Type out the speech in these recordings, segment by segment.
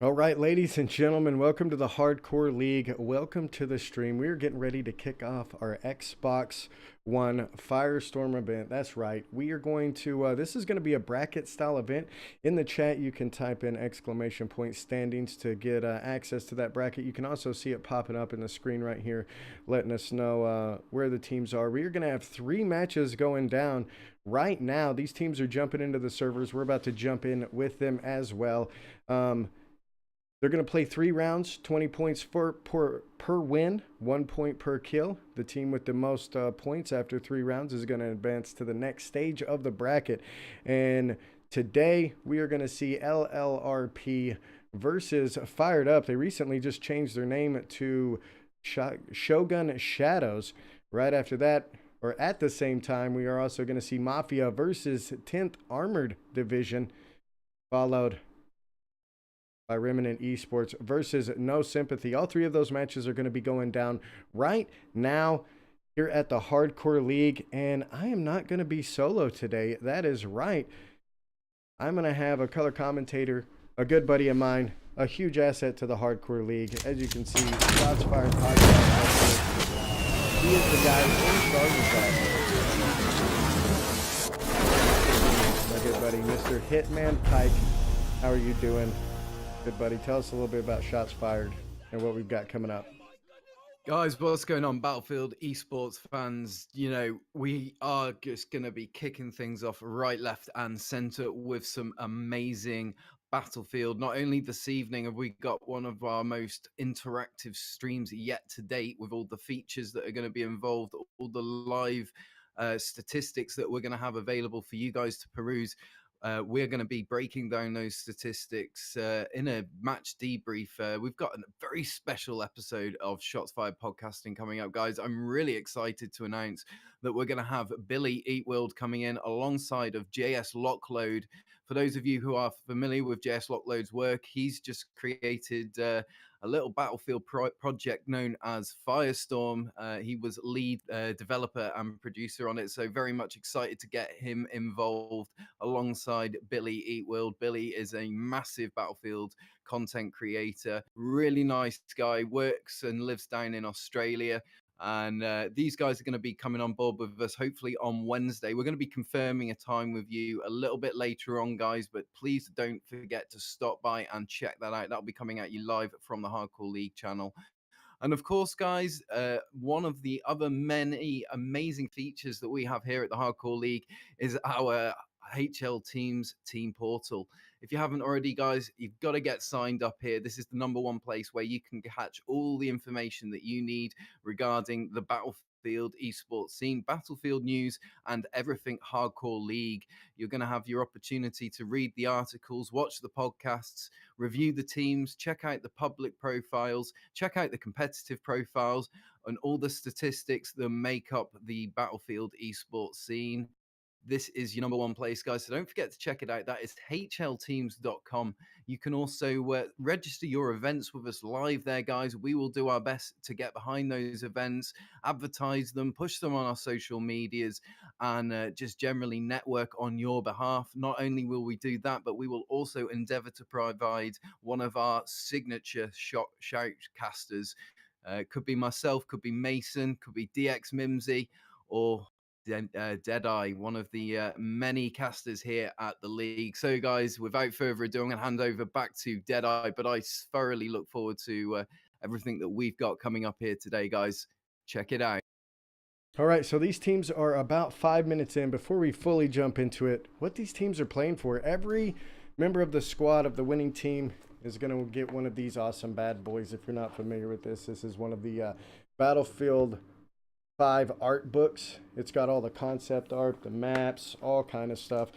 All right, ladies and gentlemen, welcome to the Hardcore League. Welcome to the stream. We're getting ready to kick off our XB1 Firestorm event. That's right. We are going to, this is going to be a bracket style event. In the chat, you can type in ! standings to get access to that bracket. You can also see it popping up in the screen right here, letting us know where the teams are. We are going to have 3 matches going down right now. These teams are jumping into the servers. We're about to jump in with them as well. They're going to play 3 rounds, 20 points per win, 1 point per kill. The team with the most points after 3 rounds is going to advance to the next stage of the bracket. And today we are going to see LLRP versus Fired Up. They recently just changed their name to Shogun Shadows. Right after that, or at the same time, we are also going to see Mafia versus 10th Armored Division, followed by Remnant Esports versus No Sympathy. All 3 of those matches are going to be going down right now here at the Hardcore League, and I am not going to be solo today. That is right. I'm going to have a color commentator, a good buddy of mine, a huge asset to the Hardcore League. As you can see, Shots Fired podcast. He is the guy in charge of that. My good buddy, Mr. Hitman Pike. How are you doing? Good buddy, tell us a little bit about Shots Fired and what we've got coming up. Guys, what's going on, Battlefield esports fans? You know, we are just going to be kicking things off right, left, and center with some amazing Battlefield. Not only this evening have we got one of our most interactive streams yet to date, with all the features that are going to be involved, all the live statistics that we're going to have available for you guys to peruse. We're going to be breaking down those statistics in a match debrief. We've got a very special episode of Shots Fired podcasting coming up, guys. I'm really excited to announce that we're going to have Billy Eatworld coming in alongside of JS Lockload. For those of you who are familiar with JS Lockload's work, he's just created a little Battlefield project known as Firestorm. He was lead developer and producer on it, so very much excited to get him involved alongside Billy Eatworld. Billy is a massive Battlefield content creator, really nice guy, works and lives down in Australia. And these guys are going to be coming on board with us hopefully on Wednesday. We're going to be confirming a time with you a little bit later on, guys, but please don't forget to stop by and check that out. That'll be coming at you live from the Hardcore League channel. And of course, guys, one of the other many amazing features that we have here at the Hardcore League is our HL Teams team portal. If you haven't already, guys, you've got to get signed up here. This is the #1 place where you can catch all the information that you need regarding the Battlefield esports scene, Battlefield news, and everything Hardcore League. You're going to have your opportunity to read the articles, watch the podcasts, review the teams, check out the public profiles, check out the competitive profiles, and all the statistics that make up the Battlefield esports scene. This is your #1 place, guys. So don't forget to check it out. That is hlteams.com. You can also register your events with us live there, guys. We will do our best to get behind those events, advertise them, push them on our social medias, and just generally network on your behalf. Not only will we do that, but we will also endeavor to provide one of our signature shoutcasters. Could be myself, could be Mason, could be DX Mimsy, or Deadeye, one of the many casters here at the league. So, guys, without further ado, I'm going to hand over back to Deadeye, but I thoroughly look forward to everything that we've got coming up here today, guys. Check it out. All right, so these teams are about 5 minutes in. Before we fully jump into it, what these teams are playing for, every member of the squad of the winning team is going to get one of these awesome bad boys. If you're not familiar with this is one of the Battlefield 5 art books. It's got all the concept art, the maps, all kind of stuff.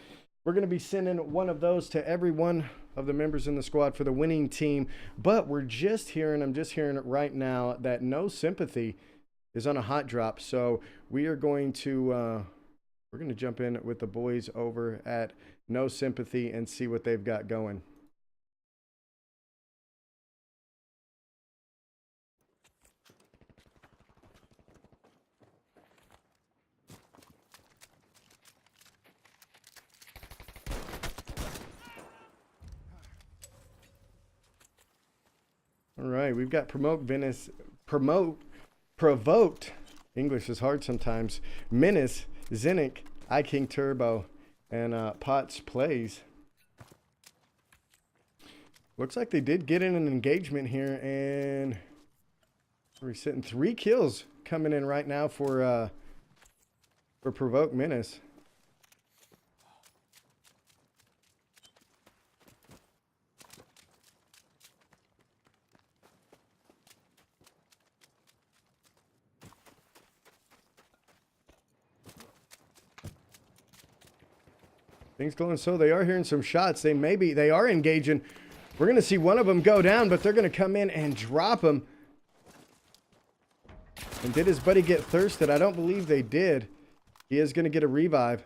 We're going to be sending one of those to every one of the members in the squad for the winning team. But I'm just hearing it right now that No Sympathy is on a hot drop. So we are going to jump in with the boys over at No Sympathy and see what they've got going. All right, we've got provoked. English is hard sometimes. Menace, Zinnick, iKing Turbo, and Potts Plays. Looks like they did get in an engagement here, and we're sitting 3 kills coming in right now for Provoke Menace. Things going so. They are hearing some shots. They are engaging. We're going to see one of them go down, but they're going to come in and drop him. And did his buddy get thirsted? I don't believe they did. He is going to get a revive.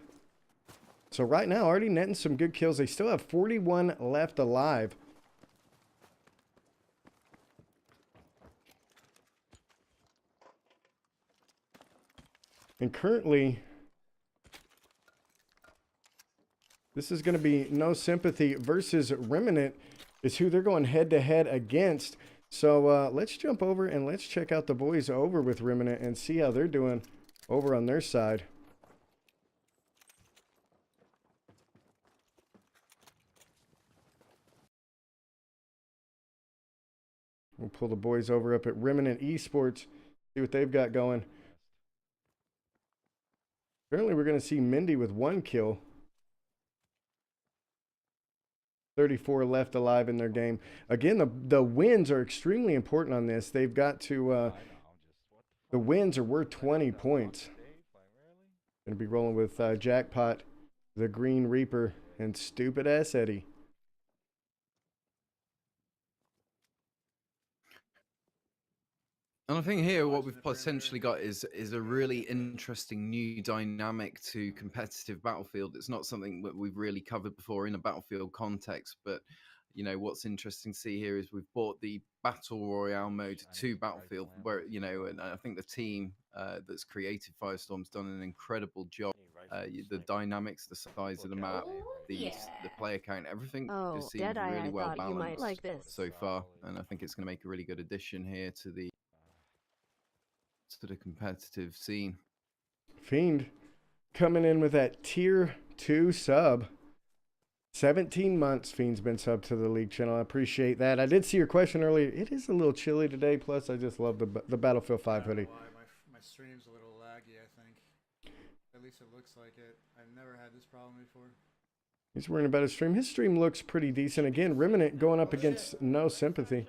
So right now, already netting some good kills. They still have 41 left alive. And currently, this is going to be No Sympathy versus Remnant is who they're going head-to-head against. So let's jump over and let's check out the boys over with Remnant and see how they're doing over on their side. We'll pull the boys over up at Remnant Esports, see what they've got going. Currently, we're going to see Mindy with 1 kill. 34 left alive in their game. Again, the wins are extremely important on this. They've got to, the wins are worth 20 points. Going to be rolling with Jackpot, the Green Reaper, and Stupid Ass Eddie. And I think here what we've potentially got is a really interesting new dynamic to competitive Battlefield. It's not something that we've really covered before in a Battlefield context, but you know what's interesting to see here is we've brought the Battle Royale mode to Battlefield, where and I think the team that's created Firestorm's done an incredible job. The dynamics, the size of the map, the player count, everything just seems really well balanced so far, and I think it's going to make a really good addition here to the competitive scene. Fiend coming in with that tier 2 sub. 17 months Fiend's been subbed to the league channel. I appreciate that. I did see your question earlier. It is a little chilly today, plus I just love the Battlefield 5 hoodie. My stream's a little laggy, I think. At least it looks like it. I've never had this problem before. He's worrying about his stream. His stream looks pretty decent. Again, Remnant going up against No Sympathy.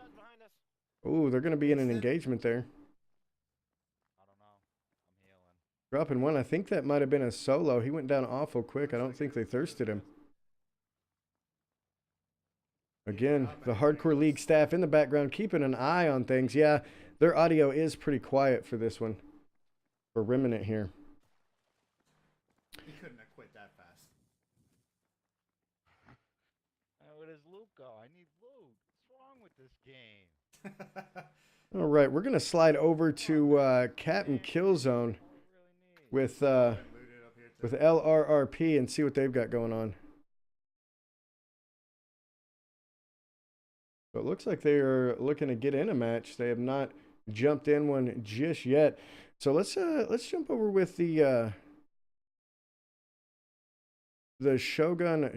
Ooh, they're going to be in an engagement there. Dropping 1. I think that might have been a solo. He went down awful quick. I don't think they thirsted him. Again, the Hardcore League staff in the background keeping an eye on things. Yeah, their audio is pretty quiet for this one. For Remnant here. He couldn't have quit that fast. Where does Luke go? I need Luke. What's wrong with this game? All right, we're going to slide over to Captain Killzone with LRRP and see what they've got going on. So it looks like they are looking to get in a match. They have not jumped in one just yet. So let's jump over with the Shogun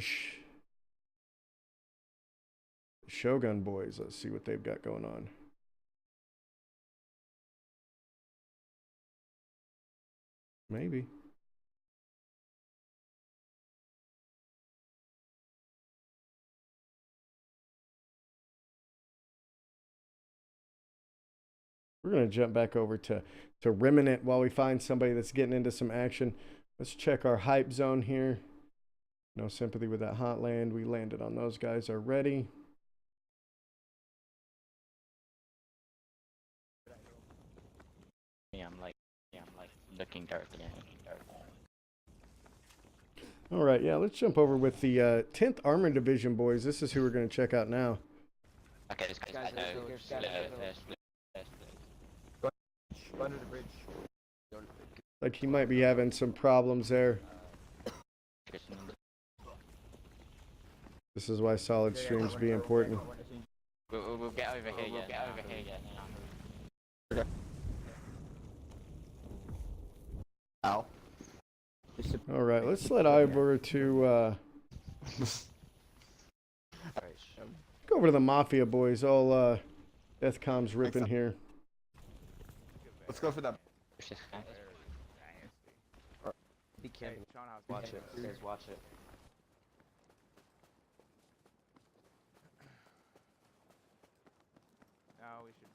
Shogun boys. Let's see what they've got going on. Maybe. We're going to jump back over to Remnant while we find somebody that's getting into some action. Let's check our hype zone here. No Sympathy with that hot land. We landed on those guys already. I'm like looking dark. Yeah. All right, yeah, let's jump over with the 10th Armored Division boys. This is who we're going to check out now. Okay, this guy's Go under the bridge. Like he might be having some problems there. This is why solid streams be important. We'll get over here. We'll get over here. Yeah. Ow. All right, let's let Ivor to Alright, go over to the Mafia boys. All Deathcom's ripping here. let's go for that. Push this guy. Be careful. Sean, how's Watch it. Guys, watch it. No, we should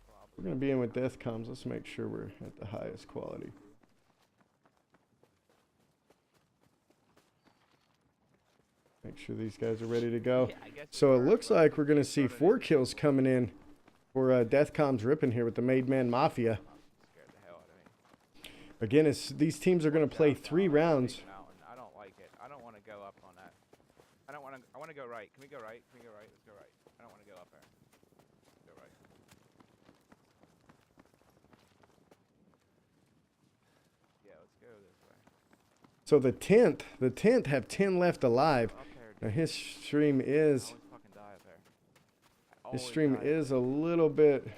probably. We're gonna be in with Deathcoms. Let's make sure we're at the highest quality. Make sure these guys are ready to go. Yeah, I guess So we it were, looks but like we're gonna we see voted 4 it. kills coming in for Deathcom's ripping here with the Made Man Mafia. Scared the hell out of me. Again, these teams are gonna play 3 rounds. I don't like it. I don't want to go up on that. I don't want to. I want to go right. Can we go right? Can we go right? Let's go right. I don't want to go up there. Go right. Yeah, let's go this way. So the 10th have 10 left alive. Up there. Now dude. his stream I is always fucking die up there. I his always stream die up is there. a little bit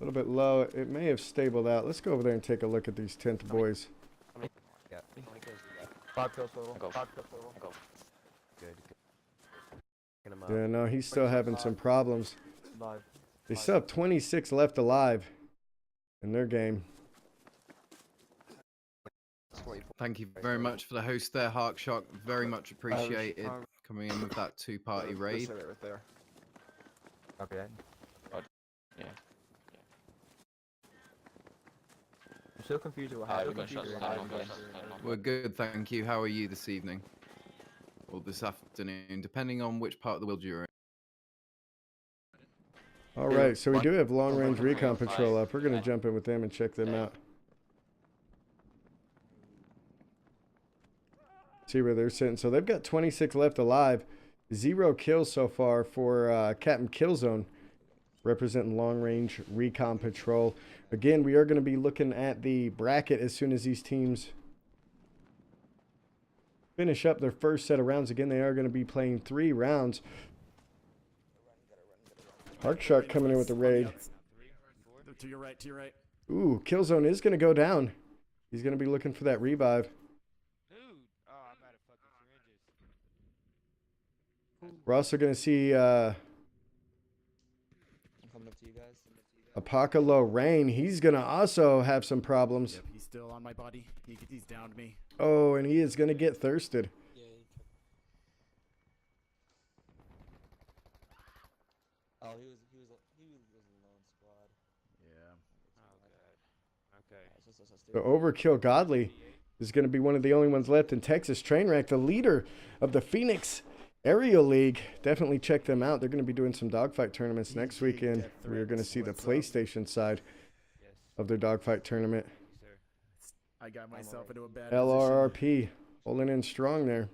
Always. low. It may have stabled out. Let's go over there and take a look at these 10th boys. Yeah. 5 kills total. Go. 5 kills total. Go. Good. Get him up. Yeah, no, he's still having some problems. Live. They still have 26 left alive in their game. Thank you very much for the host there, Harkshock. Very much appreciated coming in with that 2-party raid. Right there. Okay. Yeah. I'm so confused with what We're happened. going shots. We're good, thank you. How are you this evening? Or this afternoon, depending on which part of the world you're in. All right, so we do have long range recon patrol up. We're going to jump in with them and check them out. See where they're sitting. So they've got 26 left alive. 0 kills so far for Captain Killzone, representing long range recon patrol. Again, we are going to be looking at the bracket as soon as these teams finish up their first set of rounds. Again, they are going to be playing 3 rounds. Harkshark coming in with the raid. To your right, to your right. Ooh, Killzone is going to go down. He's going to be looking for that revive. Dude. Oh, I'm out of fucking syringes. We're also going to see I'm coming up to you guys. Apocalo Rain. He's going to also have some problems. Yep, he's still on my body. He's downed me. Oh, and he is going to get thirsted. Oh, he was a lone squad. Yeah. Oh god. Okay. The Overkill Godly is going to be one of the only ones left in Texas. Trainwreck, the leader of the Phoenix Aerial League. Definitely check them out. They're going to be doing some dogfight tournaments next weekend. We are going to see the PlayStation side Yes. of their dogfight tournament. Sir. I got myself into a bad position. LRRP holding in strong there.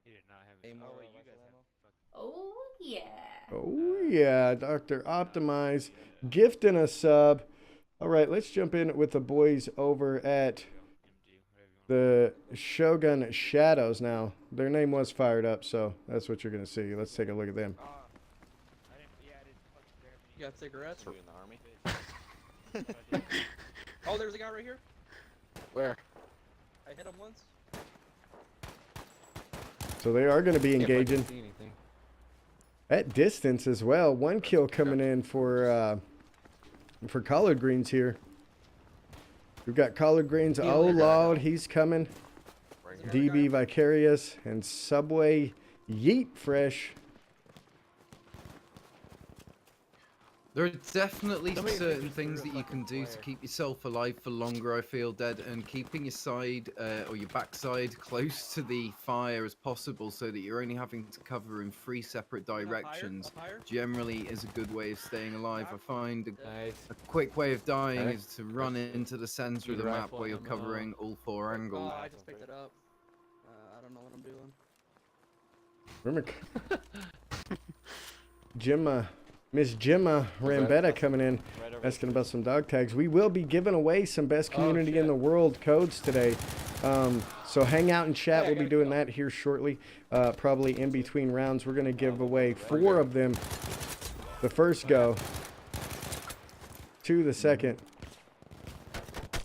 He did not have any. Oh, wait, you guys have fucking. Oh, yeah. Oh, yeah. Dr. Optimize gifting a sub. All right, let's jump in with the boys over at the Shogun Shadows now. Their name was fired up, so that's what you're going to see. Let's take a look at them. I didn't fucking grab any. You got cigarettes? You in the army? Oh, there's a guy right here. Where? I hit him once. So they are going to be engaging See anything. at distance as well. 1 kill coming in for Collard Greens here. We've got Collard Greens. Oh, Lord, he's coming. DB Vicarious and Subway Yeet Fresh. There are definitely certain things that you can do to keep yourself alive for longer, I feel, Dead, and keeping your side or your backside close to the fire as possible so that you're only having to cover in 3 separate directions generally is a good way of staying alive. I find a quick way of dying is to run into the center of the map where you're covering all 4 angles. I just picked it up. I don't know what I'm doing. Remember, Jim Miss Gemma Rambetta coming in, Right over asking about some dog tags. We will be giving away some best community in shit. the world codes today. So hang out and chat. Hey, I We'll be gotta doing go. that here shortly. Probably in between rounds. We're going to give away 4 of them the first go, 2 the second,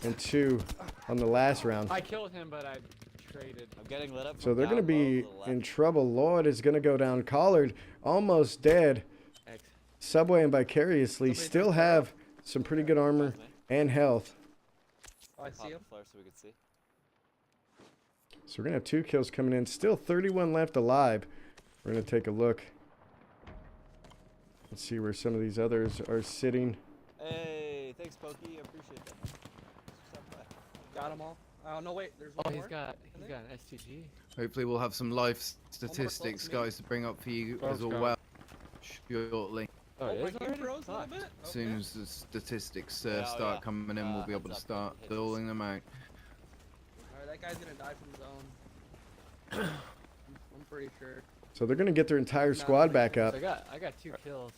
and 2 on the last round. I killed him, but I traded. I'm getting lit up. So they're going to be in trouble. Lloyd is going to go down. Collard almost dead. X. Subway and Vicariously still have some pretty good armor and health. Oh, I see him. Flare so we could see. So we're going to have 2 kills coming in. Still 31 left alive. We're going to take a look. Let's see where some of these others are sitting. Hey, thanks, Pokey. I appreciate that. Stop by. Got them all. Oh no, wait. There's one Oh, more. he's got an STG. Hopefully we'll have some live statistics, guys, to bring up for you as well shortly. Oh, Oh, it my is game already? froze a little Fuck. bit. As soon as the statistics start coming in, we'll be able to heads up, start hit doling them out. Alright, that guy's gonna die from zone. I'm pretty sure. So they're going to get their entire squad back up So I got 2 kills.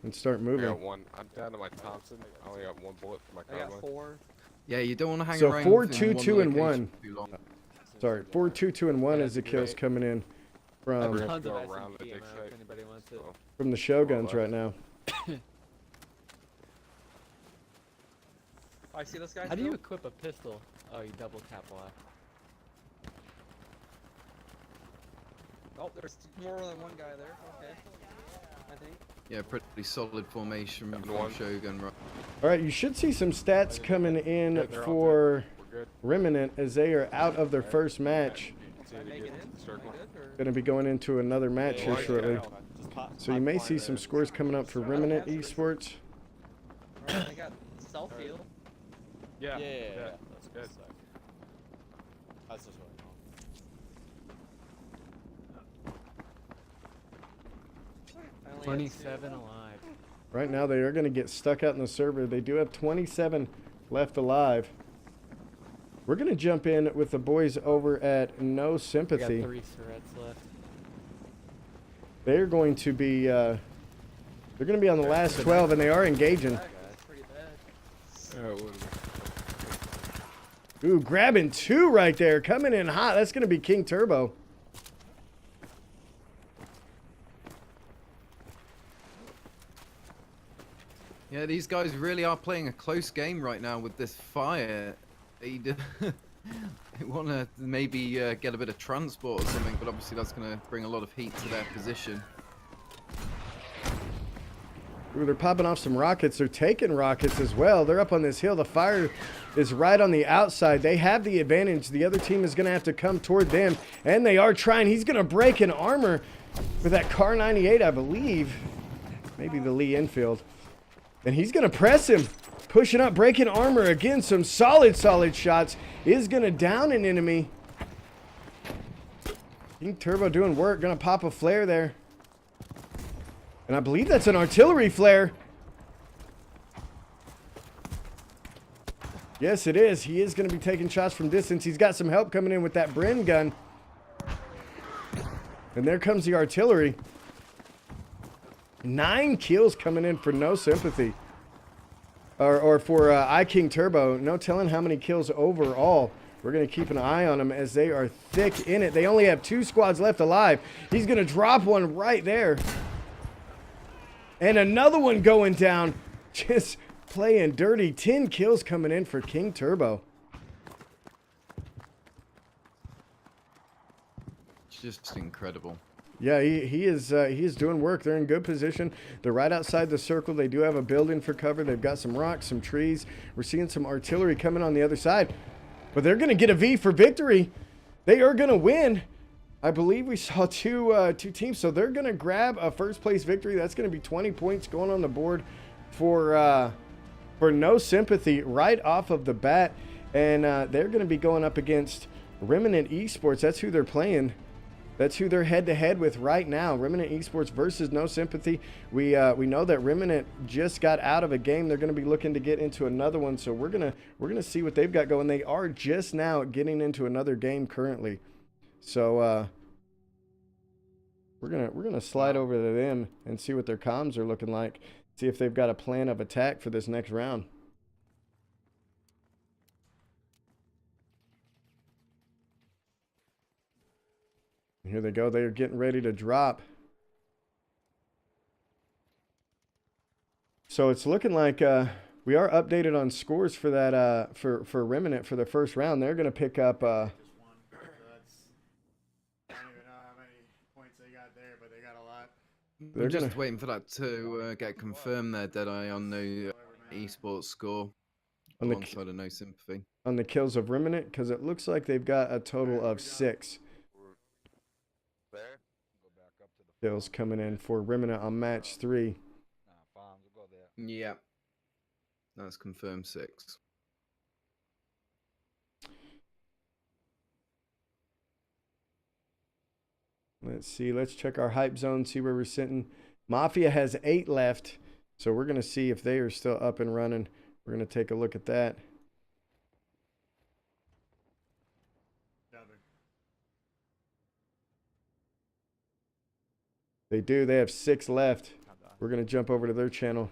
and start I moving. got 1. I'm down to my Thompson. I only got 1 bullet for my I got carbine. 4. Yeah, you don't want to hang So around. 4, in 2, one 2, and location 1. for too long. Sorry, 4, 2, 2, and 1 is the kills coming in We have from to Tons go of around the SMG dig ammo site. if anybody wants it. So, the Shoguns right now. I see this guy. How do you still. equip a pistol? Oh, you double tap Y. Oh, there's more than one guy there. Okay. I think. Yeah, pretty solid formation Number from 1. Shogun. Right. All right, you should see some stats coming in Yeah, they're all for we're good. Remnant as they are out of their first match. See Did I it make again. it in? Am I Circle. good, or- Going to be going into another match Yeah, here like shortly. that. So you may see some scores coming up for Remnant Esports. Alright, I got self heal. Yeah. Yeah. That's good. That's just what I only had 27 2. alive. Right now they are going to get stuck out in the server. They do have 27 left alive. We're going to jump in with the boys over at No I got Sympathy. 3 turrets left. They're going to be they're going to be on the last 12 and they are engaging. That's pretty bad. Yeah, it would. Ooh, grabbing 2 right there. Coming in hot. That's going to be King Turbo. Yeah, these guys really are playing a close game right now with this fire. They want to maybe get a bit of transport or something, but obviously that's going to bring a lot of heat to their position. Ooh, they're popping off some rockets. They're taking rockets as well. They're up on this hill. The fire is right on the outside. They have the advantage. The other team is going to have to come toward them, and they are trying. He's going to break an armor with that Car 98, I believe. Maybe the Lee Enfield. And he's going to press him. Pushing up, breaking armor. Again, some solid shots. Is going to down an enemy. King Turbo doing work. Going to pop a flare there. And I believe that's an artillery flare. Yes, it is. He is going to be taking shots from distance. He's got some help coming in with that Bren gun. And there comes the artillery. 9 kills coming in for No Sympathy. Or for iKing Turbo. No telling how many kills overall. We're going to keep an eye on them as they are thick in it. They only have 2 squads left alive. He's going to drop one right there. And another one going down. Just playing dirty. 10 kills coming in for King Turbo. It's just incredible. Yeah, he is doing work. They're in good position. They're right outside the circle. They do have a building for cover. They've got some rocks, some trees. We're seeing some artillery coming on the other side. But they're going to get a V for victory. They are going to win. I believe we saw two teams. So they're going to grab a first place victory. That's going to be 20 points going on the board for No Sympathy right off of the bat. And they're going to be going up against Remnant Esports. That's who they're playing. That's who they're head-to-head with right now. Remnant Esports versus No Sympathy. We know that Remnant just got out of a game. They're going to be looking to get into another one. So we're gonna see what they've got going. They are just now getting into another game currently. So We're gonna slide over to them and see what their comms are looking like. See if they've got a plan of attack for this next round. Here they go. They are getting ready to drop. So it's looking like we are updated on scores for that for Remnant for the first round. They're gonna pick up. Just one. So that's, I don't even know how many points they got there, but they got a lot. They're I'm just gonna- waiting for that to get confirmed there, Deadeye, on the esports score On the alongside a no sympathy. on the kills of Remnant, because it looks like they've got a total of 6 There. Go back up to the kills coming in for Remnant on match 3. farms. We'll go there. Yeah. That's confirmed 6. Let's see. Let's check our hype zone, see where we're sitting. Mafia has 8 left, so we're going to see if they are still up and running. We're going to take a look at that. They do. They have 6 left. We're going to jump over to their channel.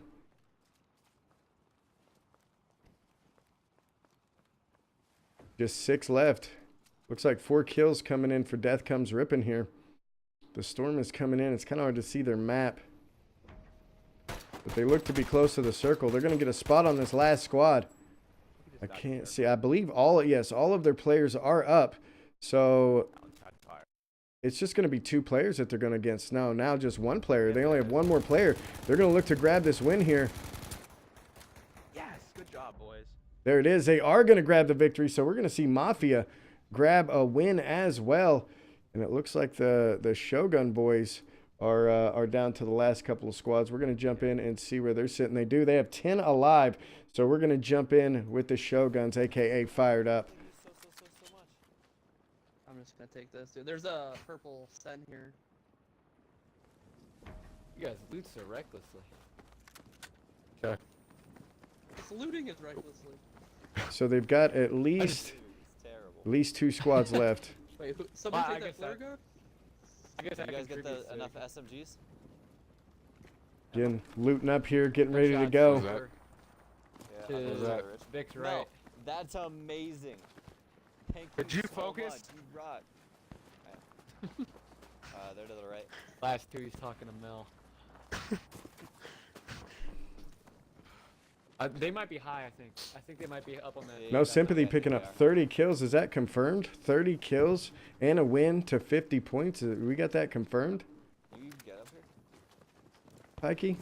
Just 6 left. Looks like 4 kills coming in for Death Comes Ripping here. The storm is coming in. It's kind of hard to see their map. But they look to be close to the circle. They're going to get a spot on this last squad. I can't see. I believe all of their players are up. So it's just going to be 2 players that they're going against. No, now just 1 player. They only have 1 more player. They're going to look to grab this win here. Yes, good job, boys. There it is. They are going to grab the victory. So we're going to see Mafia grab a win as well. And it looks like the Shogun boys are down to the last couple of squads. We're going to jump in and see where they're sitting. They do. They have 10 alive. So we're going to jump in with the Shoguns, a.k.a. Fired Up. So much. I'm just gonna take this, dude. There's a purple sen here. You guys loot so recklessly. It's looting is recklessly. So they've got at It's least terrible. 2 squads left. Wait, somebody I take that guess flare that- gun? I guess Did I you guys can get contribute enough so- SMGs? Again, looting up here, getting ready to Shots go. Who's that? over Yeah, To Who's that? Rich. Vic's No, right. that's amazing. Thank Could you you so focus? much. You rock. They're to the right. Last 2 he's talking to Mel. They might be high, I think. I think they might be up on that. No That- Sympathy yeah, picking they up are. 30 kills. Is that confirmed? 30 kills and a win to 50 points. We got that confirmed, You get up here. Pikey? You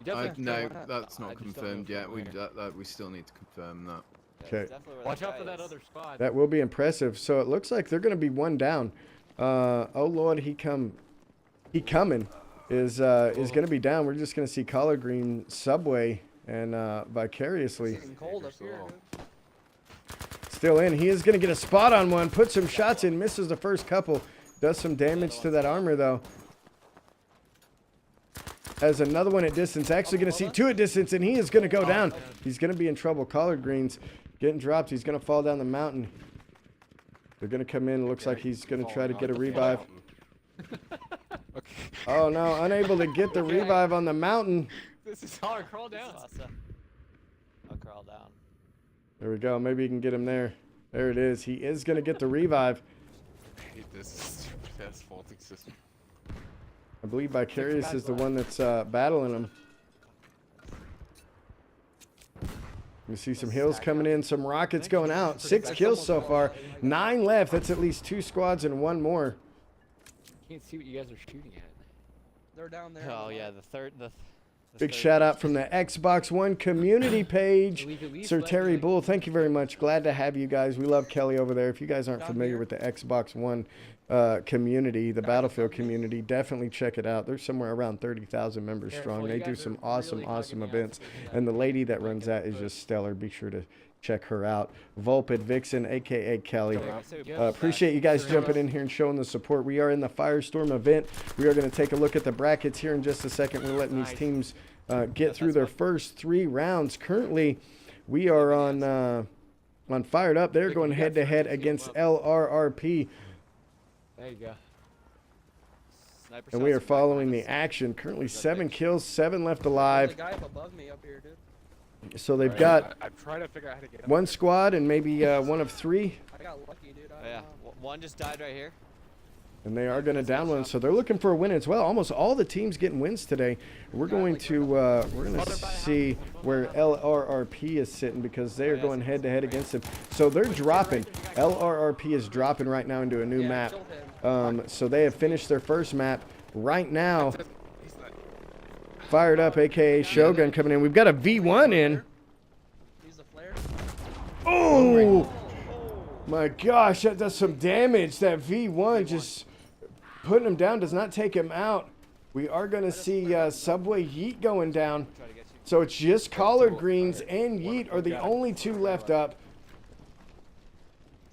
definitely No, have to- that's I not just don't know confirmed if yet. We where. we still need to confirm that. Yeah, Okay. it's definitely where Watch that out guy for that is. other squad. That will be impressive. So it looks like they're going to be 1 down. Oh Lord, he coming is going to be down. We're just going to see Collard Green Subway and Vicariously It's getting cold up here, dude. still in. He is going to get a spot on one. Put some shots in. Misses the first couple. Does some damage to that armor though. Has another one at distance. Actually going to see 2 at distance, and he is going to go down. He's going to be in trouble. Collard Greens getting dropped. He's going to fall down the mountain. They're going to come in. Looks like he's going to try to get a revive. Oh no, unable to get the revive on the mountain. This is hard. Crawl down. Pasta. I'll crawl down. There we go. Maybe you can get him there. There it is. He is going to get the revive. I hate this stupid ass faulting system. I believe Vicarious is the one that's battling him. You see some hills coming in, some rockets going out. 6 kills so far. 9 left. That's at least 2 squads and 1 more. Can't see what you guys are shooting at. They're down there. Oh yeah, the third. The Big third shout one. out from the Xbox One community page. Sir Terry Bull, thank you very much. Glad to have you guys. We love Kelly over there. If you guys aren't familiar with the Xbox One community, the Battlefield community, definitely check it out. They're somewhere around 30,000 members strong. They do some awesome events. And the lady that runs that is just stellar. Be sure to check her out. Vulpid Vixen, a.k.a. Kelly. Appreciate you guys jumping in here and showing the support. We are in the Firestorm event. We are going to take a look at the brackets here in just a second. We're letting these teams get through their first 3 rounds. Currently, we are on Fired Up. They're going head-to-head against LRRP. There you go. Sniper and we shots are from back following behind the us. action. Currently Is that 7 bitch? kills, 7 left There's a alive. guy up above me up here, dude. So they've Right, got I'm trying to figure out how to get up one there. squad and maybe one of 3, I got lucky, dude. I Oh, don't yeah, know. one just died right here. and they are going to Let's get down one. shot. So they're looking for a win as well. Almost all the teams getting wins today. We're going to see where LRRP is sitting because they are going head to head against them. So they're dropping. LRRP is dropping right now into a new Yeah, map. killed him. So they have finished their first map right now. He's not- Fired up, aka Shogun coming in. We've got a V1 in. Use the flare. Oh my gosh, that does some damage. That V1 just putting him down does not take him out. We are going to see Subway Yeet going down. Try to get you. So it's just Collard Greens and Yeet are the only 2 left up.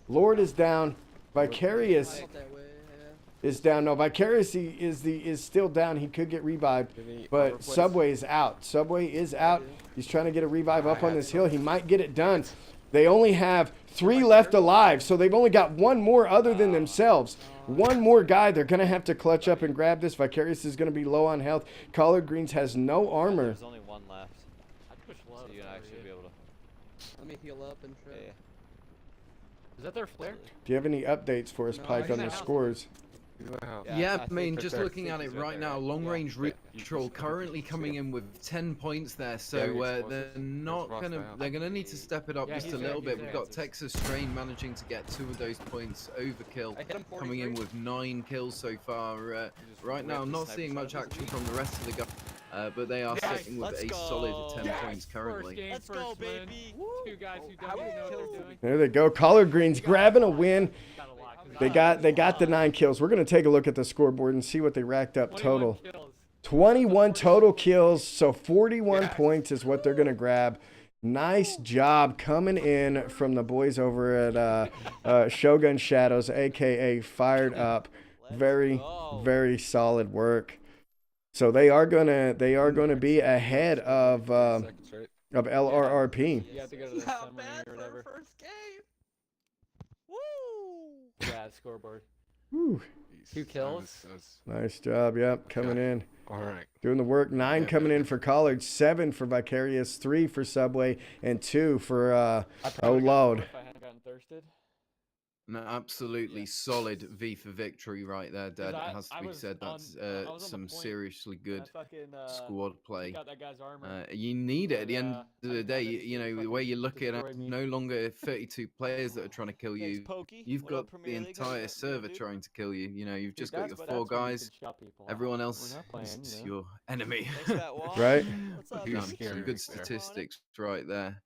Lord is down. Vicarious Out that way, yeah. is down. No, Vicarious is still down. He could get revived, but Subway is out. Subway is out. He's trying to get a revive up on this hill. He might get it done. They only have 3 left alive, so they've only got 1 more other than themselves. 1 more guy. They're going to have to clutch up and grab this. Vicarious is going to be low on health. Collard Greens has no armor. There's only 1 left. I'd push low. So you and I should be able to. Let me heal up and Yeah, shit. yeah. Is that their flare? Do you have any updates for us, No, Pike, he's on in the the house. scores? Yeah, I I mean, think just they're- looking at it he's right right there, now, right? long range Yeah, you control just- currently you coming see in with 10 points there, so Very they're explosive. not There's gonna, Ross they're gonna need to step it up Yeah, just he's a there, little he's bit. there. We've got Texas Strain managing to get 2 of those points, overkill, I hit him 43. coming in with 9 kills so far. Right now, I'm not seeing much action from the rest of the guys, but they are Yes, sitting with let's a go. solid 10 Yes, points currently. Game, Let's first go, win. baby. 2 guys who don't even know what they're doing. There they go. Collard Greens grabbing a win. Got a lot, 'cause They got the 9 kills. We're going to take a look at the scoreboard and see what they racked up 21 total. kills. 21 total kills, so 41 points is what they're going to grab. Nice job coming in from the boys over at Shogun Shadows, aka Fired Up. Very, very solid work. So they are gonna be ahead of Seconds, right? LRRP. You have to go to the Not summary bad or for whatever. a first game. Woo! Yeah, scoreboard. Whew. 2 kills. Nice job. Yep, coming in. All right. Doing the work. 9 Yeah, coming man. in for College, 7 for Vicarious, 3 for Subway, and 2 for I probably got Load. more if I hadn't gotten thirsted. No, absolutely solid V for victory right there, Dad. It I- has to I be was said. on- That's I was on the some point, seriously And good I fucking, squad play. took out that guy's armor. You need it at the end Yeah, of I the didn't day. have it You know, to the way you look at it, destroy me. no longer 32 players that are trying to kill Thanks, you. Pokey. You've What up, got the Premier League? How you entire doing, server dude? trying to kill you. You know, you've Dude, just got that's your what- 4 that's when you guys. can shut people out. Everyone We're else not playing, is you know? your enemy. Thanks for that walk. Right? What's up, Yeah, man? some scary good right there. statistics right there.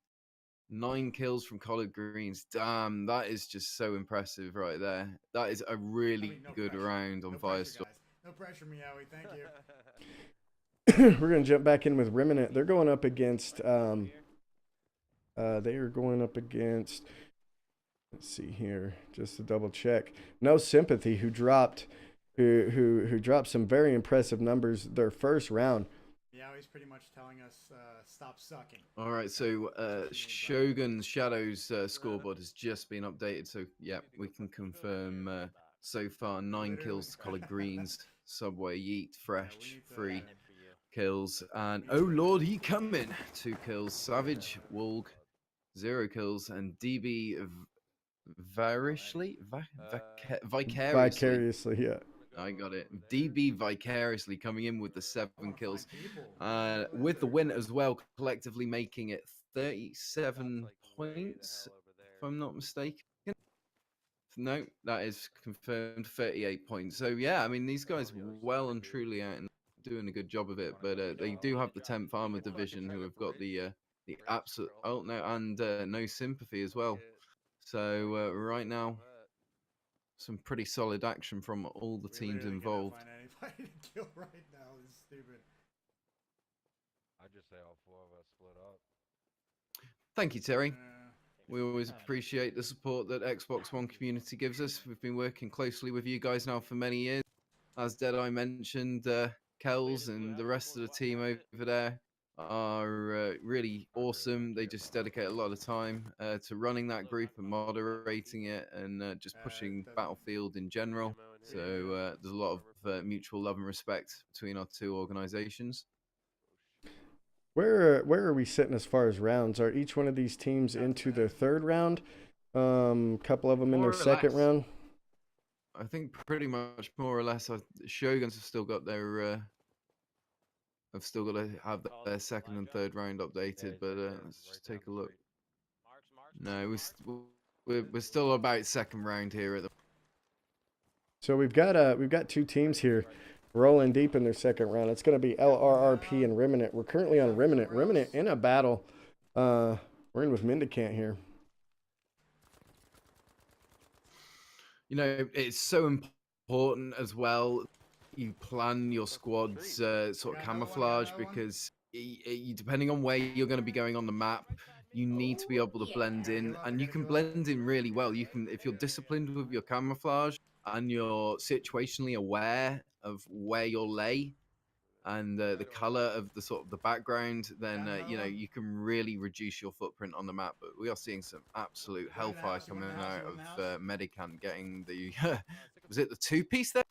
9 kills from Collard Greens. Damn, that is just so impressive right there. That is a really no good pressure. round on No pressure, Firestorm. guys. No pressure, Meowie. Thank you. We're gonna jump back in with Remnant. They're going up against they are going up against, let's see here, just to double check. No Sympathy, who dropped dropped some very impressive numbers their first round. Meowie's pretty much telling us stop sucking. All right, so Shogun Shadows scoreboard has just been updated. So, yeah, we can confirm so far 9 kills to Collard Greens, Subway, Yeet, Fresh, 3 kills. And, oh Lord, he coming! 2 kills. Savage, Wolg, 0 kills. And DB Vicariously? Vicariously, yeah. I got it. DB Vicariously coming in with the 7 kills. With the win as well, collectively making it 37 points, if I'm not mistaken. No, that is confirmed, 38 points. So, yeah, I mean, these guys well and truly out and doing a good job of it. But they do have the 10th Armor Division who have got the absolute... Oh, no, and No Sympathy as well. So, right now, some pretty solid action from all the teams involved. Find anybody to kill right now. This is stupid. I just say all 4 of us split up. Thank you, Terry. We always appreciate the support that Xbox One community gives us. We've been working closely with you guys now for many years. As Deadeye mentioned, Kells and the rest of the team over there are really awesome. They just dedicate a lot of time to running that group and moderating it and just pushing Battlefield in general. So there's a lot of mutual love and respect between our two organizations. Where are we sitting as far as rounds? Are each one of these teams into their third round? Couple of them in More their or second less. round. I think pretty much more or less. Shoguns have still got their have still got to have their second and third round updated. But let's just take a look. No, we're still about second round here at the. So we've got two teams here rolling deep in their second round. It's going to be LRRP and Remnant. We're currently on Remnant. Remnant in a battle. We're in with Mendicant here. You know, it's so important as well. You plan your squad's sort of camouflage because depending on where you're going to be going on the map, you need to be able to blend in, and you can blend in really well. You can, if you're disciplined with your camouflage and you're situationally aware of where you'll lay and the color of the sort of the background, then you know, you can really reduce your footprint on the map. But we are seeing some absolute hellfire coming out of Medicant getting the was it the 2-piece there?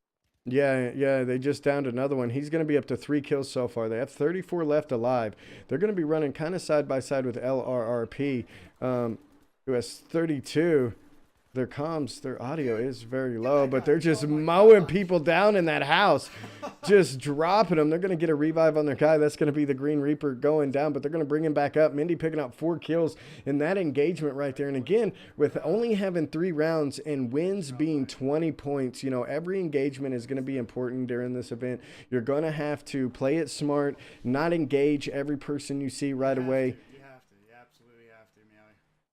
Yeah, they just downed another one. He's going to be up to 3 kills so far. They have 34 left alive. They're going to be running kind of side by side with LRRP, who has 32. Their comms, their audio is very low, but they're just mowing people down in that house, just dropping them. They're going to get a revive on their guy. That's going to be the Green Reaper going down, but they're going to bring him back up. Mindy picking up 4 kills in that engagement right there. And again, with only having 3 rounds and wins being 20 points, you know, every engagement is going to be important during this event. You're going to have to play it smart, not engage every person you see right away.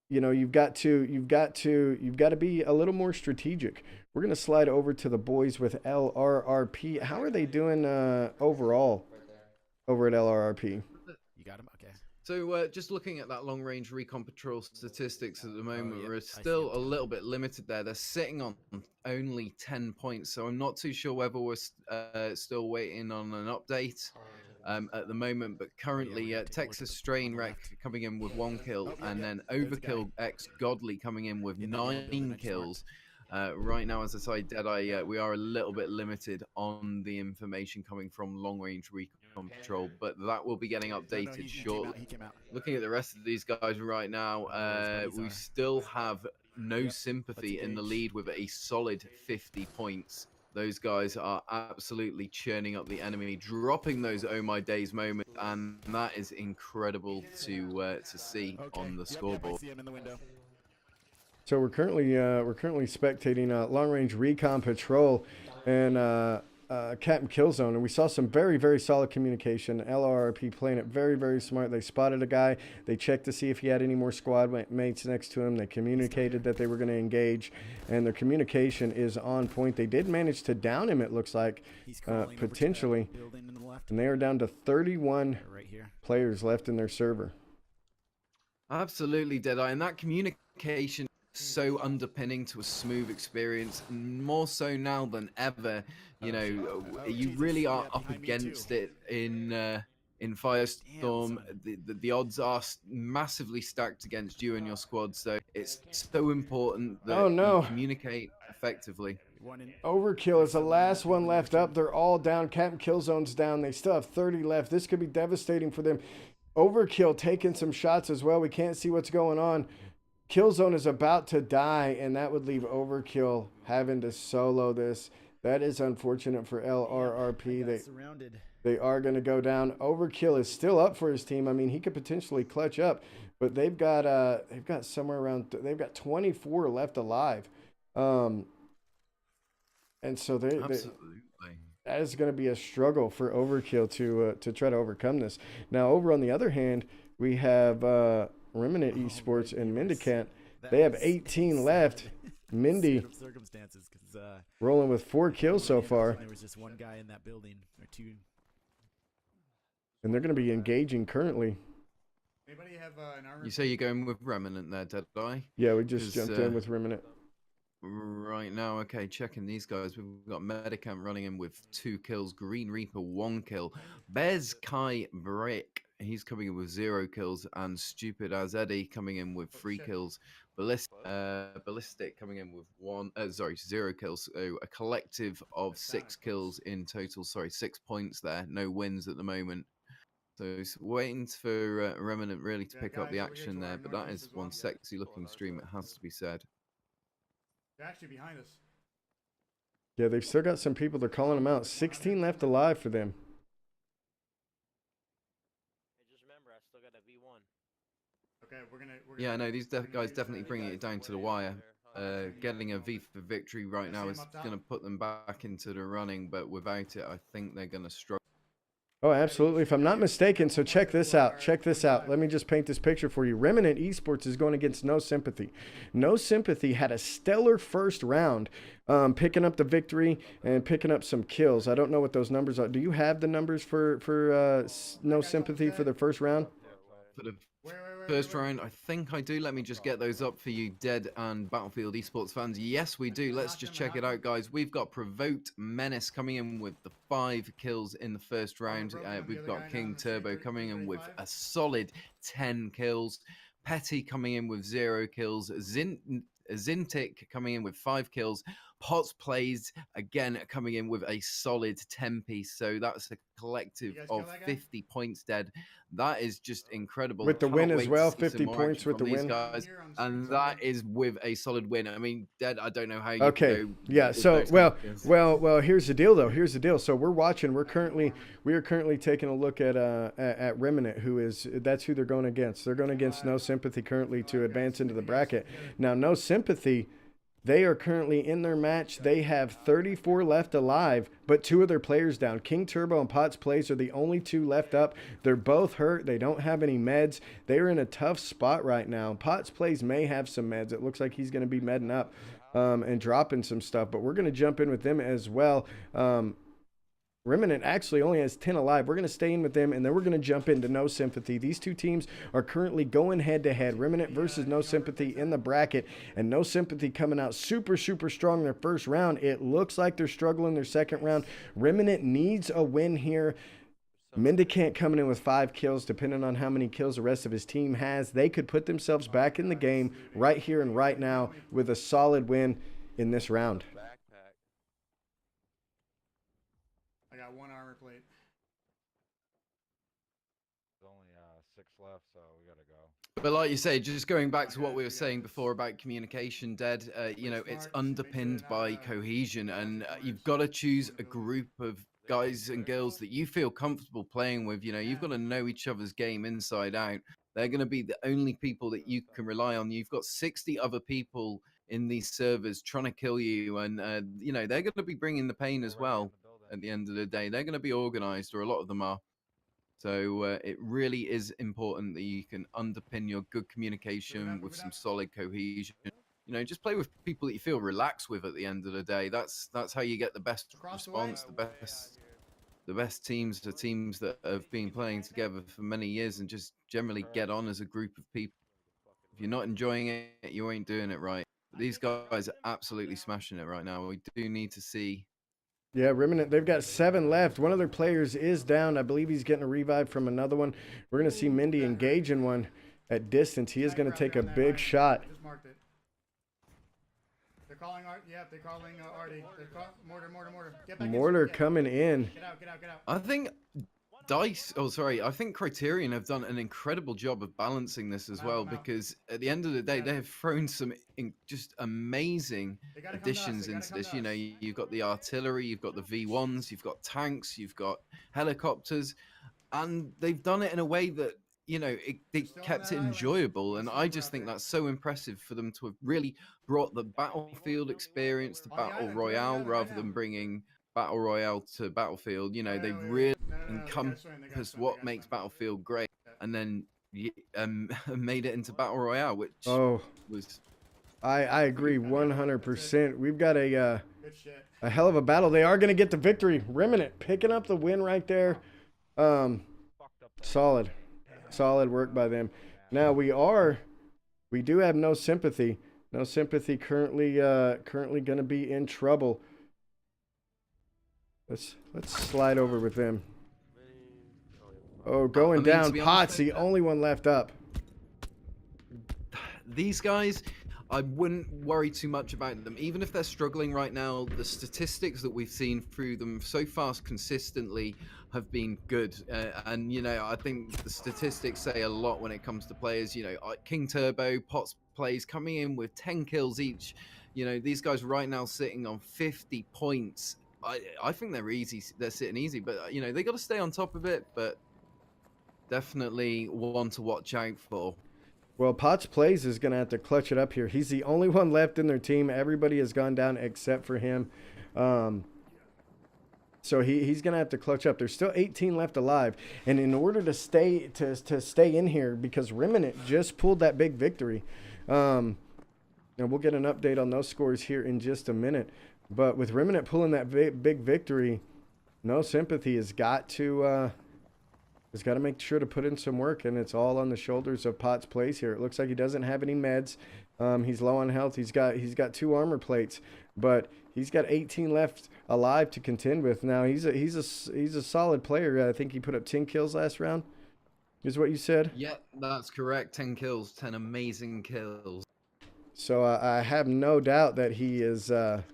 You know, you've got to be a little more strategic. We're going to slide over to the boys with LRRP. How are they doing overall over at LRRP? You got him? Okay. So just looking at that long-range recon patrol statistics at the moment, we're still a little bit limited there. They're sitting on only 10 points, so I'm not too sure whether we're still waiting on an update at the moment. But currently, Texas Strain Wreck coming in with 1 kill, and then Overkill X Godly coming in with 9 kills. Right now, as I say, Deadeye, we are a little bit limited on the information coming from long-range recon patrol, but that will be getting updated shortly. Looking at the rest of these guys right now, we still have no sympathy in the lead with a solid 50 points. Those guys are absolutely churning up the enemy, dropping those oh my days moments, and that is incredible to see on the scoreboard. So we're currently spectating long range recon patrol and Captain Killzone, and we saw some very, very solid communication. LRRP playing it very, very smart. They spotted a guy. They checked to see if he had any more squad mates next to him. They communicated that they were going to engage, and their communication is on point. They did manage to down him, it looks like, potentially, and they are down to 31 players left in their server. Absolutely, Deadeye, and that communication so underpinning to a smooth experience, more so now than ever. You know, you really are up against it in Firestorm. The odds are massively stacked against you and your squad, so it's so important that you communicate effectively. Overkill is the last one left up. They're all down. Captain Killzone's down. They still have 30 left. This could be devastating for them. Overkill taking some shots as well. We can't see what's going on. Killzone is about to die, and that would leave Overkill having to solo this. That is unfortunate for LRRP. They are going to go down. Overkill is still up for his team. I mean, he could potentially clutch up, but they've got somewhere around they've got 24 left alive, and so that is going to be a struggle for Overkill to try to overcome this. Now, over on the other hand, we have Remnant Esports and Mendicant. They have 18 left. Mindy rolling with 4 kills so far. There was just one guy in that building, or 2. And they're going to be engaging currently. Anybody have an armor? You say you're going with Remnant there, Deadeye? Yeah, we just jumped in with Remnant. Right now, okay, checking these guys. We've got Medicamp running in with 2 kills. Green Reaper, 1 kill. Bez Kai Brick he's coming in with 0 kills, and Stupid as Eddie coming in with 3 shit. kills. Ballistic coming in with 0 kills. So a collective of That 6 sounded kills in total. Sorry, 6 points there. No wins at the moment. So it's waiting for Remnant really to Yeah, pick up the guys over here action to our there. But that northeast is as well. one sexy looking stream, it has to be said. They're actually behind us. Yeah, they've still got some people. They're calling them out. 16 left alive for them. Hey, just remember, I still got a V1. Okay, we're gonna. Yeah, no, these we're gonna guys use, definitely bringing it down to the wire. Getting a V for victory right I see now him is up top. going to put them back into the running, but without it, I think they're going to struggle. Oh, absolutely. If I'm not mistaken, so check this out. Check this out. Let me just paint this picture for you. Remnant Esports is going against No Sympathy. No Sympathy had a stellar first round, picking up the victory and picking up some kills. I don't know what those numbers are. Do you have the numbers for No Sympathy for the first round? For the Wait, first round, I think I do. Let me just get those up for you, Dead and Battlefield Esports fans. Yes, we do. Let's just check it out, guys. We've got Provoked Menace coming in with the 5 kills in the first round. We've got King Turbo coming in with a solid 10 kills. Petty coming in with 0 kills. Zintic coming in with 5 kills. Pots Plays again coming in with a solid 10 piece. So that's a collective of 50 points, Dead. That is just incredible. With the win Cannot as wait well, to see 50 some more points action with from the these win. guys, and that is with a solid win. I mean, Dead, I don't know how you Okay. can go Yeah. with So those well, numbers. well. Here's the deal, though. Here's the deal. So we're watching. We are currently taking a look at Remnant, that's who they're going against. They're going against No Sympathy currently to advance into the bracket. Now, No Sympathy, they are currently in their match. They have 34 left alive, but 2 of their players down. King Turbo and Potts Plays are the only 2 left up. They're both hurt. They don't have any meds. They're in a tough spot right now. Potts Plays may have some meds. It looks like he's going to be medding up and dropping some stuff, but we're going to jump in with them as well. Remnant actually only has 10 alive. We're going to stay in with them, and then we're going to jump into No Sympathy. These 2 teams are currently going head-to-head. Remnant versus No Sympathy in the bracket, and No Sympathy coming out super, super strong in their first round. It looks like they're struggling their second round. Remnant needs a win here. Mendicant coming in with 5 kills, depending on how many kills the rest of his team has. They could put themselves back in the game right here and right now with a solid win in this round. I got 1 armor plate. There's only 6 left, so we gotta go. But like you say, just going back to what we were saying before about communication, Dead, you know, it's underpinned by cohesion, and you've got to choose a group of guys and girls that you feel comfortable playing with. You know, you've got to know each other's game inside out. They're going to be the only people that you can rely on. You've got 60 other people in these servers trying to kill you, and you know, they're going to be bringing the pain as well. At the end of the day, they're going to be organized, or a lot of them are. So it really is important that you can underpin your good communication with some solid cohesion. You know, just play with people that you feel relaxed with at the end of the day. That's how you get the best response, the best teams are teams that have been playing together for many years and just generally get on as a group of people. If you're not enjoying it, you ain't doing it right. But these guys are absolutely smashing it right now. We do need to see. Yeah, Remnant, they've got 7 left. One of their players is down. I believe he's getting a revive from another one. We're going to see Mindy engage in one at distance. He is going to take a big shot. Just marked it. They're calling Art. Yeah, they're calling Artie. They're mortar. Get back Mortar in. coming in. Get out. I think I think Criterion have done an incredible job of balancing this as well, because at the end of the day, they have thrown some just amazing additions into this. You know, you've got the artillery, you've got the V1s, you've got tanks, you've got helicopters, and they've done it in a way that, you know, they kept it enjoyable. And I just think that's so impressive for them to have really brought the Battlefield experience to Battle Royale rather than bringing Battle Royale to Battlefield. You know, they've really encompassed what makes Battlefield great, and then made it into Battle Royale, which was... I agree 100%. We've got a hell of a battle. They are going to get the victory. Remnant picking up the win right there. Solid work by them. Now we do have No Sympathy. No Sympathy currently going to be in trouble. Let's slide over with them. Oh, going I mean, to down. be honest, Potts, the only one left up. these guys, I wouldn't worry too much about them. Even if they're struggling right now, the statistics that we've seen through them so far consistently have been good. And, you know, I think the statistics say a lot when it comes to players. You know, King Turbo, Potts plays coming in with 10 kills each. You know, these guys right now sitting on 50 points. I think they're easy. They're sitting easy, but, you know, they got to stay on top of it. But definitely one to watch out for. Well, Potts Plays is going to have to clutch it up here. He's the only one left in their team. Everybody has gone down except for him. So he's going to have to clutch up. There's still 18 left alive. And in order to stay in here, because Remnant just pulled that big victory, and we'll get an update on those scores here in just a minute. But with Remnant pulling that big victory, No Sympathy has got to make sure to put in some work, and it's all on the shoulders of Potts Plays here. It looks like he doesn't have any meds. He's low on health. He's got 2 armor plates, but he's got 18 left alive to contend with. Now he's a solid player. I think he put up 10 kills last round. Is what you said? Yeah, that's correct. 10 kills, 10 amazing kills. So I have no doubt that he is that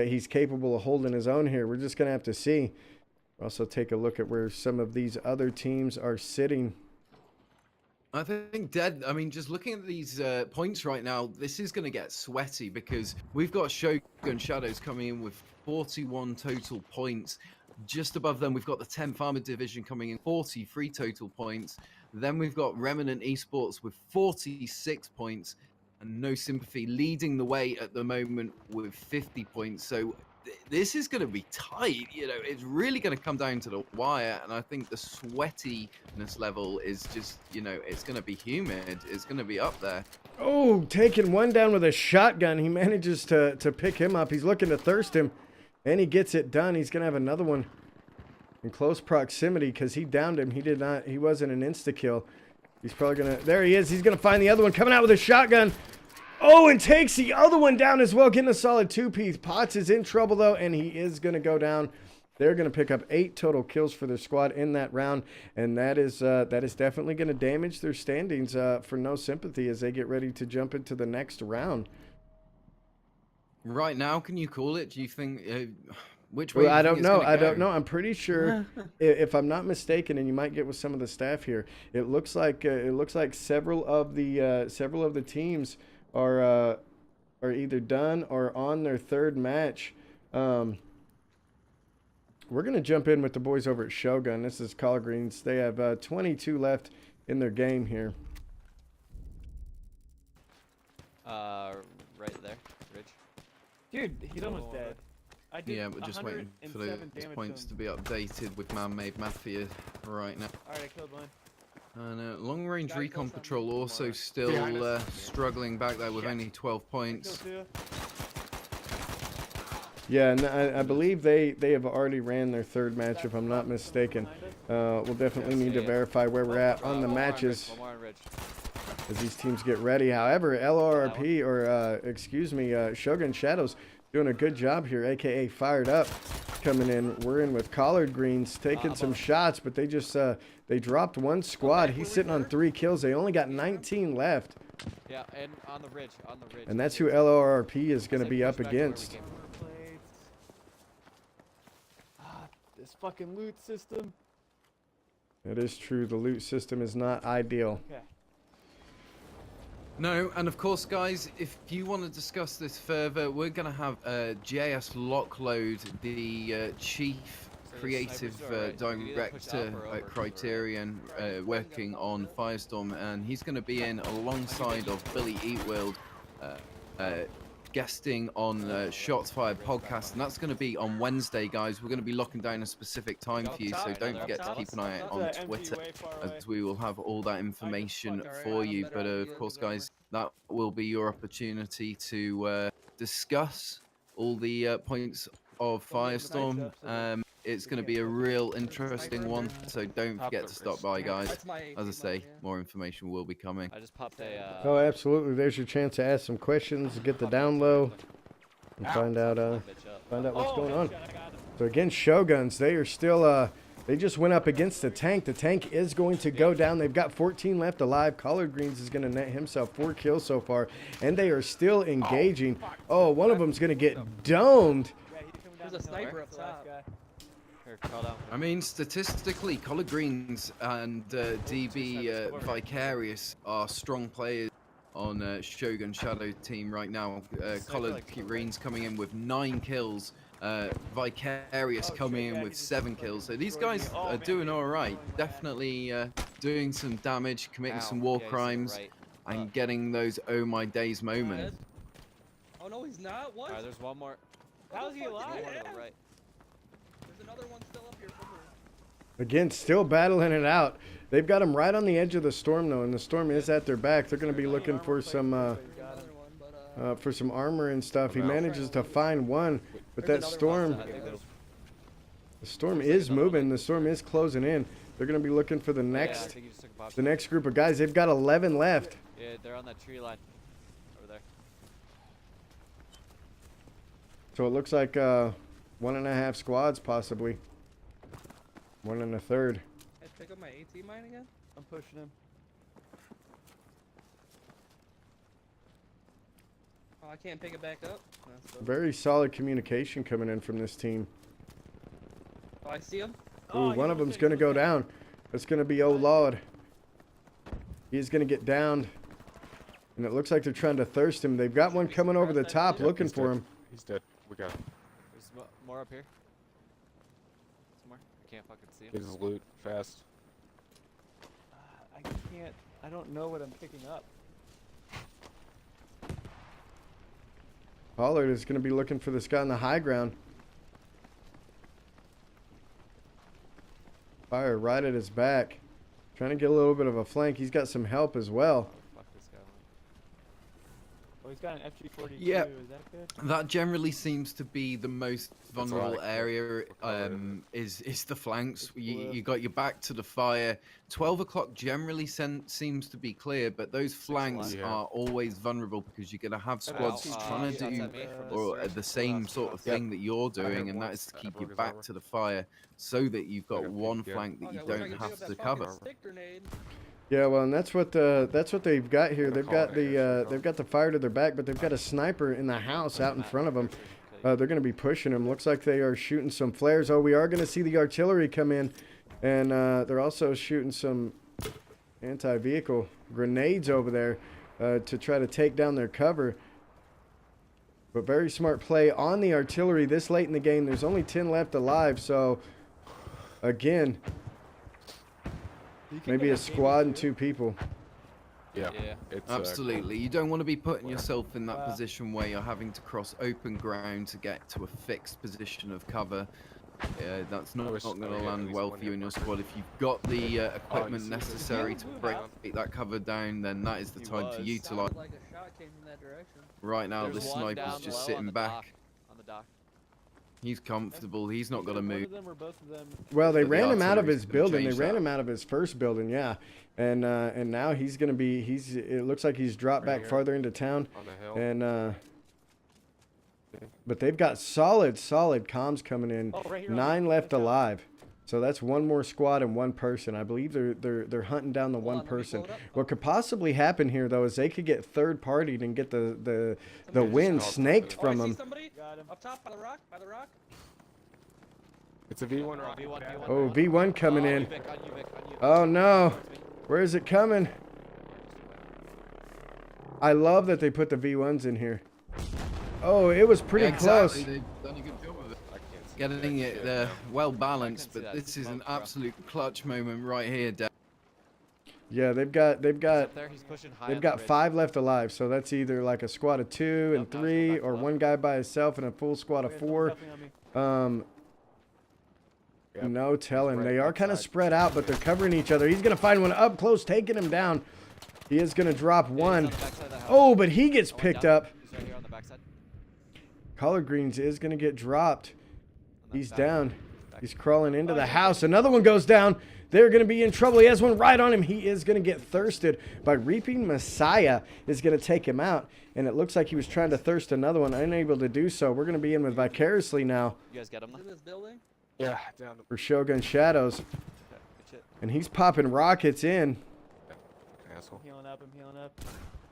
he's capable of holding his own here. We're just gonna have to see. Also take a look at where some of these other teams are sitting. I think, just looking at these points right now, this is going to get sweaty because we've got Shogun Shadows coming in with 41 total points. Just above them, we've got the 10th Armored Division coming in 43 total points. Then we've got Remnant Esports with 46 points and No Sympathy leading the way at the moment with 50 points. So this is going to be tight. You know, it's really going to come down to the wire, and I think the sweatiness level is just, you know, it's going to be humid. It's going to be up there. Oh, taking one down with a shotgun. He manages to pick him up. He's looking to thirst him, and he gets it done. He's going to have another one in close proximity because he downed him. He wasn't an insta-kill. He's probably going to, there he is. He's going to find the other one coming out with a shotgun. Oh, and takes the other one down as well, getting a solid 2-piece. Potts is in trouble, though, and he is going to go down. They're going to pick up 8 total kills for their squad in that round, and that is definitely going to damage their standings for No Sympathy as they get ready to jump into the next round. Right now, can you call it? Do you think which way? Well, I do you don't think know. it's gonna I go? don't know. I'm pretty sure, if I'm not mistaken, and you might get with some of the staff here, it looks like several of the teams are either done or on their 3rd match. We're going to jump in with the boys over at Shogun. This is Collard Greens. They have 22 left in their game here. Right there, Rich. Dude, he's almost dead. I did Yeah, we're just waiting for those 107 damage points to to him. be updated with Man-Made Mafia right now. Alright, I killed one. And long-range Guy recon kills patrol something also tomorrow. still struggling back there with only 12 points. Kill 2. Yeah, and I believe they have already ran their 3rd match, if I'm not mistaken. We'll definitely need to verify where we're at on the matches One more on Rich. as these teams get ready. However, LRRP, or Shogun Shadows, doing a good job here, aka Fired Up, coming in. We're in with Collard Greens, taking some shots, but they just they dropped one squad. He's sitting on 3 kills. They only got 19 left, Yeah, and on the ridge. and that's who LRRP is going to be up against. This fucking loot system. It is true. The loot system is not ideal. Okay. No, and of course, guys, if you want to discuss this further, we're going to have JS Lockload, the chief creative director at Criterion, working on Firestorm, and he's going to be in alongside of Billy Eatworld, guesting on Shots Fired podcast, and that's going to be on Wednesday, guys. We're going to be locking down a specific time for you, so don't forget to keep an eye out on Twitter, as we will have all that information for you. But of course, guys, that will be your opportunity to discuss all the points of Firestorm. It's going to be a real interesting one, so don't forget to stop by, guys. As I say, more information will be coming. I just popped a. Oh, absolutely. There's your chance to ask some questions, get the down low, and find out what's going on. So again, Shoguns, they are still They just went up against the tank. The tank is going to go down. They've got 14 left alive. Collard Greens is going to net himself 4 kills so far. And they are still engaging. Oh, one of them's going to get domed. There's a sniper up top. Here, call down. I mean, statistically, Collard Greens and DB Vicarious are strong players on Shogun Shadow team right now. Collard Greens coming in with 9 kills. Vicarious coming in with 7 kills. So these guys are doing all right. Definitely doing some damage, committing some war crimes, and getting those oh my days moments. Oh no, he's not. What? Alright, there's one more. How is he alive? One to the right. There's another one still up here somewhere. Again, still battling it out. They've got him right on the edge of the storm, though, and the storm is at their back. They're going to be looking for some armor and stuff. He manages to find one, but that storm, the storm is moving. The storm is closing in. They're going to be looking for the next group of guys. They've got 11 left. Yeah, they're on that tree line over there. So it looks like 1.5 squads, possibly 1 1/3. I pick up my AT mine again? I'm pushing him. Oh, I can't pick it back up? Very solid communication coming in from this team. Oh, I see him. Ooh, one of them's going to go down. It's going to be oh Lord. He's going to get downed. And it looks like they're trying to thirst him. They've got one coming over the top looking for him. He's dead. We got him. There's more up here. Some more. I can't fucking see him. Get his loot fast. I can't. I don't know what I'm picking up. Pollard is going to be looking for this guy on the high ground. Fire right at his back. Trying to get a little bit of a flank. He's got some help as well. Fuck this guy. Oh, he's got an FG42. Yep. Is that good? That generally seems to be the most vulnerable area. Is the flanks. You got your back to the fire. 12 o'clock generally seems to be clear, but those flanks are always vulnerable because you're gonna have squads trying to do the same sort of thing that you're doing, and that is to keep your back to the fire so that you've got one flank that you don't have to cover. Yeah, well, and that's what they've got here. They've got the fire to their back, but they've got a sniper in the house out in front of them. They're going to be pushing them. Looks like they are shooting some flares. Oh, we are going to see the artillery come in, and they're also shooting some anti-vehicle grenades over there to try to take down their cover. But very smart play on the artillery this late in the game. There's only 10 left alive, so again, maybe a squad and 2 people. Yeah. It's, absolutely. You don't want to be putting yourself in that position where you're having to cross open ground to get to a fixed position of cover. That's not going to land well for you and your squad. If you've got the equipment necessary to break that cover down, then that is the time to utilize. Like a shot came from that direction. Right now, the There's one sniper's down just low sitting on the back. dock, on the dock. He's comfortable. He's not going to move. One of them or both of them? Well, they But the ran him out of artillery's his gonna building. They change ran that. him out of his first building, yeah. And now he's going to be it looks like he's dropped back farther into town. on the hill. And but they've got solid comms coming in. Oh, right here on 9 the left top. alive. So that's 1 more squad and 1 person. I believe they're hunting down the Hold one on, let me person. blow it up. What could possibly happen here though is they could get third-partied and get the wind snaked Oh, I from see them. somebody Got him. up top by the rock. It's a V1 or V1. Oh, V1 coming in. On you, Vic, on you. Oh no. Where is it coming? I love that they put the V1s in here. Oh, it was pretty close. They've done a good job of it. I can't see Getting it well balanced, see but that this is an smoke, bro. absolute clutch moment right here, Dan. Yeah, they've got He's up there, he's pushing high on they've the got ridge. 5 left alive. So that's either like a squad of 2 and Nope, now 3, it's going or back 1 guy by himself and a full squad of Okay, 4. someone's helping on me. Yep. No telling. right They are kind of inside. spread out, but they're covering each other. He's gonna find one up close, taking him down. He is gonna drop Yeah, he's one. on the backside of the house. Oh, but he gets Going picked down. up. He's right here on the backside. Collard Greens is gonna get dropped. On that He's back- down. back- He's crawling into the house. Another one goes down. They're going to be in trouble. He has one right on him. He is going to get thirsted by Reaping Messiah is going to take him out. And it looks like he was trying to thirst another one, unable to do so. We're going to be in with Vicariously now. You guys get him? In this building. Yeah, down. for Shogun Shadows. Good shit. And he's popping rockets in. Asshole. I'm healing up. I'm healing up.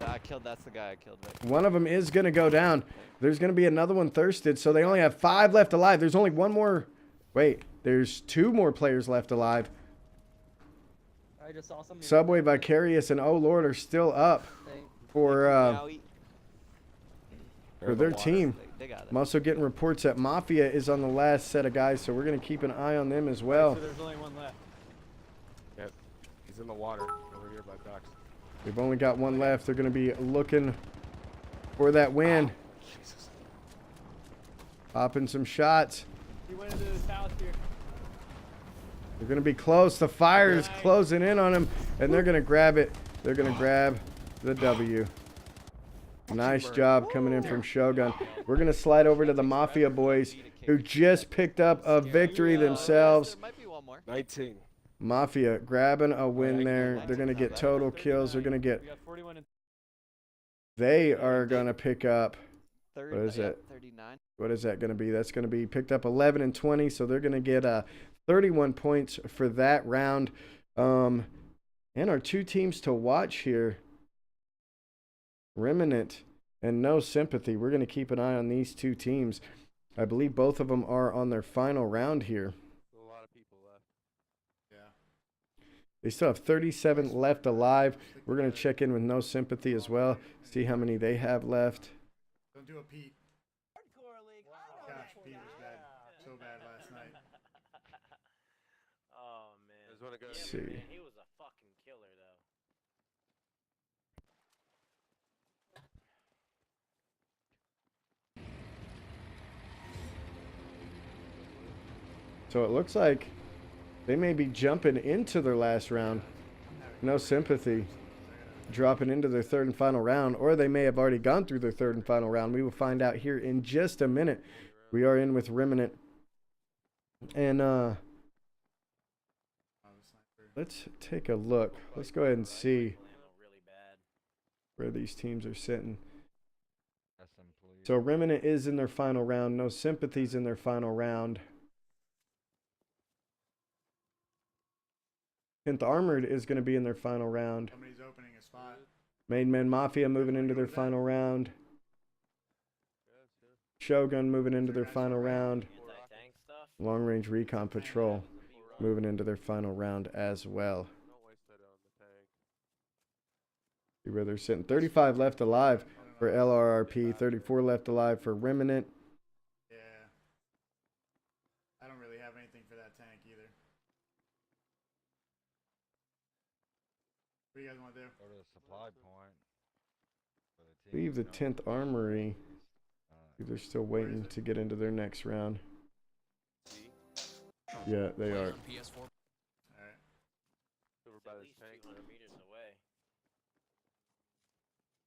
I killed. That's the guy I killed. Right? One of them is going to go down. There's going to be another one thirsted, so they only have 5 left alive. There's only one more. Wait, there's 2 more players left alive. I just saw something. Subway, Vicarious, and Oh Lord are still up for their team. They got it. I'm also getting reports that Mafia is on the last set of guys, so we're going to keep an eye on them as well. So there's only one left. Yep. He's in the water over here by docks. We've only got one left. They're going to be looking for that win. Jesus. Popping some shots. He went into this house here. They're going to be close. The fire is closing in on them, and they're going to grab it. They're going to grab the W. Nice job coming in from Shogun. We're going to slide over to the Mafia boys, who just picked up a victory themselves. There might be one more. 19. Mafia grabbing a win there. They're going to get total kills. They're going to get... We got 41 and They are going to pick up... 30, What is yeah, it? 39. What is that going to be? That's going to be picked up 11 and 20, so they're going to get 31 points for that round. And our 2 teams to watch here, Remnant and No Sympathy. We're going to keep an eye on these 2 teams. I believe both of them are on their final round here. A lot of people left. Yeah. They still have 37 left alive. We're going to check in with No Sympathy as well, see how many they have left. Don't do a Pete. Gosh, Pete was bad. So bad last night. Oh man. Let's see. Man, he was a fucking killer though. So it looks like they may be jumping into their last round. No Sympathy dropping into their 3rd and final round, or they may have already gone through their 3rd and final round. We will find out here in just a minute. We are in with Remnant. And let's take a look. Let's go ahead and see where these teams are sitting. So Remnant is in their final round. No Sympathy's in their final round. 10th Armored is going to be in their final round. Somebody's opening a spot. Made Men Mafia moving into their final round. Shogun moving into their final round. Long Range Recon Patrol moving into their final round as well. See where they're sitting. 35 left alive for LRRP. 34 left alive for Remnant. Yeah. I don't really have anything for that tank either. What do you guys want to do? Go to the supply point. for the Leave the team, 10th Armory. uh, They're still waiting to get into their next round. Yeah, they are. Alright. Over by this tank. 200 meters away.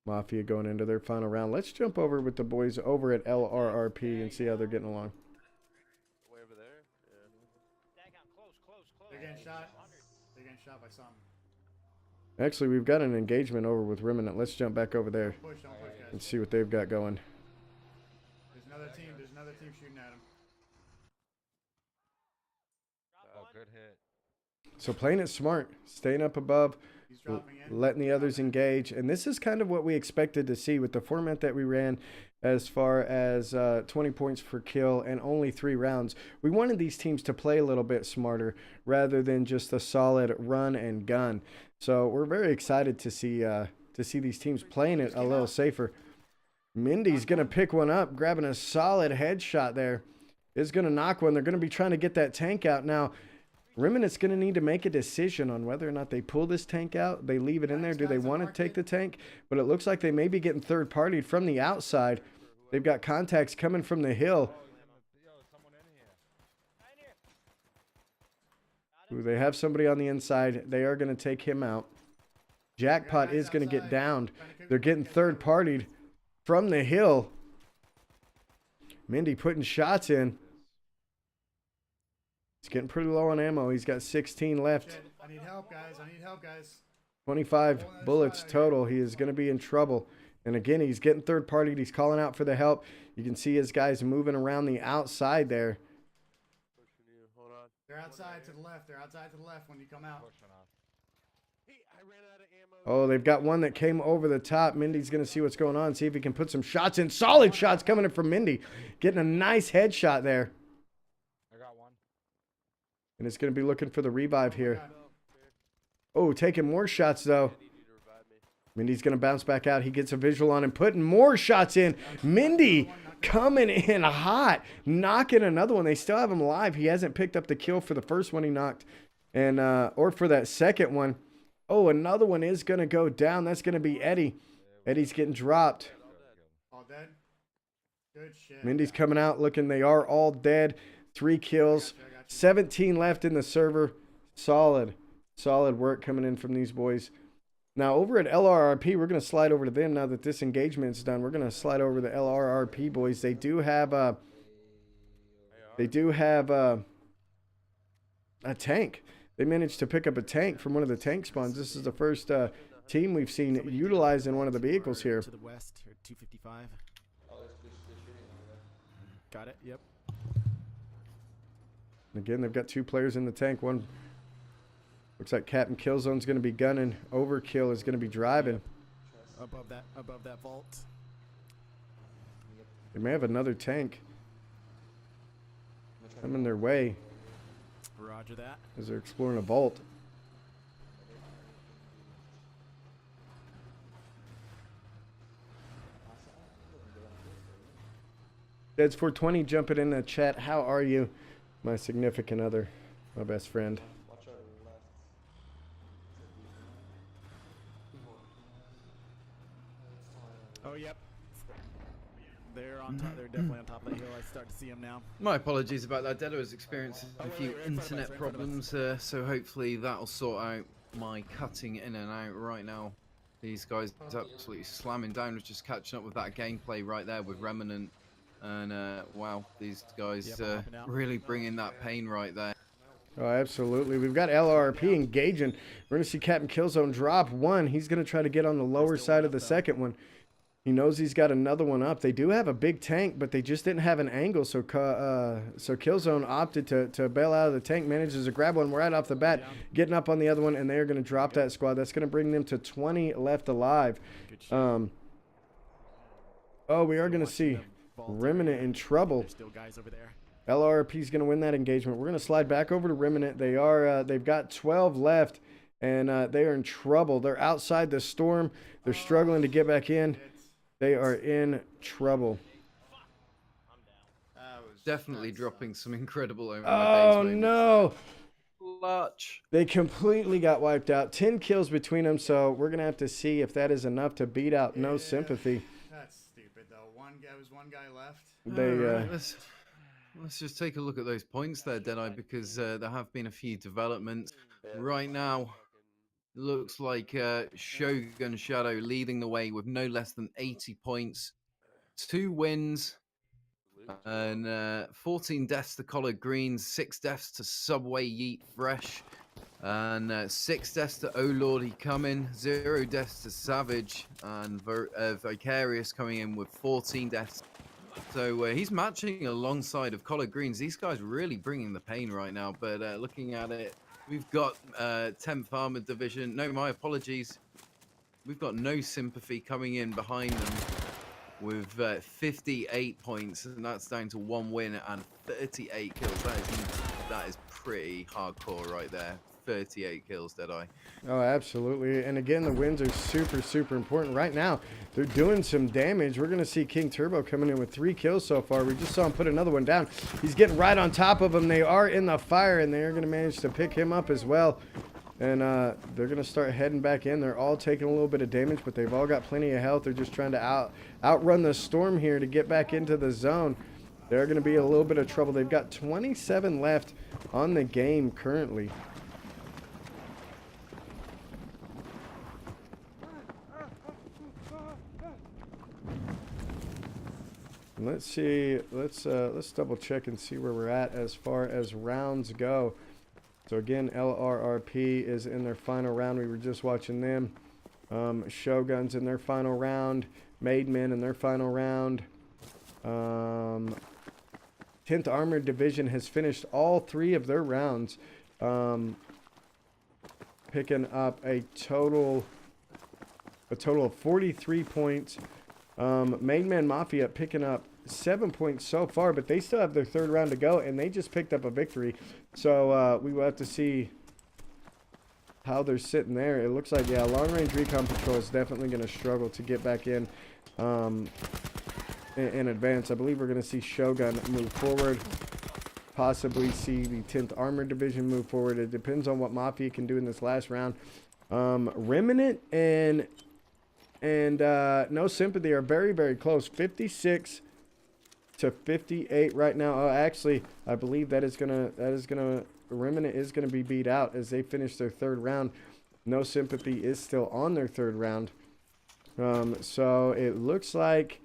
Mafia going into their final round. Let's jump over with the boys over at LRRP and see how they're getting along. Way over there? Yeah. They're getting shot. They're getting shot by something. Actually, we've got an engagement over with Remnant. Let's jump back over there Don't push, guys. and see what they've got going. There's another team. There's another team shooting at him. oh, good hit. So playing it smart, staying up above, He's dropping in. letting the others engage. And this is kind of what we expected to see with the format that we ran as far as 20 points per kill and only 3 rounds. We wanted these teams to play a little bit smarter rather than just a solid run and gun. So we're very excited to see these teams playing it a little safer. Mindy's going to pick one up, grabbing a solid headshot there. Is going to knock one. They're going to be trying to get that tank out. Now, Remnant's going to need to make a decision on whether or not they pull this tank out. They leave it in there. Do they want to take the tank? But it looks like they may be getting third-partied from the outside. They've got contacts coming from the hill. Ooh, they have somebody on the inside. They are going to take him out. Jackpot is going to get downed. They're getting third-partied from the hill. Mindy putting shots in. He's getting pretty low on ammo. He's got 16 left. Shit, I need help, guys. I need help, guys. 25 bullets total. He is going to be in trouble. And again, he's getting third-partied. He's calling out for the help. You can see his guys moving around the outside there. They're outside to the left. They're outside to the left when you come out. Pushing on. I ran out of ammo. Oh, they've got one that came over the top. Mindy's going to see what's going on, see if he can put some shots in. Solid shots coming in from Mindy. Getting a nice headshot there. I got one. And it's going to be looking for the revive here. Oh, taking more shots, though. Mindy's going to bounce back out. He gets a visual on him, putting more shots in. Mindy coming in hot, knocking another one. They still have him alive. He hasn't picked up the kill for the first one he knocked, and or for that second one. Oh, another one is going to go down. That's going to be Eddie. Eddie's getting dropped. All dead? Good shit. Mindy's coming out looking. They are all dead. 3 kills. 17 left in the server. Solid work coming in from these boys. Now, over at LRRP, we're going to slide over to them now that this engagement's done. We're going to slide over to the LRRP boys. They do have a tank. They managed to pick up a tank from one of the tank spawns. This is the first team we've seen utilizing one of the vehicles here. To the west, here, 255. Got it. Yep. Again, they've got 2 players in the tank. One looks like Captain Killzone's going to be gunning. Overkill is going to be driving. Above that vault. They may have another tank coming their way Roger that. as they're exploring a vault. Deads 420 jumping in the chat. How are you, my significant other, my best friend? Oh, yep. They're on top. They're definitely on top of that hill. I start to see them now. My apologies about that. Dedo has experienced a few internet problems, so hopefully that'll sort out my cutting in and out right now. These guys absolutely slamming down. Was just catching up with that gameplay right there with Remnant, and wow, these guys really bringing that pain right there. Oh, absolutely. We've got LRP engaging. We're going to see Captain Killzone drop one. He's going to try to get on the lower side of the second one. He knows he's got another one up. They do have a big tank, but they just didn't have an angle, so Killzone opted to bail out of the tank, manages to grab one right off the bat, getting up on the other one, and they're going to drop that squad. That's going to bring them to 20 left alive. Oh, we are going to see Remnant in trouble. There's still guys over there. LRP is going to win that engagement. We're going to slide back over to Remnant. They've got 12 left, and they are in trouble. They're outside the storm. They're struggling to get back in. They are in trouble. Definitely dropping some incredible over Oh, no. Clutch. They completely got wiped out. 10 kills between them, so we're going to have to see if that is enough to beat out No Sympathy. That's stupid, though. One guy left. They, let's just take a look at those points there, Deadeye, because there have been a few developments. Right now, looks like Shogun Shadow leading the way with no less than 80 points, 2 wins, and 14 deaths to Collard Greens, 6 deaths to Subway Yeet Fresh, and 6 deaths to Oh Lordy Coming, 0 deaths to Savage, and Vicarious coming in with 14 deaths. So he's matching alongside of Collard Greens. These guys really bringing the pain right now, but looking at it, we've got 10th Armored Division. No, my apologies. We've got No Sympathy coming in behind them with 58 points, and that's down to 1 win and 38 kills. That is pretty hardcore right there. 38 kills, Deadeye. Oh, absolutely. And again, the wins are super, super important. Right now, they're doing some damage. We're going to see King Turbo coming in with 3 kills so far. We just saw him put another one down. He's getting right on top of them. They are in the fire, and they're going to manage to pick him up as well. And they're going to start heading back in. They're all taking a little bit of damage, but they've all got plenty of health. They're just trying to outrun the storm here to get back into the zone. They're going to be a little bit of trouble. They've got 27 left on the game currently. Let's see. Let's double check and see where we're at as far as rounds go. So again, LRRP is in their final round. We were just watching them. Shogun's in their final round. Made Men in their final round. 10th Armored Division has finished all 3 of their rounds, picking up a total of 43 points. Main Man Mafia picking up 7 points so far, but they still have their 3rd round to go, and they just picked up a victory. So we will have to see how they're sitting there. It looks like, yeah, Long Range Recon Patrol is definitely going to struggle to get back in advance. I believe we're going to see Shogun move forward, possibly see the 10th Armored Division move forward. It depends on what Mafia can do in this last round. Remnant and No Sympathy are very, very close. 56 to 58 right now. Oh, actually, I believe Remnant is gonna be beat out as they finish their 3rd round. No Sympathy is still on their 3rd round. So it looks like,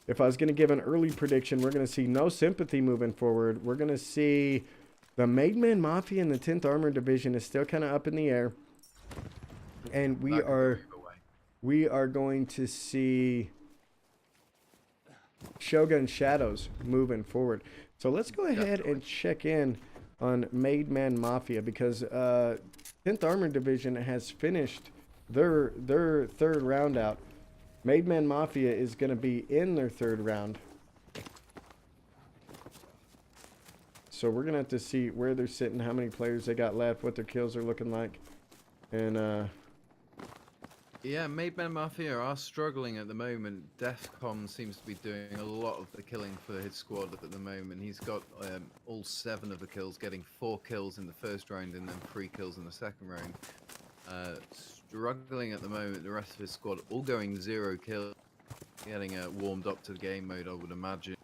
if I was gonna give an early prediction, we're gonna see No Sympathy moving forward. We're gonna see the Made Man Mafia and the 10th Armored Division is still kind of up in the air, and we are going to see Shogun Shadows moving forward. So let's go ahead and check in on Made Man Mafia, because 10th Armored Division has finished their 3rd round out. Made Man Mafia is going to be in their 3rd round. So we're going to have to see where they're sitting, how many players they got left, what their kills are looking like. And yeah, Made Man Mafia are struggling at the moment. Defcon seems to be doing a lot of the killing for his squad at the moment. He's got all 7 of the kills, getting 4 kills in the 1st round and then 3 kills in the 2nd round. Struggling at the moment, the rest of his squad all going 0 kills, getting warmed up to the game mode, I would imagine.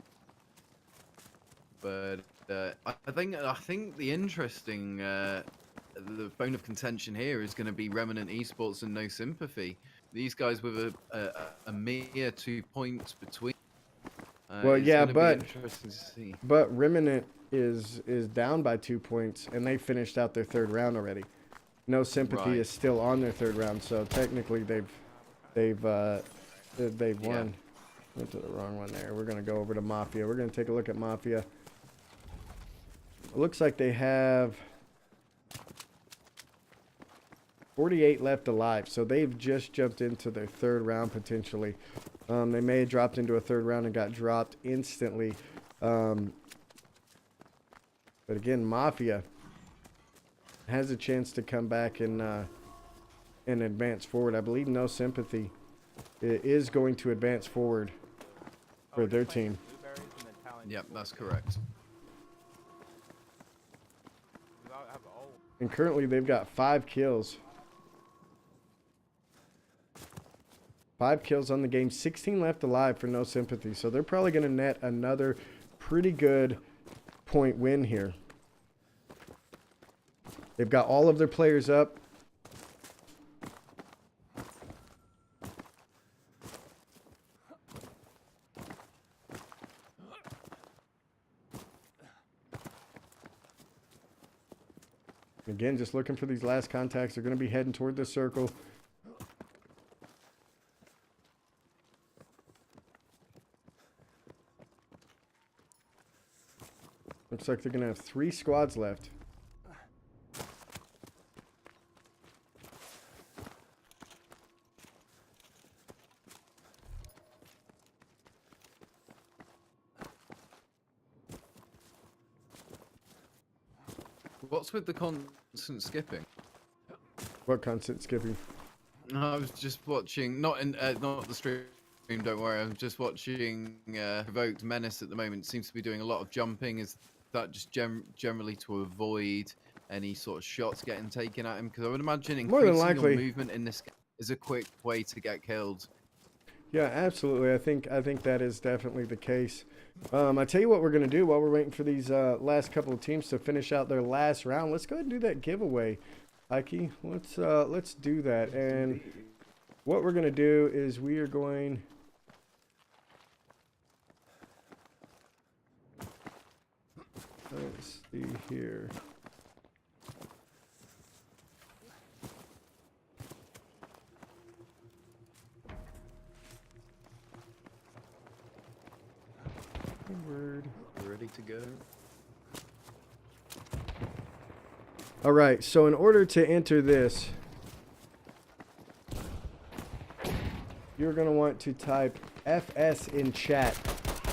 But I think the interesting the bone of contention here is going to be Remnant Esports and No Sympathy. These guys with a mere 2 points between. Well, yeah, but interesting to see. But Remnant is down by 2 points, and they finished out their 3rd round already. No Sympathy is still on their 3rd round, so technically they've won. Yeah. Went to the wrong one there. We're gonna go over to Mafia. We're gonna take a look at Mafia. It looks like they have 48 left alive, so they've just jumped into their 3rd round potentially. They may have dropped into a 3rd round and got dropped instantly. But again, Mafia has a chance to come back and advance forward. I believe No Sympathy is going to advance forward for their team. Yep, that's correct. And currently they've got 5 kills. 5 kills on the game, 16 left alive for No Sympathy. So they're probably going to net another pretty good point win here. They've got all of their players up. Again, just looking for these last contacts. They're going to be heading toward the circle. Looks like they're going to have 3 squads left. What's with the constant skipping? What constant skipping? I was just watching, not the stream, don't worry. I'm just watching Provoked Menace at the moment. Seems to be doing a lot of jumping. Is that just generally to avoid any sort of shots getting taken at him? Because I would imagine increasing your movement in this is a quick way to get killed. Yeah, absolutely. I think that is definitely the case. I tell you what we're going to do while we're waiting for these last couple of teams to finish out their last round. Let's go ahead and do that giveaway, Ike. Let's do that. And what we're going to do is we are going... Let's see here. Word. We're ready to go. All right, so in order to enter this, you're going to want to type FS in chat.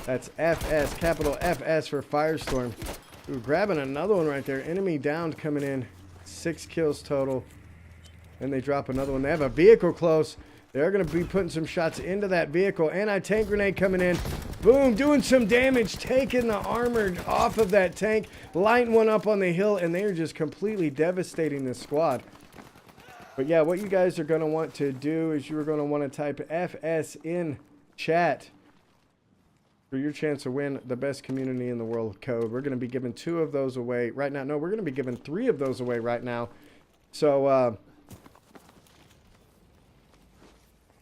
That's FS, capital FS for Firestorm. Ooh, grabbing another one right there. Enemy downed coming in. 6 kills total. And they drop another one. They have a vehicle close. They're going to be putting some shots into that vehicle. Anti-tank grenade coming in. Boom, doing some damage. Taking the armor off of that tank. Lighting one up on the hill. And they are just completely devastating this squad. But yeah, what you guys are going to want to do is you're going to want to type FS in chat for your chance to win the best community in the world code. We're going to be giving 2 of those away right now. No, we're going to be giving 3 of those away right now. So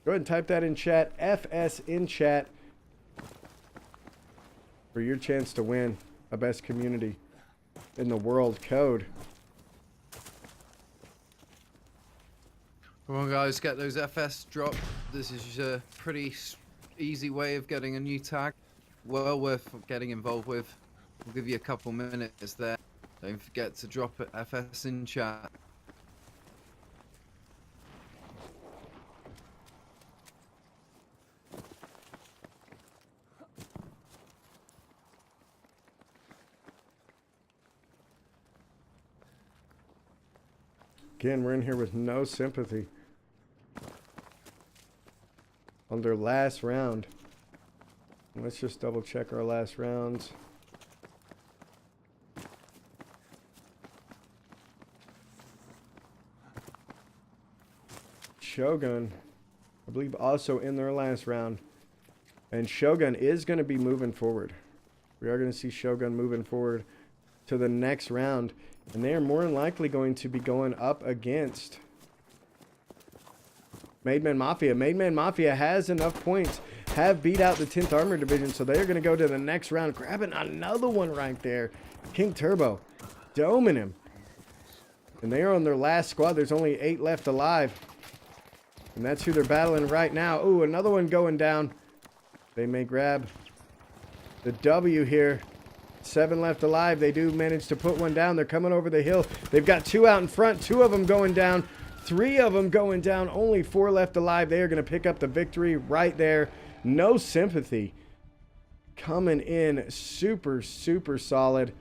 go ahead and type that in chat. FS in chat for your chance to win a best community in the world code. Come on, guys, get those FS dropped. This is a pretty easy way of getting a new tag. Well worth getting involved with. We'll give you a couple minutes there. Don't forget to drop it FS in chat. Again, we're in here with no sympathy on their last round. Let's just double check our last rounds. Shogun, I believe, also in their last round. And Shogun is going to be moving forward. We are going to see Shogun moving forward to the next round. And they are more than likely going to be going up against Maidman Mafia. Maidman Mafia has enough points, have beat out the 10th Armor Division, so they are going to go to the next round. Grabbing another one right there. King Turbo, doming him. And they are on their last squad. There's only 8 left alive. And that's who they're battling right now. Ooh, another one going down. They may grab the W here. 7 left alive. They do manage to put one down. They're coming over the hill. They've got 2 out in front. 2 of them going down. 3 of them going down. Only 4 left alive. They are going to pick up the victory right there. No sympathy. Coming in super, super solid.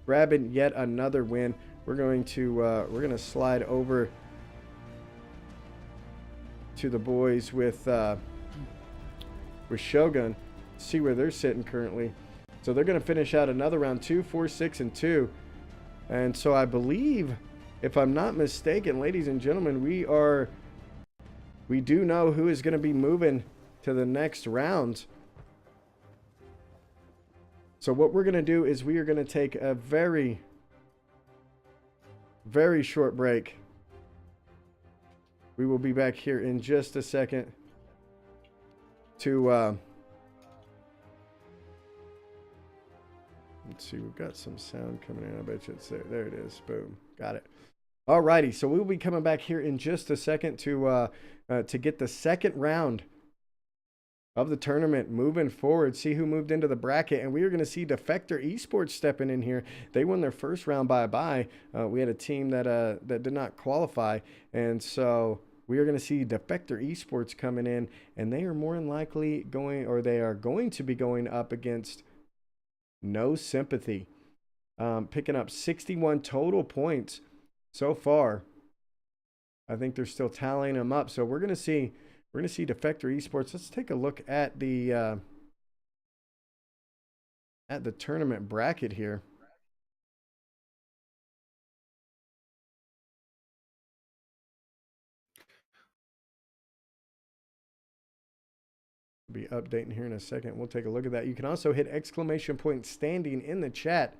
Grabbing yet another win. We're going to slide over to the boys with Shogun. See where they're sitting currently. So they're going to finish out another round, 2, 4, 6, and 2. And so I believe, if I'm not mistaken, ladies and gentlemen, we do know who is going to be moving to the next round. So what we're going to do is we are going to take a very, very short break. We will be back here in just a second to let's see, we've got some sound coming in. I bet you it's there. There it is. Boom. Got it. Alrighty, so we'll be coming back here in just a second to get the second round of the tournament moving forward. See who moved into the bracket, and we are going to see Defector Esports stepping in here. They won their first round by a bye. We had a team that did not qualify, and so we are going to see Defector Esports coming in, and they are more than likely going, or they are going to be going up against No Sympathy, picking up 61 total points so far. I think they're still tallying them up. So we're gonna see Defector Esports. Let's take a look at the tournament bracket here. Be updating here in a second. We'll take a look at that. You can also hit ! standing in the chat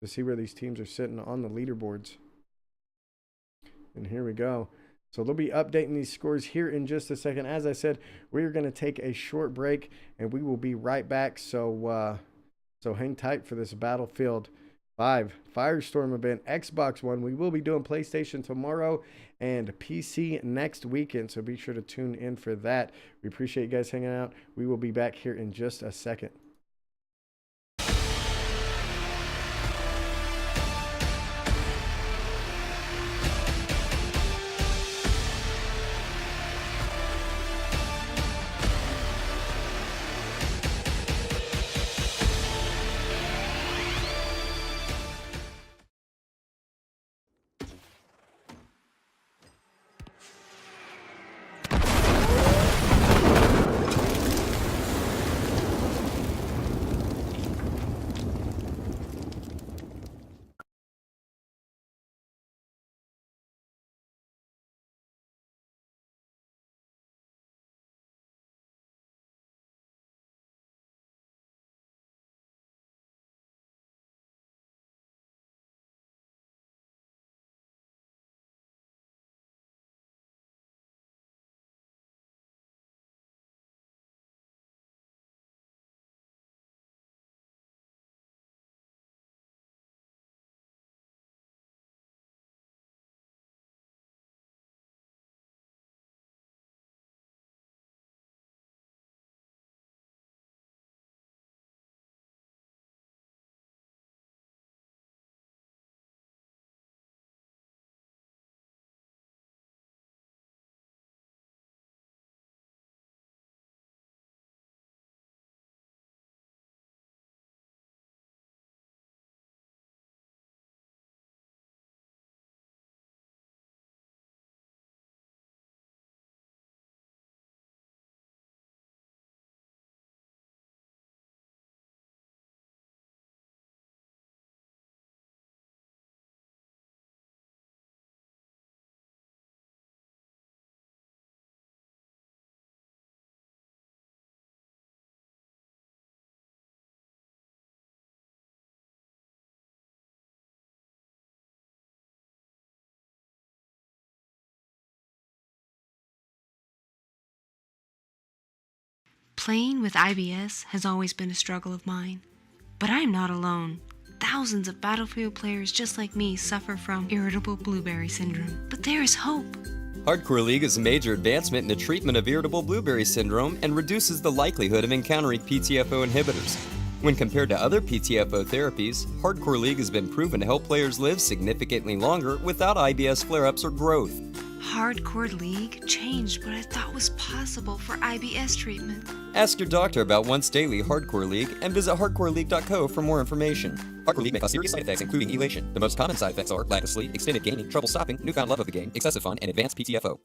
to see where these teams are sitting on the leaderboards. And here we go. So they'll be updating these scores here in just a second. As I said, we are going to take a short break, and we will be right back. So hang tight for this Battlefield 5 Firestorm event, Xbox One. We will be doing PlayStation tomorrow and PC next weekend, so be sure to tune in for that. We appreciate you guys hanging out. We will be back here in just a second. Playing with IBS has always been a struggle of mine. But I am not alone. Thousands of Battlefield players just like me suffer from irritable blueberry syndrome. But there is hope. Hardcore League is a major advancement in the treatment of irritable blueberry syndrome and reduces the likelihood of encountering PTFO inhibitors. When compared to other PTFO therapies, Hardcore League has been proven to help players live significantly longer without IBS flare-ups or growth. Hardcore League changed what I thought was possible for IBS treatment. Ask your doctor about once daily Hardcore League and visit hardcoreleague.co for more information. Hardcore League may cause serious side effects, including elation. The most common side effects are lack of sleep, extended gaming, trouble stopping, newfound love of the game, excessive fun, and advanced PTFO.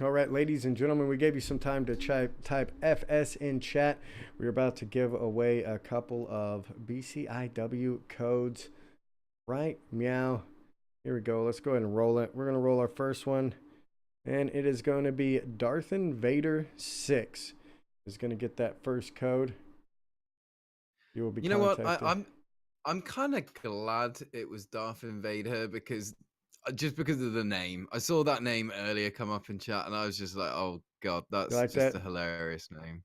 All right, ladies and gentlemen, we gave you some time to type FS in chat. We're about to give away a couple of BCIW codes. Right? Meow. Here we go. Let's go ahead and roll it. We're going to roll our first one. And it is going to be Darth Invader 6 is going to get that first code. You will be contacted. What? I'm kind of glad it was Darth Invader because because of the name. I saw that name earlier come up in chat and I was just like, oh god, that's like just that? a hilarious name.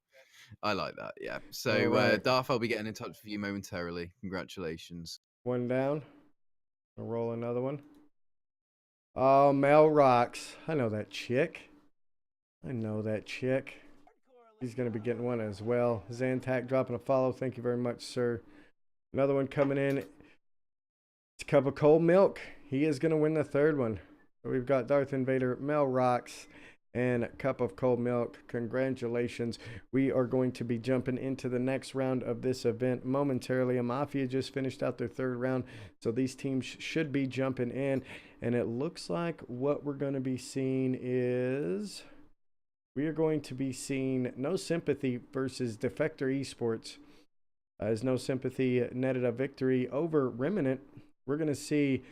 I like that, yeah. So All right. Darth, I'll be getting in touch with you momentarily. Congratulations. One down. I'll roll another one. Oh, Mel Rocks. I know that chick. He's going to be getting one as well. Zantac dropping a follow. Thank you very much, sir. Another one coming in. It's a cup of cold milk. He is going to win the third one. So we've got Darth Invader, Mel Rocks, and a cup of cold milk. Congratulations. We are going to be jumping into the next round of this event momentarily. A Mafia just finished out their third round, so these teams should be jumping in. And it looks like what we're going to be seeing is we are going to be seeing No Sympathy versus Defector Esports. As No Sympathy netted a victory over Remnant, we're going to see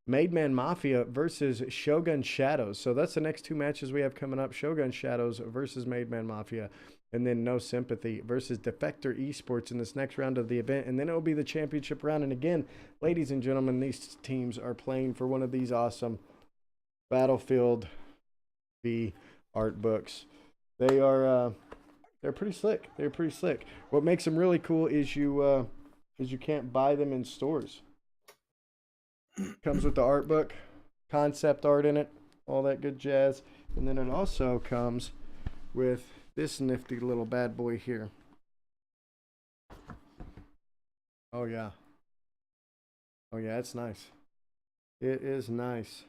Made Man Mafia versus Shogun Shadows. So that's the next two matches we have coming up. Shogun Shadows versus Made Man Mafia. And then No Sympathy versus Defector Esports in this next round of the event. And then it will be the championship round. And again, ladies and gentlemen, these teams are playing for one of these awesome Battlefield V art books. They are they're pretty slick. What makes them really cool is you can't buy them in stores. Comes with the art book, concept art in it, all that good jazz. And then it also comes with this nifty little bad boy here. Oh yeah, it's nice. It is nice.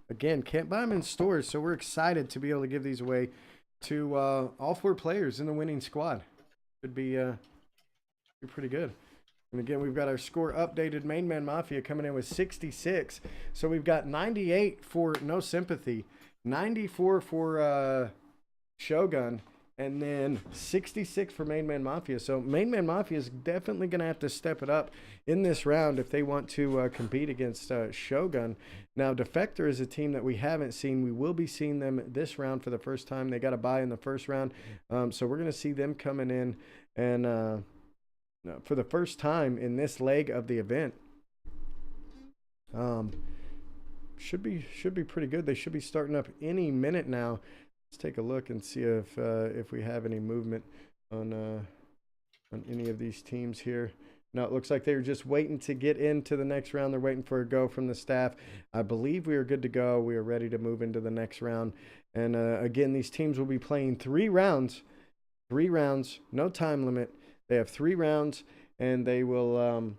Again, can't buy them in stores, so we're excited to be able to give these away to all four players in the winning squad. Should be pretty good. And again, we've got our score updated. Main Man Mafia coming in with 66. So we've got 98 for No Sympathy, 94 for Shogun, and then 66 for Main Man Mafia. So Main Man Mafia is definitely going to have to step it up in this round if they want to compete against Shogun. Now, Defector is a team that we haven't seen. We will be seeing them this round for the first time. They got a bye in the first round. So we're going to see them coming in and for the first time in this leg of the event. Should be pretty good. They should be starting up any minute now. Let's take a look and see if we have any movement on any of these teams here. No, it looks like they're just waiting to get into the next round. They're waiting for a go from the staff. I believe we are good to go. We are ready to move into the next round. And again, these teams will be playing 3 rounds. 3 rounds, no time limit. They have 3 rounds, and they will,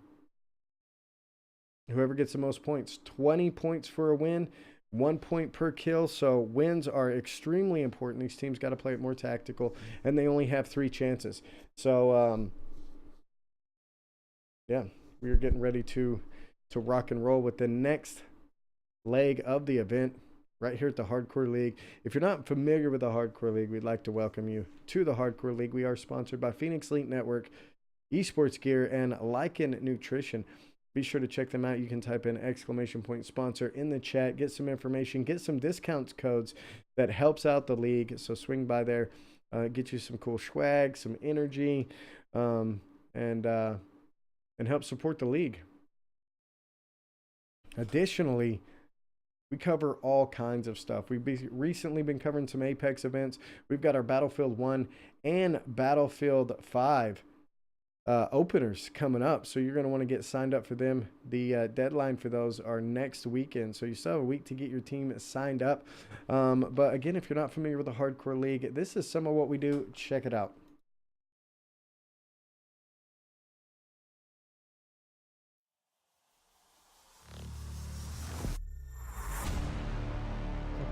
whoever gets the most points, 20 points for a win, 1 point per kill. So wins are extremely important. These teams got to play it more tactical, and they only have 3 chances. So, yeah, we are getting ready to rock and roll with the next leg of the event right here at the Hardcore League. If you're not familiar with the Hardcore League, we'd like to welcome you to the Hardcore League. We are sponsored by Phoenix Link Network, Esports Gear, and Lycan Nutrition. Be sure to check them out. You can type in !sponsor in the chat, get some information, get some discount codes that helps out the league. So swing by there, get you some cool swag, some energy, and help support the league. Additionally, we cover all kinds of stuff. We've recently been covering some Apex events. We've got our Battlefield 1 and Battlefield 5 openers coming up. So you're going to want to get signed up for them. The deadline for those are next weekend. So you still have a week to get your team signed up. But again, if you're not familiar with the Hardcore League, this is some of what we do. Check it out.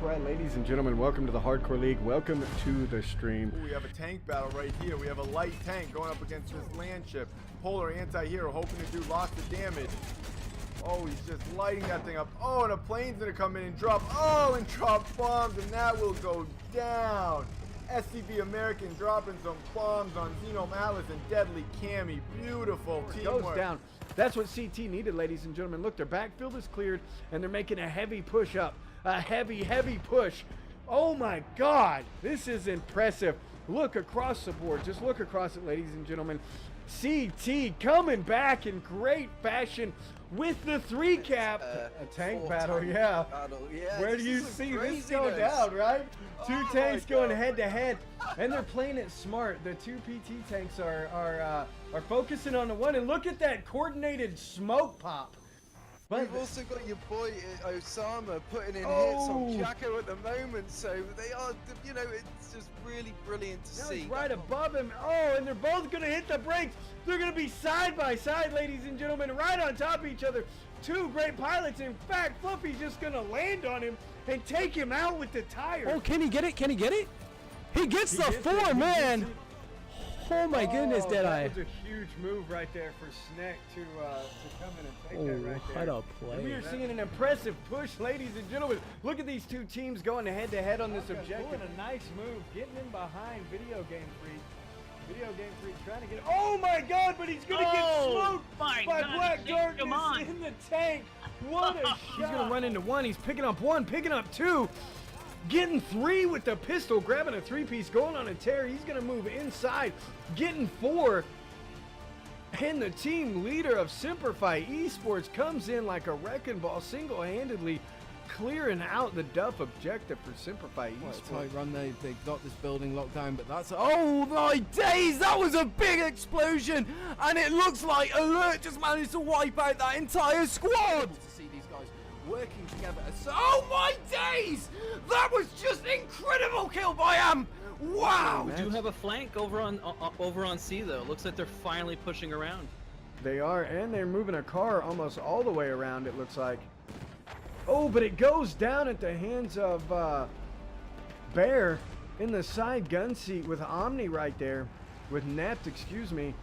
All right, ladies and gentlemen, welcome to the Hardcore League. Welcome to the stream. Ooh, we have a tank battle right here. We have a light tank going up against this land ship. Polar anti-hero hoping to do lots of damage. Oh, he's just lighting that thing up. Oh, and a plane's gonna come in and drop. Oh, and drop bombs, and that will go down. SCV American dropping some bombs on Xeno Malice and Deadly Cammy. Beautiful teamwork. Goes down. That's what CT needed, ladies and gentlemen. Look, their backfield is cleared, and they're making a heavy push up. A heavy, heavy push. Oh my God, this is impressive. Look across the board. Just look across it, ladies and gentlemen. CT coming back in great fashion with the 3-cap. A tank battle, yeah. Where do you see this go down, right? Two tanks going head to head, and they're playing it smart. The two PT tanks are focusing on the one, and look at that coordinated smoke pop. But we've also got your boy Osama putting in hits on Jacko at the moment, so they are, you know, it's just really brilliant to see. He's right above him. Oh, and they're both going to hit the brakes. They're going to be side by side, ladies and gentlemen, right on top of each other. Two great pilots. In fact, Fluffy's just going to land on him and take him out with the tire. Oh, can he get it? Can he get it? He gets the 4, man. Oh my goodness, Deadeye. That was a huge move right there for Sneck to come in and take that right there. What a play. We are seeing an impressive push, ladies and gentlemen. Look at these two teams going head to head on this objective. Doing a nice move, getting in behind Video Game Freak. Video Game Freak trying to get. Oh my God! But he's gonna get smoked by Black Darkness in the tank. What a shot! He's gonna run into one. He's picking up one, picking up two. Getting 3 with the pistol, grabbing a 3-piece, going on a tear. He's going to move inside, getting 4. And the team leader of Simplify Esports comes in like a wrecking ball, single-handedly clearing out the Duff objective for Simplify Esports. Tight run, they got this building locked down, but that's... Oh my days, that was a big explosion! And it looks like Alert just managed to wipe out that entire squad! To see these guys working together. So, oh my days! That was just incredible kill by Am! Wow! We do have a flank over on C though. Looks like they're finally pushing around. They are, and they're moving a car almost all the way around, it looks like. Oh, but it goes down at the hands of Bear in the side gun seat with Omni right there. With Napt, excuse me.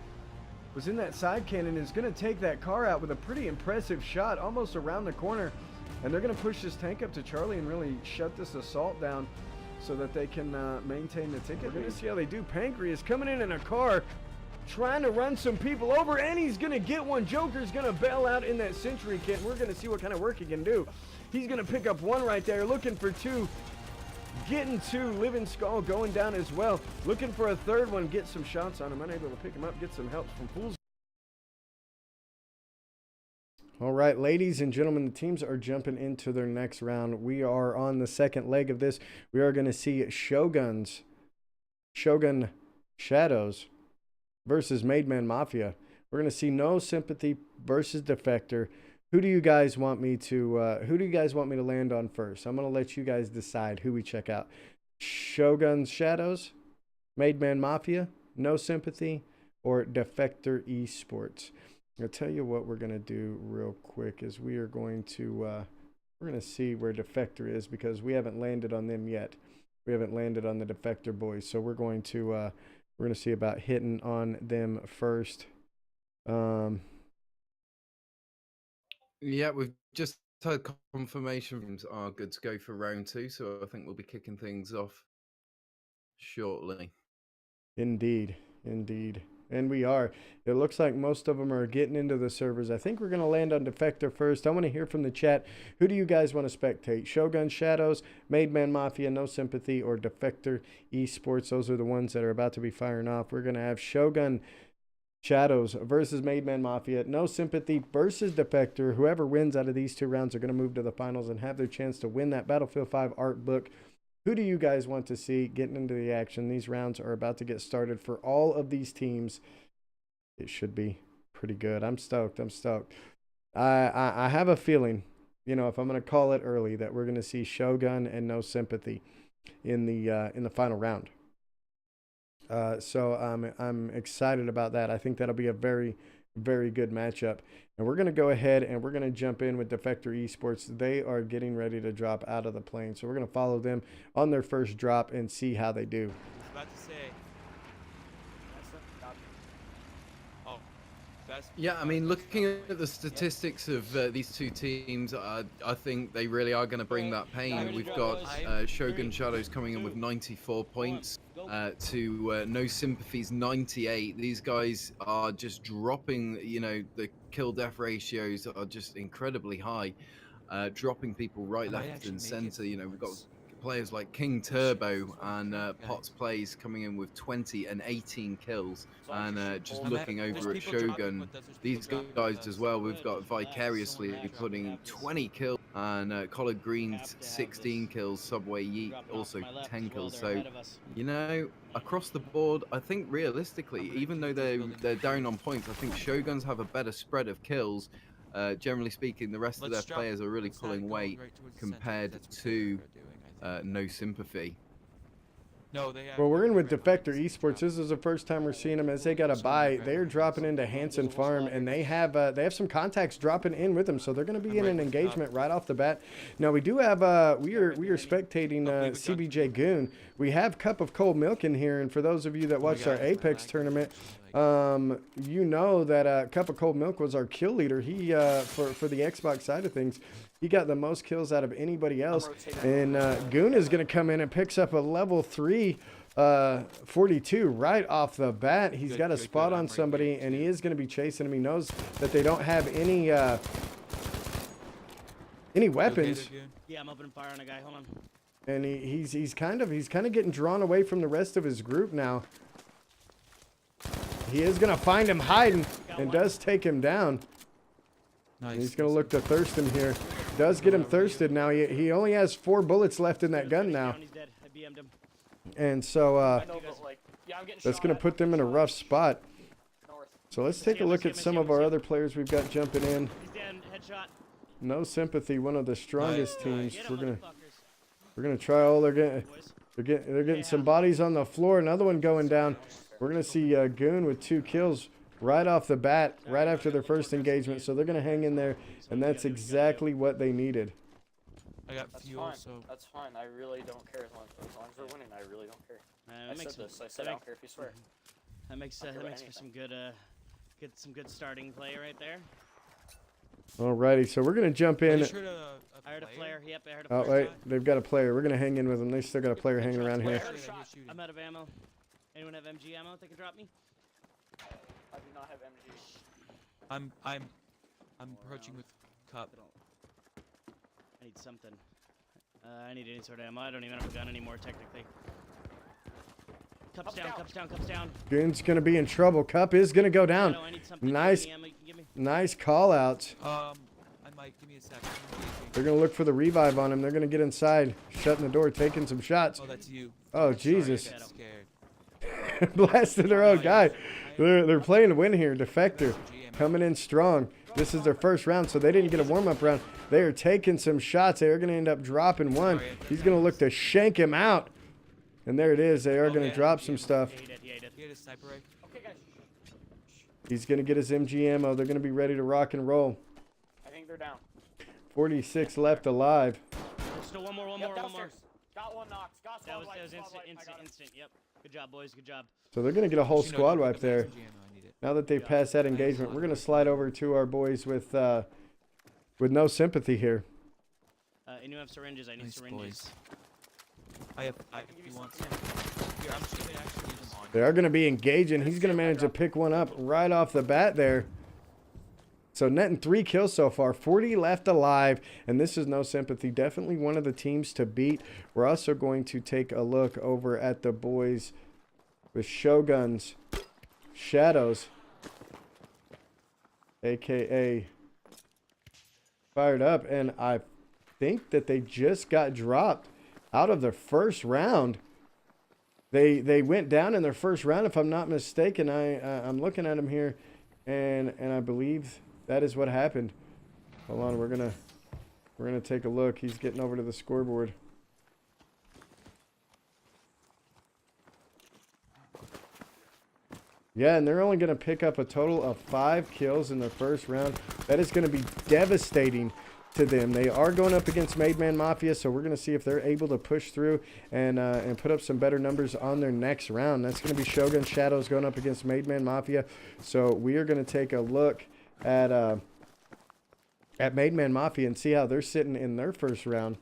Was in that side cannon, is going to take that car out with a pretty impressive shot almost around the corner. And they're going to push this tank up to Charlie and really shut this assault down so that they can maintain the ticket. We're going to see how they do. Pancreas coming in a car, trying to run some people over, and he's going to get one. Joker's going to bail out in that Sentry kit. We're going to see what kind of work he can do. He's going to pick up one right there, looking for 2. Getting 2, Living Skull going down as well. Looking for a third one, get some shots on him. Unable to pick him up, get some help from Fools. All right, ladies and gentlemen, the teams are jumping into their next round. We are on the second leg of this. We are going to see Shogun Shadows versus Made Man Mafia. We're going to see No Sympathy versus Defector. Who do you guys want me to land on first? I'm going to let you guys decide who we check out. Shogun Shadows, Made Man Mafia, No Sympathy, or Defector Esports. I'll tell you what we're going to do real quick is we are going to see where Defector is because we haven't landed on them yet. We haven't landed on the Defector boys. So we're going to see about hitting on them first. Yeah, we've just had confirmation are good to go for round 2, so I think we'll be kicking things off shortly. Indeed. And we are. It looks like most of them are getting into the servers. I think we're going to land on Defector first. I want to hear from the chat. Who do you guys want to spectate? Shogun Shadows, Made Man Mafia, No Sympathy, or Defector Esports? Those are the ones that are about to be firing off. We're going to have Shogun Shadows versus Made Man Mafia, No Sympathy versus Defector. Whoever wins out of these 2 rounds are going to move to the finals and have their chance to win that Battlefield 5 art book. Who do you guys want to see getting into the action? These rounds are about to get started for all of these teams. It should be pretty good. I'm stoked. I have a feeling, you know, if I'm going to call it early, that we're going to see Shogun and No Sympathy in the final round. So I'm excited about that. I think that'll be a very, very good matchup. And we're going to go ahead and we're going to jump in with Defector Esports. They are getting ready to drop out of the plane. So we're going to follow them on their first drop and see how they do. I was about to say. guys. Yeah, I mean, looking at the statistics of these two teams, I think they really are going to bring that pain. We've got Shogun Shadows coming in with 94 points to No Sympathy's 98. These guys are just dropping, you know, the kill-death ratios are just incredibly high, dropping people right, left, and center. You know, we've got players like King Turbo and Potts Plays coming in with 20 and 18 kills, and just looking over at Shogun, these guys as well. We've got Vicariously putting 20 kills, and Collard Green's 16 kills, Subway Yeet also 10 kills. So, you know, across the board, I think realistically, even though they're down on points, I think Shoguns have a better spread of kills. Generally speaking, the rest of their players are really pulling weight compared to No Sympathy. Well, we're in with Defector Esports. This is the first time we're seeing them as they got a bye. They're dropping into Hanson Farm, and they have some contacts dropping in with them, so they're going to be in an engagement right off the bat. Now we do have we are spectating CBJ Goon. We have Cup of Cold Milk in here, and for those of you that watched our Apex tournament, you know that Cup of Cold Milk was our kill leader. He for the Xbox side of things, he got the most kills out of anybody else. And Goon is going to come in and picks up a level 3 42 right off the bat. He's got a spot on somebody, and he is going to be chasing him. He knows that they don't have any weapons. Yeah, I'm opening fire on a guy. Hold on. And he's kind of getting drawn away from the rest of his group now. He is going to find him hiding and does take him down. Nice. He's going to look to Thurston here. Does get him thirsted now. He only has 4 bullets left in that gun now. He's dead. I BM'd him. And so that's going to put them in a rough spot. So let's take a look at some of our other players we've got jumping in. He's dead. Headshot. No Sympathy, one of the strongest teams. We're gonna try all they're getting some bodies on the floor. Another one going down. We're gonna see Goon with 2 kills right off the bat, right after their first engagement. So they're gonna hang in there, and that's exactly what they needed. I got fuel, so that's fine. I really don't care as long as we're winning. I really don't care. I said I don't care if you swear. That makes for some good starting play right there. Alrighty, so we're gonna jump in. I heard a player. Yep, I heard a player. Oh wait, they've got a player. We're gonna hang in with them. They still got a player hanging around here. I'm out of ammo. Anyone have MG ammo that can drop me? I do not have MG. I'm approaching with Cup. I need something. I need any sort of ammo. I don't even have a gun anymore, technically. Cup's down, Cup's down, Cup's down. Goon's gonna be in trouble. Cup is gonna go down. Nice call outs. I might give me a second. They're gonna look for the revive on him. They're gonna get inside, shutting the door, taking some shots. Oh, that's you. Oh, Jesus. Sorry, I'm scared. Blasted their own guy. They're playing to win here. Defector coming in strong. This is their first round, so they didn't get a warm-up round. They are taking some shots. They are going to end up dropping one. He's going to look to shank him out. And there it is. They are going to drop some stuff. He's going to get his MG ammo. They're going to be ready to rock and roll. I think they're down. 46 left alive. There's still one more. Got one knocked. That was instant. Yep. Good job, boys. Good job. So they're going to get a whole squad wipe there. Now that they've passed that engagement, we're going to slide over to our boys with No Sympathy here. Anyone have syringes? I need syringes. I have if you want some. Here, I'm just gonna actually use them on. They are going to be engaging. He's going to manage to pick one up right off the bat there. So netting 3 kills so far, 40 left alive, and this is No Sympathy. Definitely one of the teams to beat. We're also going to take a look over at the boys with Shoguns, Shadows, a.k.a. Fired Up, and I think that they just got dropped out of their first round. They went down in their first round, if I'm not mistaken. I'm looking at them here, and I believe that is what happened. Hold on, we're gonna take a look. He's getting over to the scoreboard. Yeah, and they're only going to pick up a total of 5 kills in the first round. That is going to be devastating to them. They are going up against Made Man Mafia, so we're going to see if they're able to push through and put up some better numbers on their next round. That's going to be Shogun Shadows going up against Made Man Mafia. So we are going to take a look at Made Man Mafia and see how they're sitting in their first round.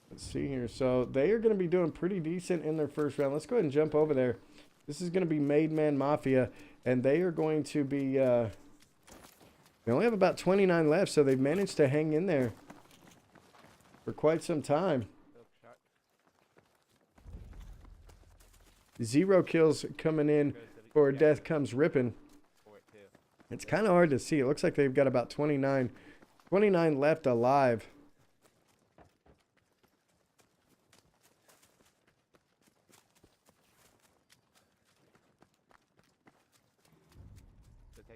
Let's see here. So they are going to be doing pretty decent in their first round. Let's go ahead and jump over there. This is going to be Made Man Mafia, and they are going to be, they only have about 29 left, so they've managed to hang in there for quite some time. 0 kills coming in for Death Comes Rippin'. It's kind of hard to see. It looks like they've got about 29 left alive.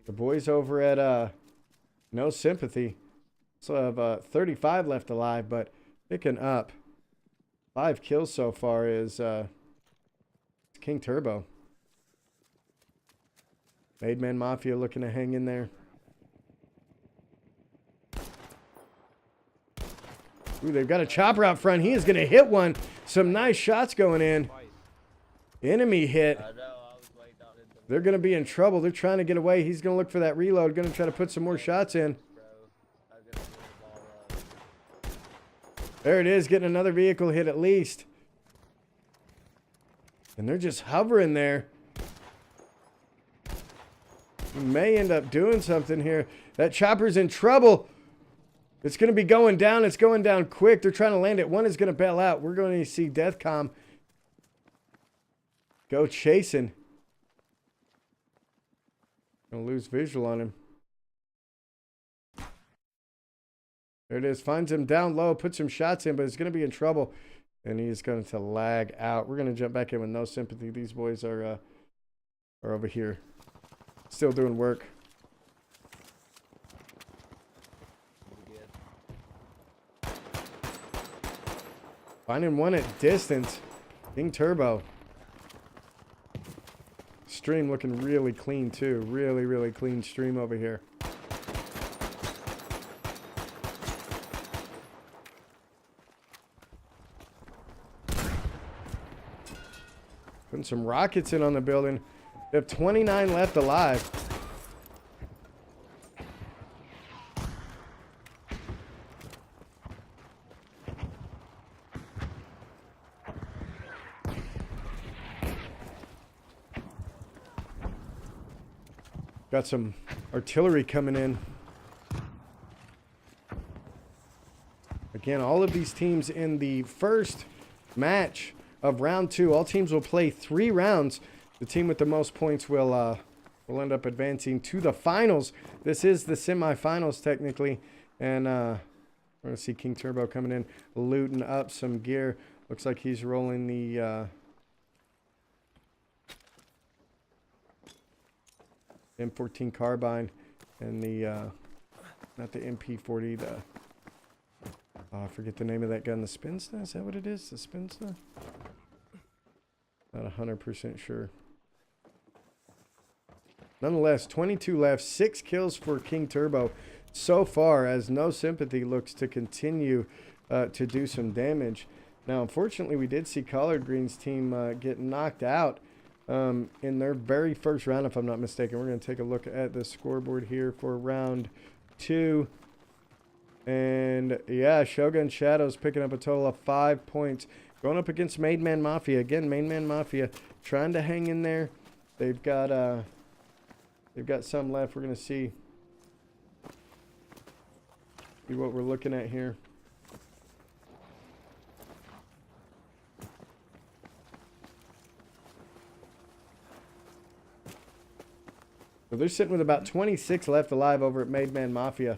The boys over at No Sympathy still have 35 left alive, but picking up 5 kills so far is King Turbo. Made Man Mafia looking to hang in there. Ooh, they've got a chopper out front. He is going to hit one. Some nice shots going in. Enemy hit. They're going to be in trouble. They're trying to get away. He's going to look for that reload. Going to try to put some more shots in. There it is. Getting another vehicle hit at least. And they're just hovering there. We may end up doing something here. That chopper's in trouble. It's going to be going down. It's going down quick. They're trying to land it. One is going to bail out. We're going to see Deathcom go chasing. Gonna lose visual on him. There it is. Finds him down low. Puts some shots in, but he's going to be in trouble. And he's going to lag out. We're going to jump back in with No Sympathy. These boys are over here. Still doing work. Finding one at distance. King Turbo. Stream looking really clean too. Really, really clean stream over here. Putting some rockets in on the building. They have 29 left alive. Got some artillery coming in. Again, all of these teams in the first match of round 2. All teams will play 3 rounds. The team with the most points will end up advancing to the finals. This is the semifinals technically, and we're gonna see King Turbo coming in, looting up some gear. Looks like he's rolling the M14 carbine and the not the MP40, the I forget the name of that gun, the Spinsta, is that what it is? The Spinsta? Not 100% sure. Nonetheless, 22 left, 6 kills for King Turbo so far, as No Sympathy looks to continue to do some damage. Now, unfortunately, we did see Collard Green's team get knocked out in their very first round, if I'm not mistaken. We're going to take a look at the scoreboard here for round 2. And yeah, Shogun Shadows picking up a total of 5 points. Going up against Made Man Mafia. Again, Made Man Mafia trying to hang in there. They've got some left. We're going to see what we're looking at here. So they're sitting with about 26 left alive over at Made Man Mafia.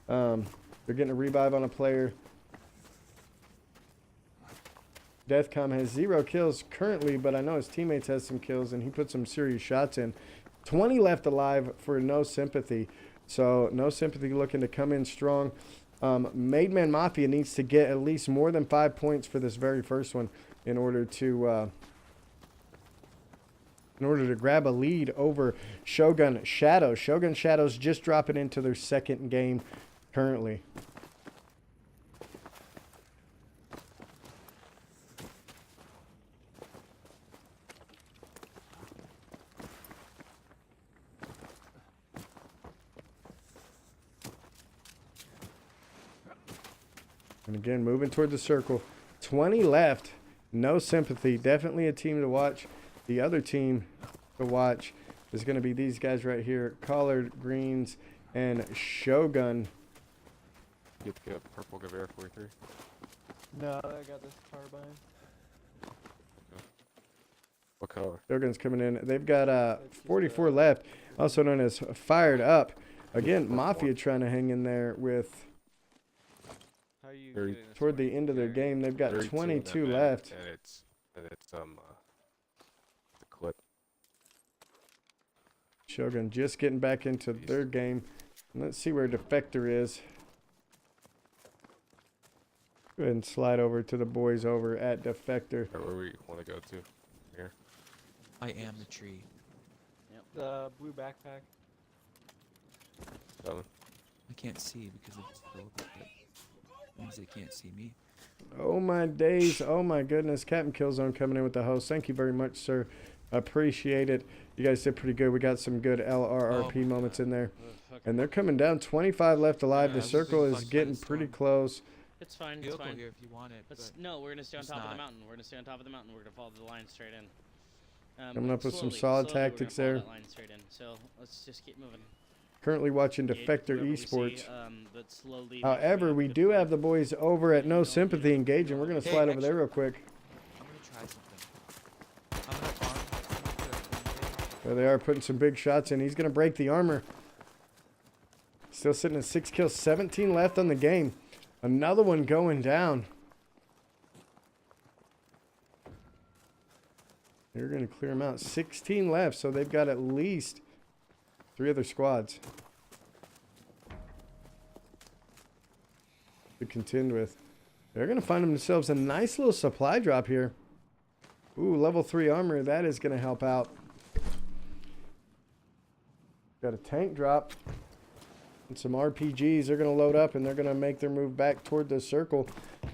They're getting a revive on a player. Deathcom has 0 kills currently, but I know his teammates has some kills, and he put some serious shots in. 20 left alive for No Sympathy. So No Sympathy looking to come in strong. Made Man Mafia needs to get at least more than 5 points for this very first one in order to in order to grab a lead over Shogun Shadow. Shogun Shadow's just dropping into their second game currently. And again, moving toward the circle. 20 left. No sympathy. Definitely a team to watch. The other team to watch is going to be these guys right here. Collard Greens and Shogun. Get the purple Gewehr 43. No, I got this carbine. What color? Shogun's coming in. They've got 44 left, also known as Fired Up. Again, Mafia trying to hang in there with... Toward the end of their game, they've got 22 left. And it's the clip. Shogun just getting back into their game. Let's see where Defector is. Go ahead and slide over to the boys over at Defector. Where we want to go to? Here. I am the tree. Yep. The blue backpack. I can't see because of this little bit. Means they can't see me. Oh my days. Oh my goodness. Captain Killzone coming in with the host. Thank you very much, sir. Appreciate it. You guys did pretty good. We got some good LRRP moments in there. And they're coming down. 25 left alive. The circle is getting pretty close. It's fine. It's fine. Here if you want it, no, we're gonna stay on top of the mountain. We're gonna stay on top of the mountain. We're gonna follow the line straight in. Coming up with some solid tactics there. That line straight in. So let's just keep moving. Currently watching Defector Esports. However, we do have the boys over at No Sympathy engaging. We're going to slide over there real quick. I'm going to try something. There they are, putting some big shots in. He's going to break the armor. Still sitting at 6 kills, 17 left on the game. Another one going down. They're going to clear them out. 16 left, so they've got at least 3 other squads to contend with. They're going to find themselves a nice little supply drop here. Ooh, level 3 armor. That is going to help out. Got a tank drop. And some RPGs. They're going to load up and they're going to make their move back toward the circle.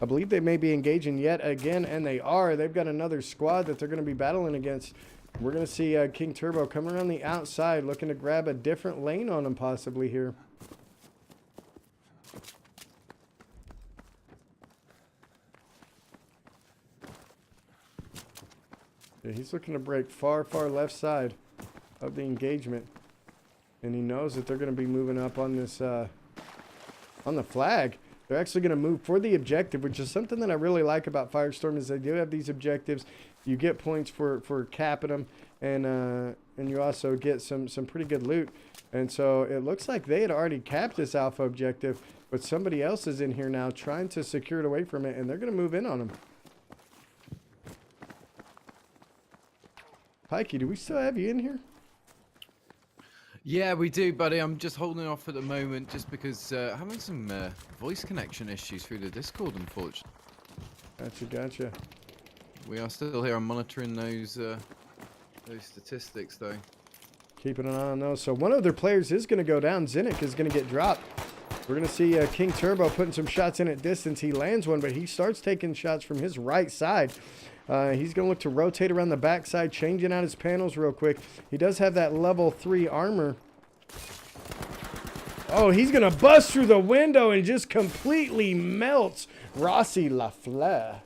I believe they may be engaging yet again, and they are. They've got another squad that they're going to be battling against. We're going to see King Turbo come around the outside, looking to grab a different lane on him possibly here. Yeah, he's looking to break far, far left side of the engagement. And he knows that they're going to be moving up on this, on the flag. They're actually going to move for the objective, which is something that I really like about Firestorm, is they do have these objectives. You get points for capping them, and you also get some pretty good loot. And so it looks like they had already capped this alpha objective, but somebody else is in here now trying to secure it away from it, and they're going to move in on them. Pikey, do we still have you in here? Yeah, we do, buddy. I'm just holding off at the moment just because having some voice connection issues through the Discord, unfortunately. Gotcha. We are still here. I'm monitoring those statistics, though. Keeping an eye on those. So one of their players is going to go down. Zinnik is going to get dropped. We're going to see King Turbo putting some shots in at distance. He lands one, but he starts taking shots from his right side. He's going to look to rotate around the backside, changing out his panels real quick. He does have that level 3 armor. Oh, he's going to bust through the window and just completely melts Rossi Lafleur.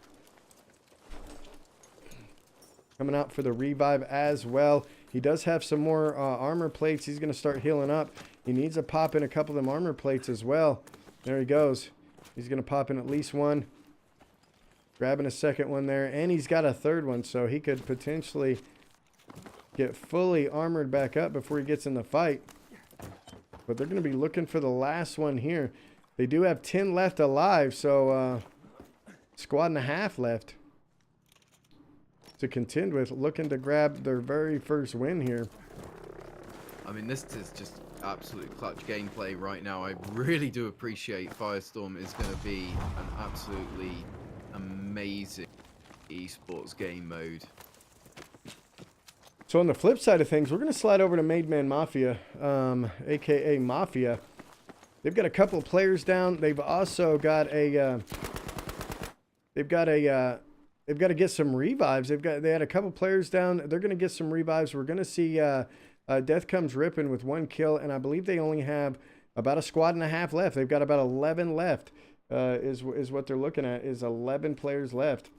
Coming out for the revive as well. He does have some more armor plates. He's going to start healing up. He needs to pop in a couple of them armor plates as well. There he goes. He's going to pop in at least one. Grabbing a second one there. And he's got a third one, so he could potentially get fully armored back up before he gets in the fight. But they're going to be looking for the last one here. They do have 10 left alive, so squad and a half left to contend with, looking to grab their very first win here. I mean, this is just absolute clutch gameplay right now. I really do appreciate Firestorm is going to be an absolutely amazing esports game mode. So on the flip side of things, we're going to slide over to Made Man Mafia, aka Mafia. They've got a couple of players down. They've also got a they've got to get some revives. They had a couple players down. They're going to get some revives. We're going to see Death Comes Ripping with 1 kill, and I believe they only have about a squad and a half left. They've got about 11 left. Is what they're looking at, is 11 players left.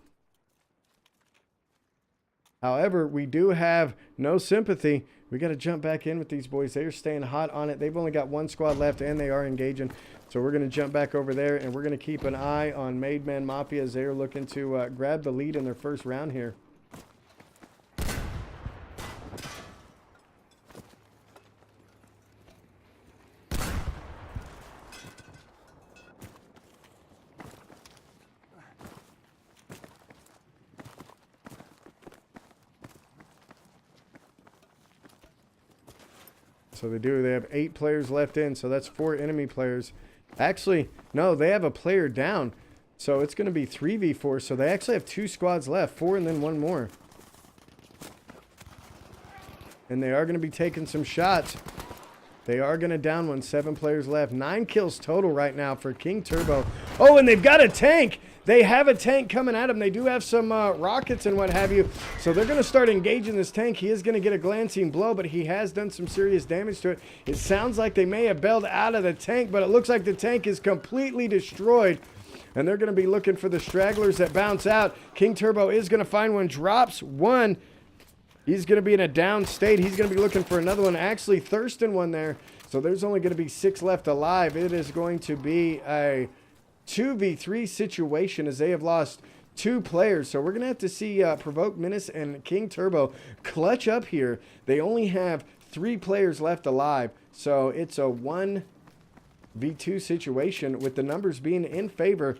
However, we do have No Sympathy. We got to jump back in with these boys. They are staying hot on it. They've only got 1 squad left, and they are engaging. So we're going to jump back over there, and we're going to keep an eye on Made Man Mafia as they're looking to grab the lead in their first round here. So they have 8 players left in, so that's 4 enemy players. Actually, no, they have a player down. So it's going to be 3v4. So they actually have 2 squads left, 4 and then 1 more. And they are going to be taking some shots. They are going to down one. 7 players left. 9 kills total right now for King Turbo. Oh, and they've got a tank. They have a tank coming at them. They do have some rockets and what have you. So they're going to start engaging this tank. He is going to get a glancing blow, but he has done some serious damage to it. It sounds like they may have bailed out of the tank, but it looks like the tank is completely destroyed. And they're going to be looking for the stragglers that bounce out. King Turbo is going to find one. Drops one. He's going to be in a down state. He's going to be looking for another one. Actually, Thurston one there. So there's only going to be 6 left alive. It is going to be a 2v3 situation as they have lost 2 players. So we're going to have to see Provoke Menace and King Turbo clutch up here. They only have 3 players left alive. So it's a 1v2 situation with the numbers being in favor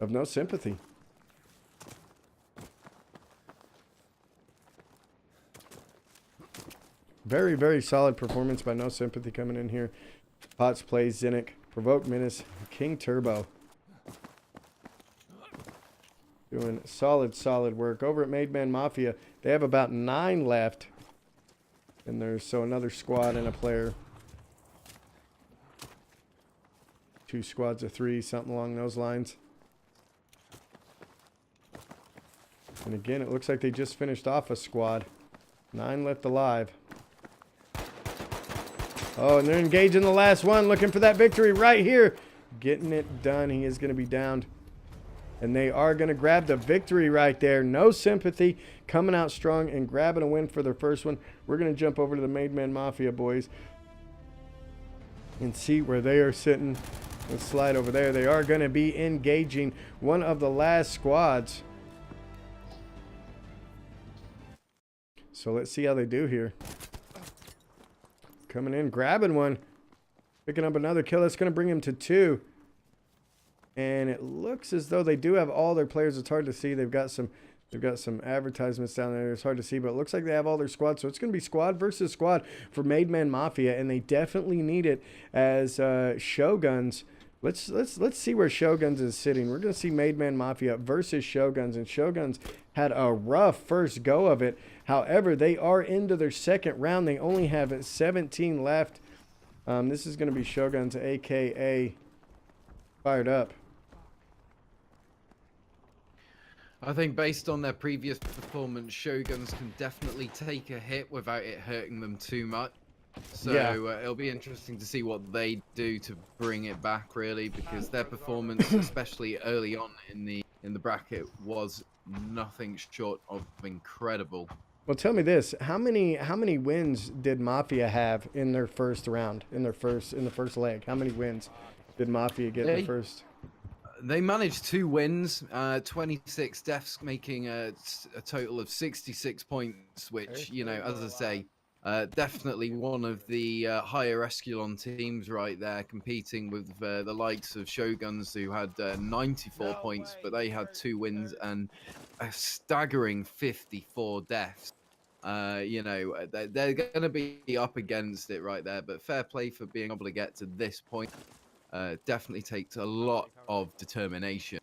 of No Sympathy. Very, very solid performance by No Sympathy coming in here. Pots plays Zinnick, Provoke Menace, King Turbo. Doing solid work. Over at Made Man Mafia, they have about 9 left. And there's so another squad and a player. 2 squads of 3, something along those lines. And again, it looks like they just finished off a squad. 9 left alive. Oh, and they're engaging the last one, looking for that victory right here. Getting it done. He is going to be downed. And they are going to grab the victory right there. No Sympathy coming out strong and grabbing a win for their first one. We're going to jump over to the Made Man Mafia boys and see where they are sitting. Let's slide over there. They are going to be engaging one of the last squads. So let's see how they do here. Coming in, grabbing one. Picking up another kill. That's going to bring him to 2. And it looks as though they do have all their players. It's hard to see. They've got some advertisements down there. It's hard to see, but it looks like they have all their squads. So it's going to be squad versus squad for Made Man Mafia, and they definitely need it as Shoguns. Let's see where Shoguns is sitting. We're going to see Made Man Mafia versus Shoguns, and Shoguns had a rough first go of it. However, they are into their second round. They only have 17 left. This is going to be Shoguns, a.k.a. Fired Up. I think based on their previous performance, Shoguns can definitely take a hit without it hurting them too much. So Yeah. It'll be interesting to see what they do to bring it back, really, because their performance, especially early on in the bracket, was nothing short of incredible. Well, tell me this: how many wins did Mafia have in their first round, in the first leg? How many wins did Mafia get in the first? They managed 2 wins, 26 deaths, making a total of 66 points, which, you know, as I say, definitely one of the higher echelon teams right there, competing with the likes of Shoguns, who had 94 points, but they had 2 wins and a staggering 54 deaths. You know, they're going to be up against it right there, but fair play for being able to get to this point. Definitely takes a lot of determination.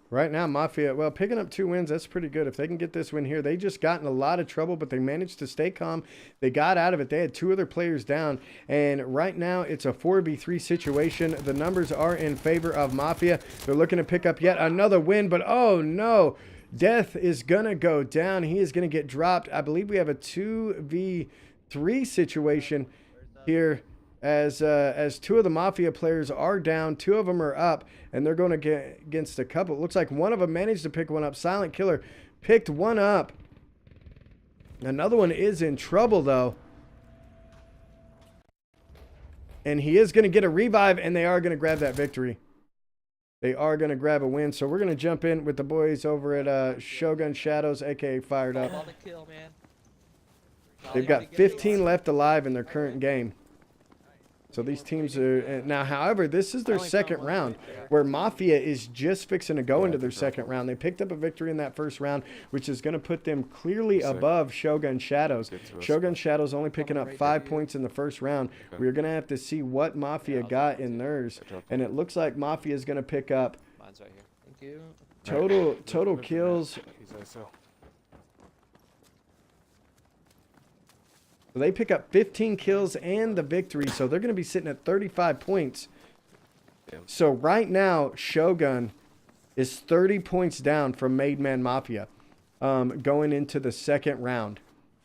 Right now, Mafia, well, picking up 2 wins, that's pretty good. If they can get this win here, they just got in a lot of trouble, but they managed to stay calm. They got out of it. They had 2 other players down, and right now it's a 4v3 situation. The numbers are in favor of Mafia. They're looking to pick up yet another win, but oh no, Death is going to go down. He is going to get dropped. I believe we have a 2v3 situation here. As 2 of the Mafia players are down, 2 of them are up, and they're going to get against a couple. It looks like one of them managed to pick one up. Silent Killer picked one up. Another one is in trouble, though. And he is going to get a revive, and they are going to grab that victory. They are going to grab a win. So we're going to jump in with the boys over at Shogun Shadows, a.k.a. Fired Up. They've got 15 left alive in their current game. So these teams are now, however, this is their second round where Mafia is just fixing to go into their second round. They picked up a victory in that first round, which is going to put them clearly above Shogun Shadows. Shogun Shadows only picking up 5 points in the first round. We're going to have to see what Mafia got in theirs. And it looks like Mafia is going to pick up total kills. So they pick up 15 kills and the victory, so they're going to be sitting at 35 points. So right now, Shogun is 30 points down from Made Man Mafia going into the second round.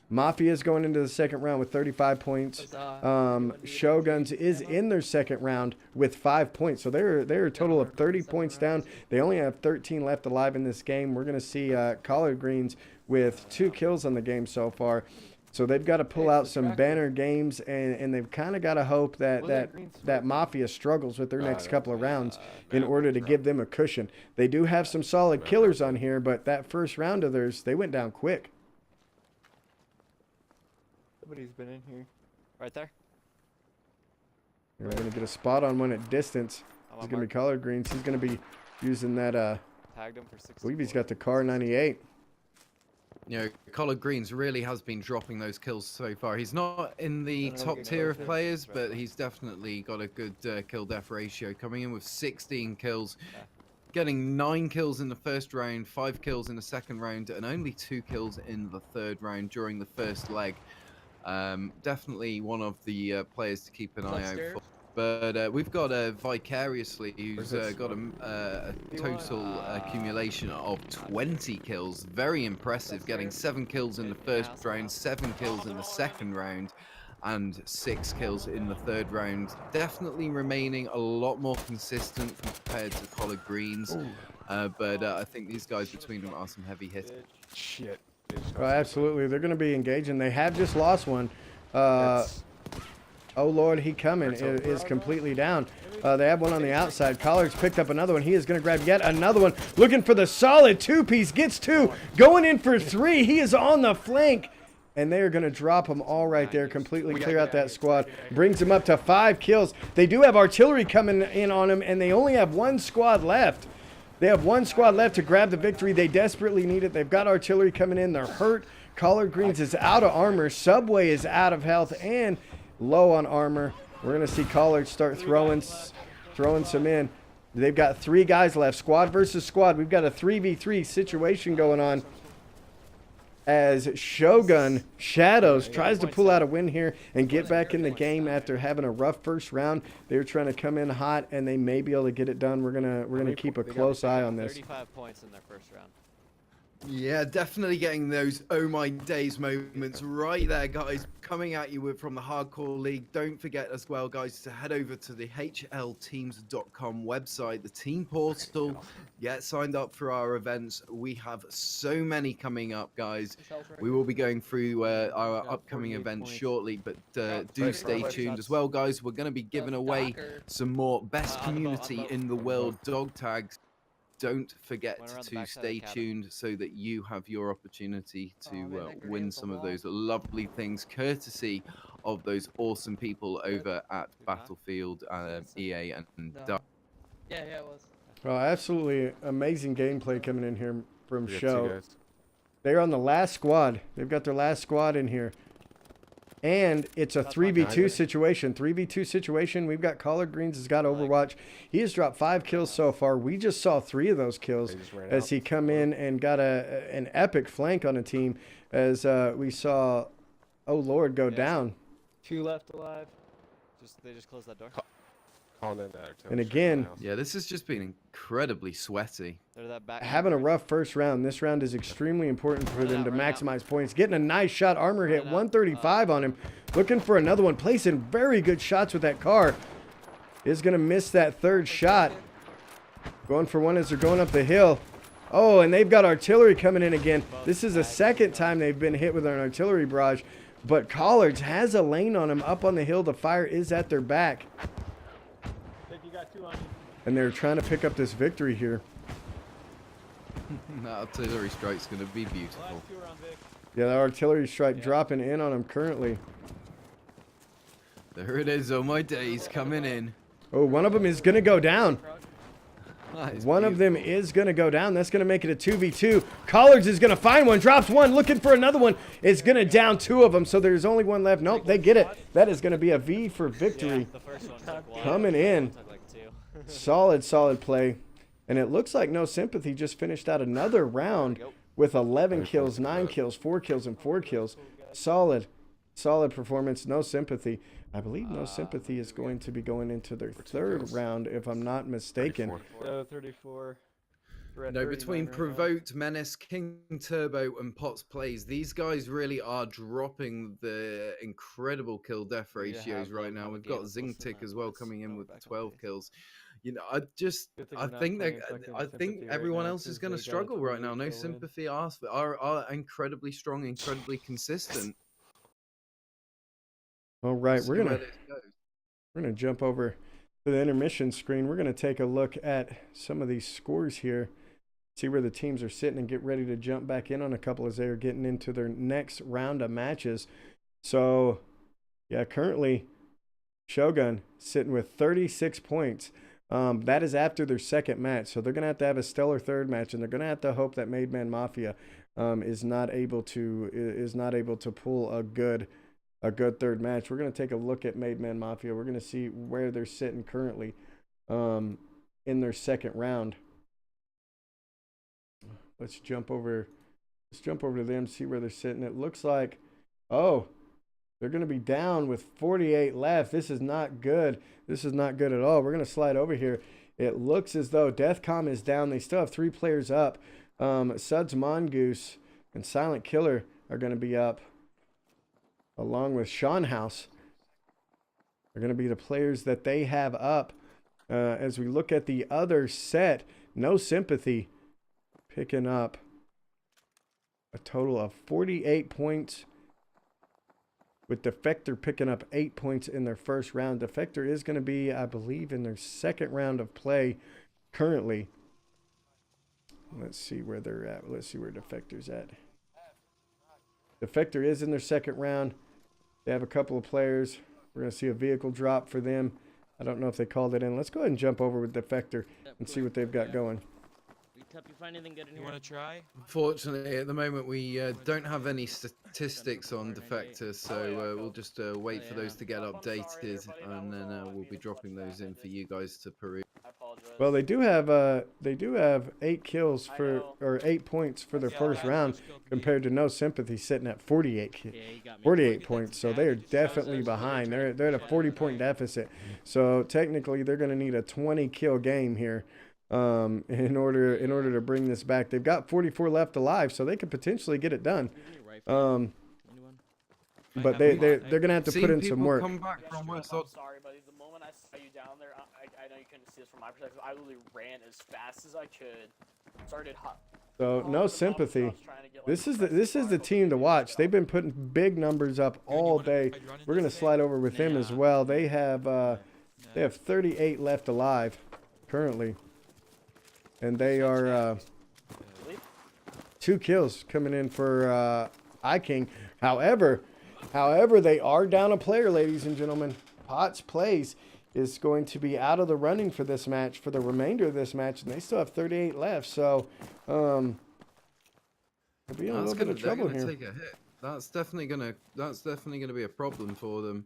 Mafia is going into the second round with 35 points. Shoguns is in their second round with 5 points. So they're a total of 30 points down. They only have 13 left alive in this game. We're going to see Collard Greens with 2 kills on the game so far. So they've got to pull out some banner games, and they've kind of got to hope that Mafia struggles with their next couple of rounds in order to give them a cushion. They do have some solid killers on here, but that first round of theirs, they went down quick. Somebody's been in here. Right there. We're going to get a spot on one at distance. He's going to be Collard Greens. He's going to be using that, tagged him for 60. I believe he's got the Car 98. You know, Collard Greens really has been dropping those kills so far. He's not in the top tier of players, but he's definitely got a good kill-death ratio. Coming in with 16 kills, getting 9 kills in the first round, 5 kills in the second round, and only 2 kills in the third round during the first leg. Definitely one of the players to keep an eye out for. But we've got Vicariously, who's got a total accumulation of 20 kills. Very impressive, getting 7 kills in the first round, 7 kills in the second round, and 6 kills in the third round. Definitely remaining a lot more consistent compared to Collard Greens. But I think these guys between them are some heavy hitters. Shit. Oh, absolutely. They're going to be engaging. They have just lost one. Oh, Lord, he coming is completely down. They have one on the outside. Collard's picked up another one. He is going to grab yet another one. Looking for the solid 2-piece. Gets 2. Going in for 3. He is on the flank. And they are going to drop him all right there. Completely clear out that squad. Brings him up to 5 kills. They do have artillery coming in on him, and they only have 1 squad left. They have 1 squad left to grab the victory. They desperately need it. They've got artillery coming in. They're hurt. Collard Greens is out of armor. Subway is out of health and low on armor. We're going to see Collard start throwing some in. They've got 3 guys left. Squad versus squad. We've got a 3v3 situation going on as Shogun Shadows tries to pull out a win here and get back in the game after having a rough first round. They're trying to come in hot, and they may be able to get it done. We're gonna keep a close eye on this. 35 points in their first round. Yeah, definitely getting those oh my days moments right there, guys, coming at you from the Hardcore League. Don't forget as well, guys, to head over to the hlteams.com website, the team portal, get signed up for our events. We have so many coming up, guys. We will be going through our upcoming events shortly, but do stay tuned as well, guys. We're going to be giving away some more best community in the world dog tags. Don't forget to stay tuned so that you have your opportunity to win some of those lovely things courtesy of those awesome people over at Battlefield, EA, and Dark. Yeah, it was. Oh, absolutely amazing gameplay coming in here from Show. They're on the last squad. They've got their last squad in here. And it's a 3v2 situation. 3v2 situation. We've got Collard Greens has got Overwatch. He has dropped 5 kills so far. We just saw 3 of those kills as he come in and got an epic flank on a team as we saw, oh Lord, go down. 2 left alive. They just closed that door. And again, yeah, this has just been incredibly sweaty. Having a rough first round. This round is extremely important for them to maximize points. Getting a nice shot, armor hit, 135 on him. Looking for another one, placing very good shots with that car. Is going to miss that third shot. Going for one as they're going up the hill. Oh, and they've got artillery coming in again. This is the second time they've been hit with an artillery barrage. But Collards has a lane on him up on the hill. The fire is at their back. And they're trying to pick up this victory here. That artillery strike's going to be beautiful. Yeah, the artillery strike dropping in on him currently. There it is, oh my days, coming in. Oh, one of them is going to go down. One of them is going to go down. That's going to make it a 2v2. Collards is going to find one. Drops one. Looking for another one. It's going to down 2 of them. So there's only one left. Nope, they get it. That is going to be a V for victory. Coming in. Solid, solid play. And it looks like No Sympathy just finished out another round with 11 kills, 9 kills, 4 kills, and 4 kills. Solid, solid performance. No Sympathy. I believe No Sympathy is going to be going into their third round, if I'm not mistaken. 34. No, between Provoked, Menace, King Turbo, and Potts Plays, these guys really are dropping the incredible kill-death ratios right now. We've got Zingtick as well coming in with 12 kills. You know, I think everyone else is going to struggle right now. No Sympathy are incredibly strong, incredibly consistent. All right, we're gonna jump over to the intermission screen. We're gonna take a look at some of these scores here, see where the teams are sitting, and get ready to jump back in on a couple as they are getting into their next round of matches. So, yeah, currently Shogun sitting with 36 points. That is after their second match, so they're gonna have a stellar third match, and they're gonna have to hope that Made Man Mafia is not able to pull a good third match. We're going to take a look at Made Man Mafia. We're going to see where they're sitting currently in their second round. Let's jump over to them, see where they're sitting. It looks like, oh, they're going to be down with 48 left. This is not good. This is not good at all. We're going to slide over here. It looks as though Deathcom is down. They still have 3 players up. Suds Mongoose and Silent Killer are going to be up, along with Sean House. They're going to be the players that they have up. As we look at the other set, No Sympathy picking up a total of 48 points, with Defector picking up 8 points in their first round. Defector is going to be, I believe, in their second round of play currently. Let's see where they're at. Let's see where Defector's at. Defector is in their second round. They have a couple of players. We're going to see a vehicle drop for them. I don't know if they called it in. Let's go ahead and jump over with Defector and see what they've got going. You find anything good in here? You want to try? Unfortunately, at the moment, we don't have any statistics on Defector, so we'll just wait for those to get updated, and then we'll be dropping those in for you guys to peruse. Well, they do have 8 kills or 8 points for their first round, compared to No Sympathy sitting at 48 points. So they are definitely behind. They're at a 40-point deficit. So technically, they're going to need a 20-kill game here in order to bring this back. They've got 44 left alive, so they could potentially get it done. But they're going to have to put in some work. I'm sorry, buddy. The moment I saw you down there, I know you couldn't see this from my perspective. I literally ran as fast as I could. Started hot. So No Sympathy. This is the team to watch. They've been putting big numbers up all day. We're going to slide over with them as well. They have 38 left alive currently, and they are 2 kills coming in for iKing. However, they are down a player, ladies and gentlemen. Potts Plays is going to be out of the running for this match, for the remainder of this match, and they still have 38 left. So, they'll be in a little bit of trouble here. Take a hit. that's definitely gonna be a problem for them.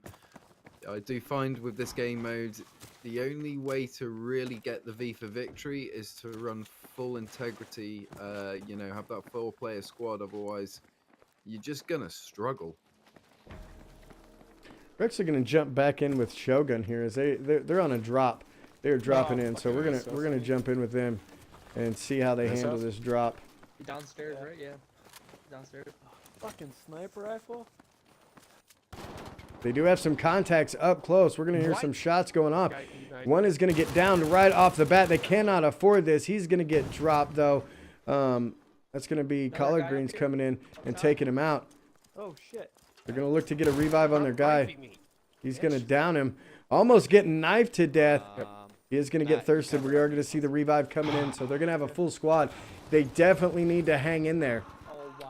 I do find with this game mode, the only way to really get the V for victory is to run full integrity. You know, have that 4-player squad. Otherwise, you're just gonna struggle. We're actually gonna jump back in with Shogun here as they're on a drop. They're dropping in, so we're gonna jump in with them and see how they handle this drop. Downstairs, right? Yeah. Downstairs. Fucking sniper rifle. They do have some contacts up close. We're going to hear some shots going off. One is going to get down right off the bat. They cannot afford this. He's going to get dropped, though. That's going to be collard greens coming in and taking him out. Oh, shit. They're going to look to get a revive on their guy. He's going to down him. Almost getting knifed to death. He is going to get thirsted. We are going to see the revive coming in, so they're going to have a full squad. They definitely need to hang in there.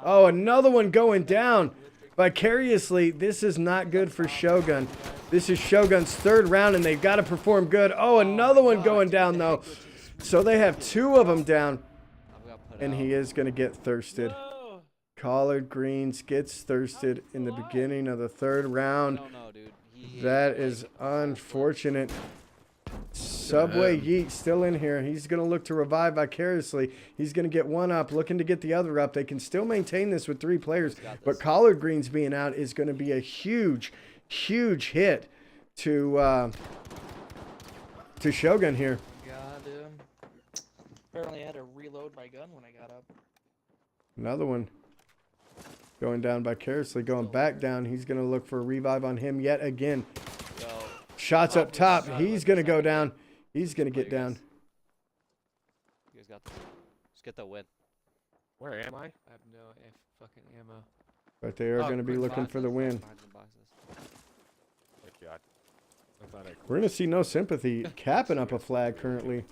Oh, another one going down. Vicariously, this is not good for Shogun. This is Shogun's 3rd round, and they've got to perform good. Oh, another one going down, though. So they have 2 of them down, and he is going to get thirsted. Collard Greens gets thirsted in the beginning of the 3rd round. That is unfortunate. Subway Yeet still in here. He's going to look to revive Vicariously. He's going to get one up, looking to get the other up. They can still maintain this with 3 players, but Collard Greens being out is going to be a huge, huge hit to Shogun here. God, dude. Apparently I had to reload my gun when I got up. Another one going down Vicariously, going back down. He's going to look for a revive on him yet again. Shots up top. He's going to go down. He's going to get down. You guys got this. Just get the win. Where am I? I have no fucking ammo. But they are going to be looking for the win. Oh, God. We're going to see No Sympathy capping up a flag currently.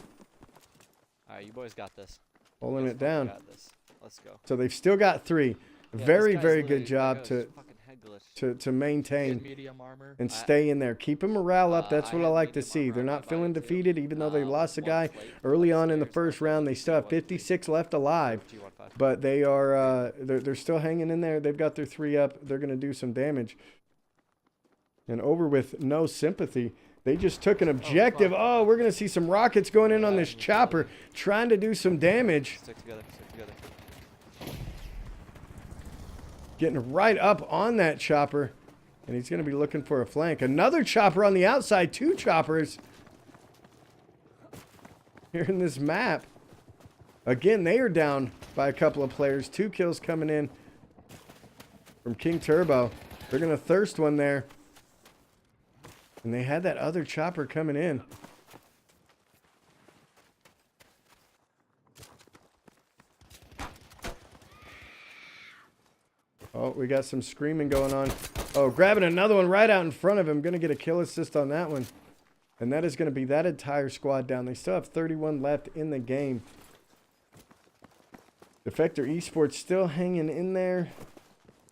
Alright, you boys got this. Holding it down. Got this. Let's go. So they've still got 3. Yeah, very, very good job to Good maintain medium armor. and stay in there. Keep morale up. That's what I like to see. They're not feeling defeated, even though they lost a guy early on in the 1st round. They still have 56 left alive, but they are they're still hanging in there. They've got their 3 up. They're going to do some damage. And over with No Sympathy. They just took an objective. Oh, we're going to see some rockets going in on this chopper, trying to do some damage. Stick together. Stick together. Getting right up on that chopper. And he's going to be looking for a flank. Another chopper on the outside. 2 choppers. Here in this map. Again, they are down by a couple of players. 2 kills coming in from King Turbo. They're going to thirst one there. And they had that other chopper coming in. Oh, we got some screaming going on. Oh, grabbing another one right out in front of him. Going to get a kill assist on that one. And that is going to be that entire squad down. They still have 31 left in the game. Defector Esports still hanging in there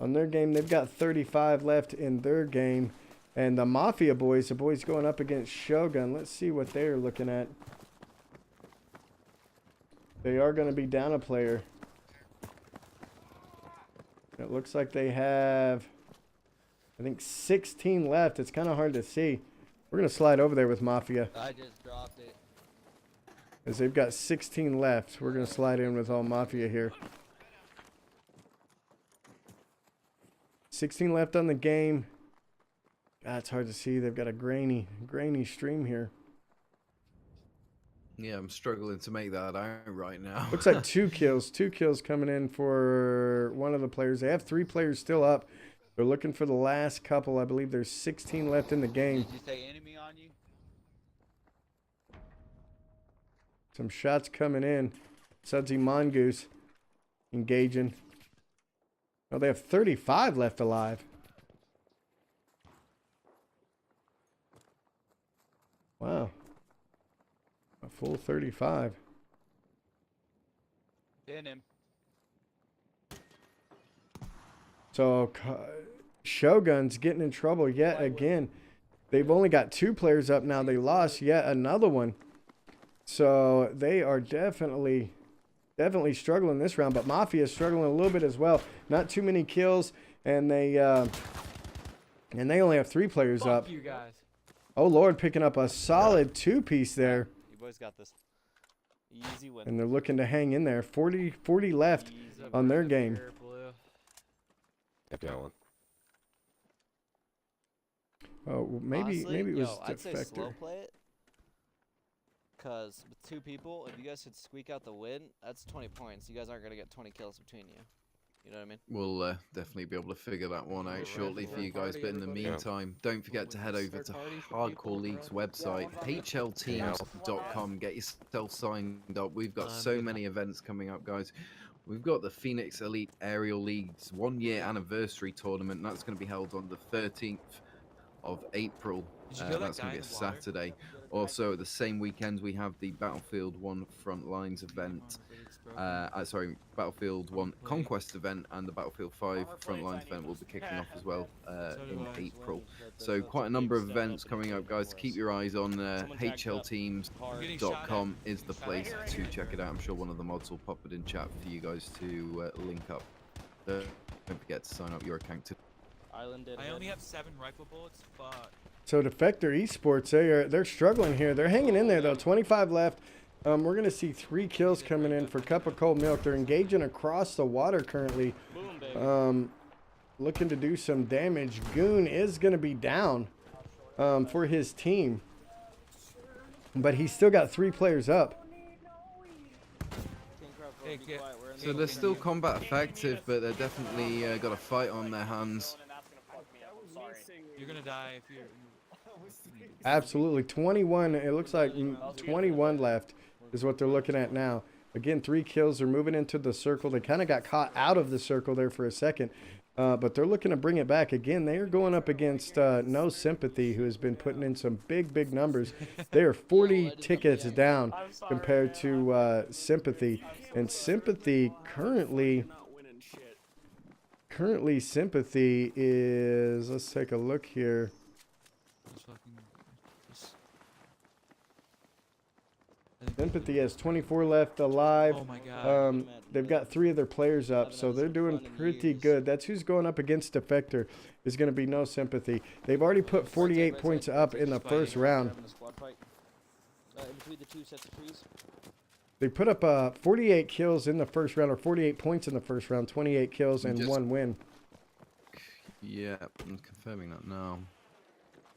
on their game. They've got 35 left in their game. And the Mafia boys, the boys going up against Shogun. Let's see what they're looking at. They are going to be down a player. It looks like they have, I think, 16 left. It's kind of hard to see. We're going to slide over there with Mafia. I just dropped it. As they've got 16 left. We're going to slide in with all Mafia here. 16 left on the game. God, it's hard to see. They've got a grainy stream here. Yeah, I'm struggling to make that out right now. Looks like 2 kills. 2 kills coming in for one of the players. They have 3 players still up. They're looking for the last couple. I believe there's 16 left in the game. Did you say enemy on you? Some shots coming in. Sudsy Mongoose engaging. Oh, they have 35 left alive. Wow. A full 35. Pin him. So Shogun's getting in trouble yet again. They've only got 2 players up now. They lost yet another one. So they are definitely struggling this round. But Mafia is struggling a little bit as well. Not too many kills. and they only have 3 players up. You guys. Oh Lord, picking up a solid 2-piece there. You boys got this. Easy win. And they're looking to hang in there. 40 left on their game. Got one. Oh, well, maybe Honestly, it was I'd say slow Defector. play it. Cause with 2 people, if you guys could squeak out the win, that's 20 points. You guys aren't gonna get 20 kills between you. You know what I mean? We'll definitely be able to figure that one out shortly for you guys. But in the meantime, don't forget to head over to Hardcore League's website, hlteams.com. Get yourself signed up. We've got so many events coming up, guys. We've got the Phoenix Elite Aerial League's 1-year anniversary tournament. And that's going to be held on the 13th of April. That's going to be a Saturday. Also, the same weekend, we have the Battlefield 1 Frontlines event. Sorry, Battlefield 1 Conquest event and the Battlefield 5 Frontlines event will be kicking off as well in April. So quite a number of events coming up, guys. Keep your eyes on hlteams.com is the place to check it out. I'm sure one of the mods will pop it in chat for you guys to link up. Don't forget to sign up your account too. I only have 7 rifle bullets, but So Defector Esports, they're struggling here. They're hanging in there though. 25 left. We're going to see 3 kills coming in for Cup of Cold Milk. They're engaging across the water currently. Looking to do some damage. Goon is going to be down for his team. But he's still got 3 players up. So they're still combat effective, but they're definitely got a fight on their hands. you're gonna die if you're. Absolutely. 21. It looks like 21 left is what they're looking at now. Again, 3 kills. They're moving into the circle. They kind of got caught out of the circle there for a second. But they're looking to bring it back. Again, they are going up against No Sympathy, who has been putting in some big numbers. They are 40 tickets down compared to Sympathy. And Sympathy currently Sympathy is, let's take a look here. Sympathy has 24 left alive. Oh my God. They've got 3 of their players up, so they're doing pretty good. That's who's going up against Defector, is going to be No Sympathy. They've already put 48 points up in the first round. They put up 48 kills in the first round, or 48 points in the first round, 28 kills and 1 win. Yeah, I'm confirming that now.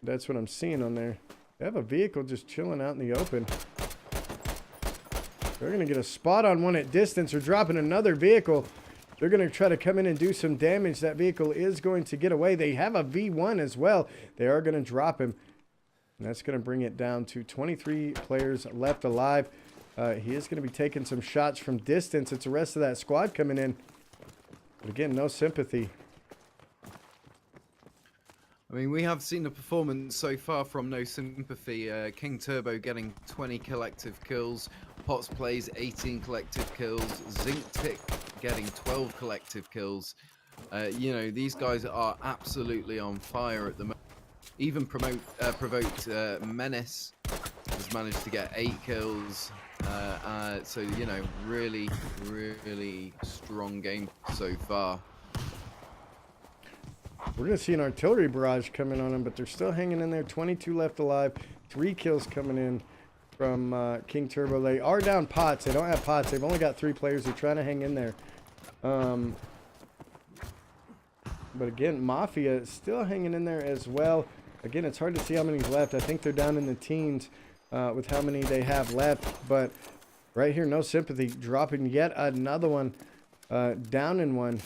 That's what I'm seeing on there. They have a vehicle just chilling out in the open. They're going to get a spot on one at distance. They're dropping another vehicle. They're going to try to come in and do some damage. That vehicle is going to get away. They have a V1 as well. They are going to drop him. And that's going to bring it down to 23 players left alive. He is going to be taking some shots from distance. It's the rest of that squad coming in. But again, No Sympathy. I mean, we have seen the performance so far from No Sympathy. King Turbo getting 20 collective kills. Potts Plays 18 collective kills. Zinc Tick getting 12 collective kills. You know, these guys are absolutely on fire at the moment. Even Provoked Menace has managed to get 8 kills. So, you know, really strong game so far. We're going to see an artillery barrage coming on them, but they're still hanging in there. 22 left alive. 3 kills coming in from King Turbo. They are down Pots. They don't have Pots. They've only got 3 players. They're trying to hang in there. But again, Mafia is still hanging in there as well. Again, it's hard to see how many's left. I think they're down in the teens with how many they have left. But right here, No Sympathy dropping yet another one, down in one.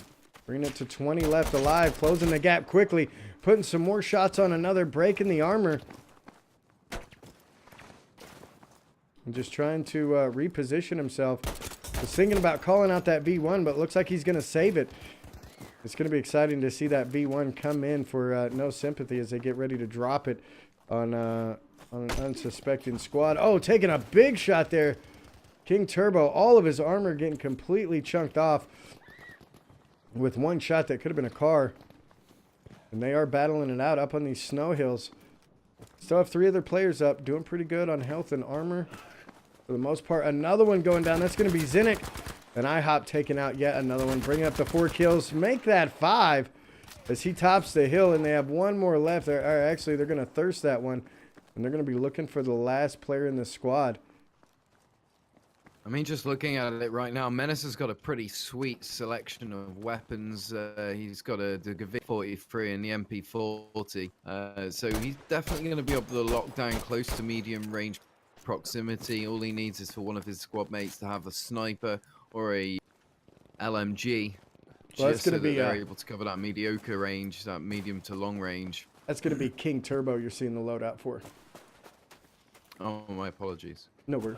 Bringing it to 20 left alive, closing the gap quickly, putting some more shots on another, breaking the armor. And just trying to reposition himself. Was thinking about calling out that V1, but looks like he's going to save it. It's going to be exciting to see that V1 come in for No Sympathy as they get ready to drop it on an unsuspecting squad. Oh, taking a big shot there. King Turbo, all of his armor getting completely chunked off with one shot that could have been a car. And they are battling it out up on these snow hills. Still have 3 other players up, doing pretty good on health and armor for the most part. Another one going down. That's going to be Zinnik. And IHOP taking out yet another one, bringing up the 4 kills. Make that 5. as he tops the hill, and they have one more left. Actually, they're going to thirst that one, and they're going to be looking for the last player in the squad. I mean, just looking at it right now, Menace has got a pretty sweet selection of weapons. He's got the Gavit 43 and the MP40. So he's definitely going to be able to lock down close to medium range proximity. All he needs is for one of his squad mates to have a sniper or a LMG. Well, just so that they're able to cover that mediocre range, that medium to long range. That's going to be King Turbo you're seeing the loadout for. Oh, my apologies. No worries.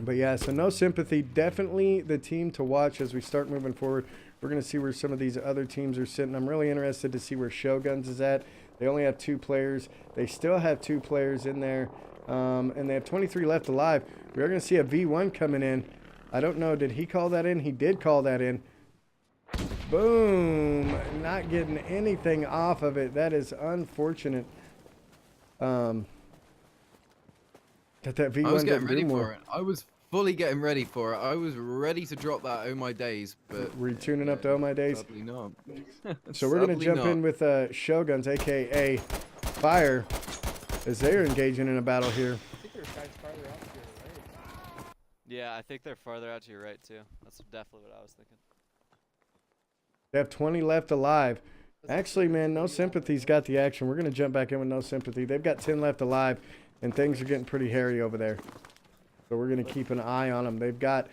But yeah, so No Sympathy, definitely the team to watch as we start moving forward. We're going to see where some of these other teams are sitting. I'm really interested to see where Shoguns is at. They only have 2 players. They still have 2 players in there, and they have 23 left alive. We're going to see a V1 coming in. I don't know, did he call that in? He did call that in. Boom! Not getting anything off of it. That is unfortunate. That V1 I was getting ready for it. I was fully getting ready for it. I was ready to drop that Oh My Days, but... Were you tuning up to Oh My Days? Sadly not. So we're going to jump in with Shoguns, a.k.a. Fire, as they're engaging in a battle here. I think there's guys farther out to your right. Yeah, I think they're farther out to your right, too. That's definitely what I was thinking. They have 20 left alive. Actually, man, No Sympathy's got the action. We're going to jump back in with No Sympathy. They've got 10 left alive, and things are getting pretty hairy over there. So we're going to keep an eye on them. They've got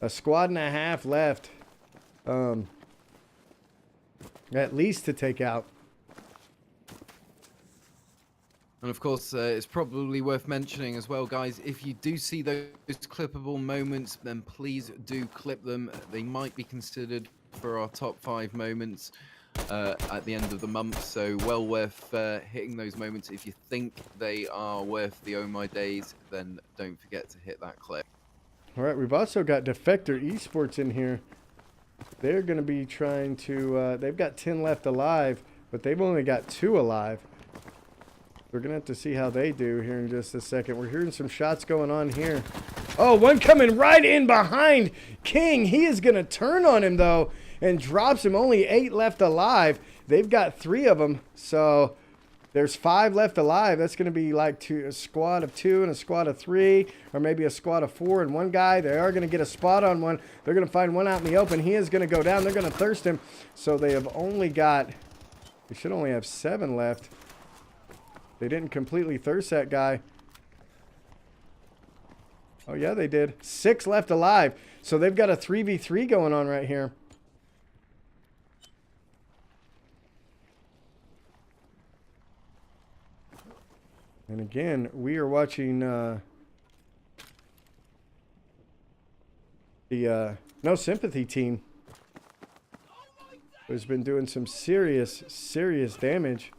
a squad and a half left, at least to take out. And of course, it's probably worth mentioning as well, guys, if you do see those clippable moments, then please do clip them. They might be considered for our top 5 moments at the end of the month, so well worth hitting those moments. If you think they are worth the Oh My Days, then don't forget to hit that clip. All right, we've also got Defector Esports in here. They're going to be trying to, they've got 10 left alive, but they've only got 2 alive. We're going to have to see how they do here in just a second. We're hearing some shots going on here. Oh, one coming right in behind King. He is going to turn on him, though, and drops him. Only 8 left alive. They've got 3 of them, so there's 5 left alive. That's going to be like a squad of 2 and a squad of 3, or maybe a squad of 4 and 1 guy. They are going to get a spot on one. They're going to find one out in the open. He is going to go down. They're going to thirst him. So they have only got, they should only have 7 left. They didn't completely thirst that guy. Oh, yeah, they did. 6 left alive. So they've got a 3v3 going on right here. And again, we are watching the No Sympathy team, who's been doing some serious damage.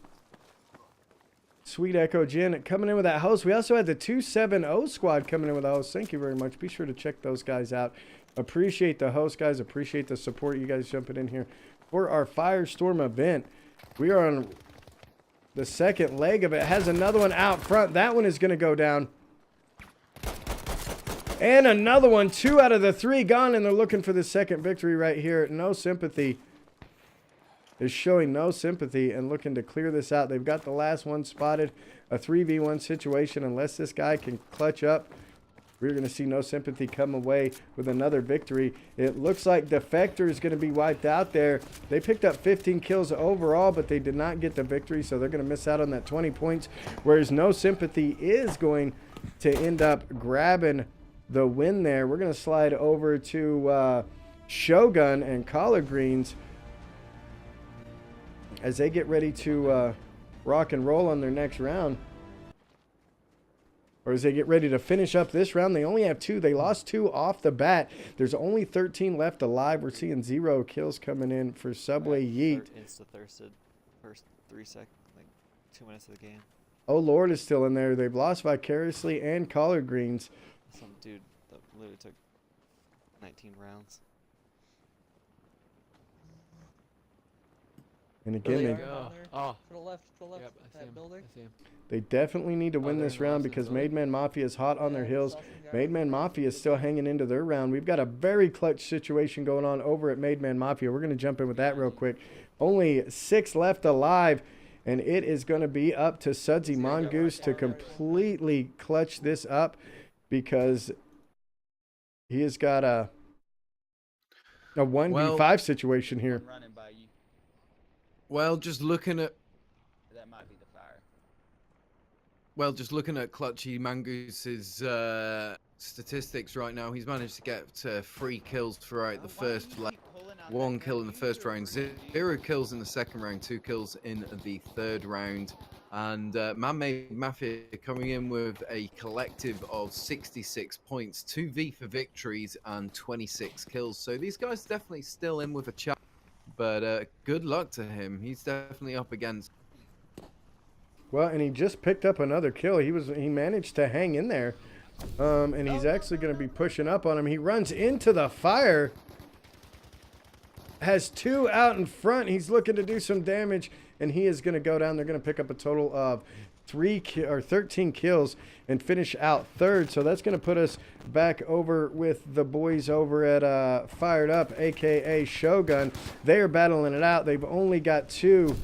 Sweet Echo Jin coming in with that host. We also had the 270 squad coming in with a host. Thank you very much. Be sure to check those guys out. Appreciate the host, guys. Appreciate the support. You guys jumping in here for our Firestorm event. We are on the second leg of it. Has another one out front. That one is going to go down. And another one. 2 out of the 3 gone, and they're looking for the second victory right here. No Sympathy is showing No Sympathy and looking to clear this out. They've got the last one spotted. A 3v1 situation. Unless this guy can clutch up, we're going to see No Sympathy come away with another victory. It looks like Defector is going to be wiped out there. They picked up 15 kills overall, but they did not get the victory, so they're going to miss out on that 20 points, whereas No Sympathy is going to end up grabbing the win there. We're going to slide over to Shogun and Collard Greens as they get ready to rock and roll on their next round. Or as they get ready to finish up this round. They only have 2. They lost 2 off the bat. There's only 13 left alive. We're seeing 0 kills coming in for Subway Yeet. Insta-thirsted first 3 seconds, like 2 minutes of the game. Oh Lord is still in there. They've lost Vicariously and Collard Greens. Some dude that literally took 19 rounds. And again, they, Oh. To the left, Yep, I see him. building. I see him. they definitely need to win they're this in the round left because side. Made Man Mafia is hot on their Yeah, heels. Southern guy. Made Man Mafia is still hanging into their round. We've got a very clutch situation going on over at Made Man Mafia. We're going to jump in with that real quick. Only 6 left alive, and it is going to be up to Sudsy Mongoose to completely clutch this up because he has got a 1v5 situation here. Running by you. Well, just looking at That might be the fire. Well, just looking at Clutchy Mangoose's statistics right now, he's managed to get 3 kills throughout the first leg. 1 kill in the first round, 0 kills in the second round, 2 kills in the third round. And Man-Made Mafia coming in with a collective of 66 points, 2v for victories and 26 kills. So these guys definitely still in with a chance, but good luck to him. He's definitely up against. Well, and he just picked up another kill. He managed to hang in there, and he's actually going to be pushing up on him. He runs into the fire, has 2 out in front. He's looking to do some damage, and he is going to go down. They're going to pick up a total of 13 kills and finish out third. So that's going to put us back over with the boys over at Fired Up, aka Shogun. They are battling it out. They've only got two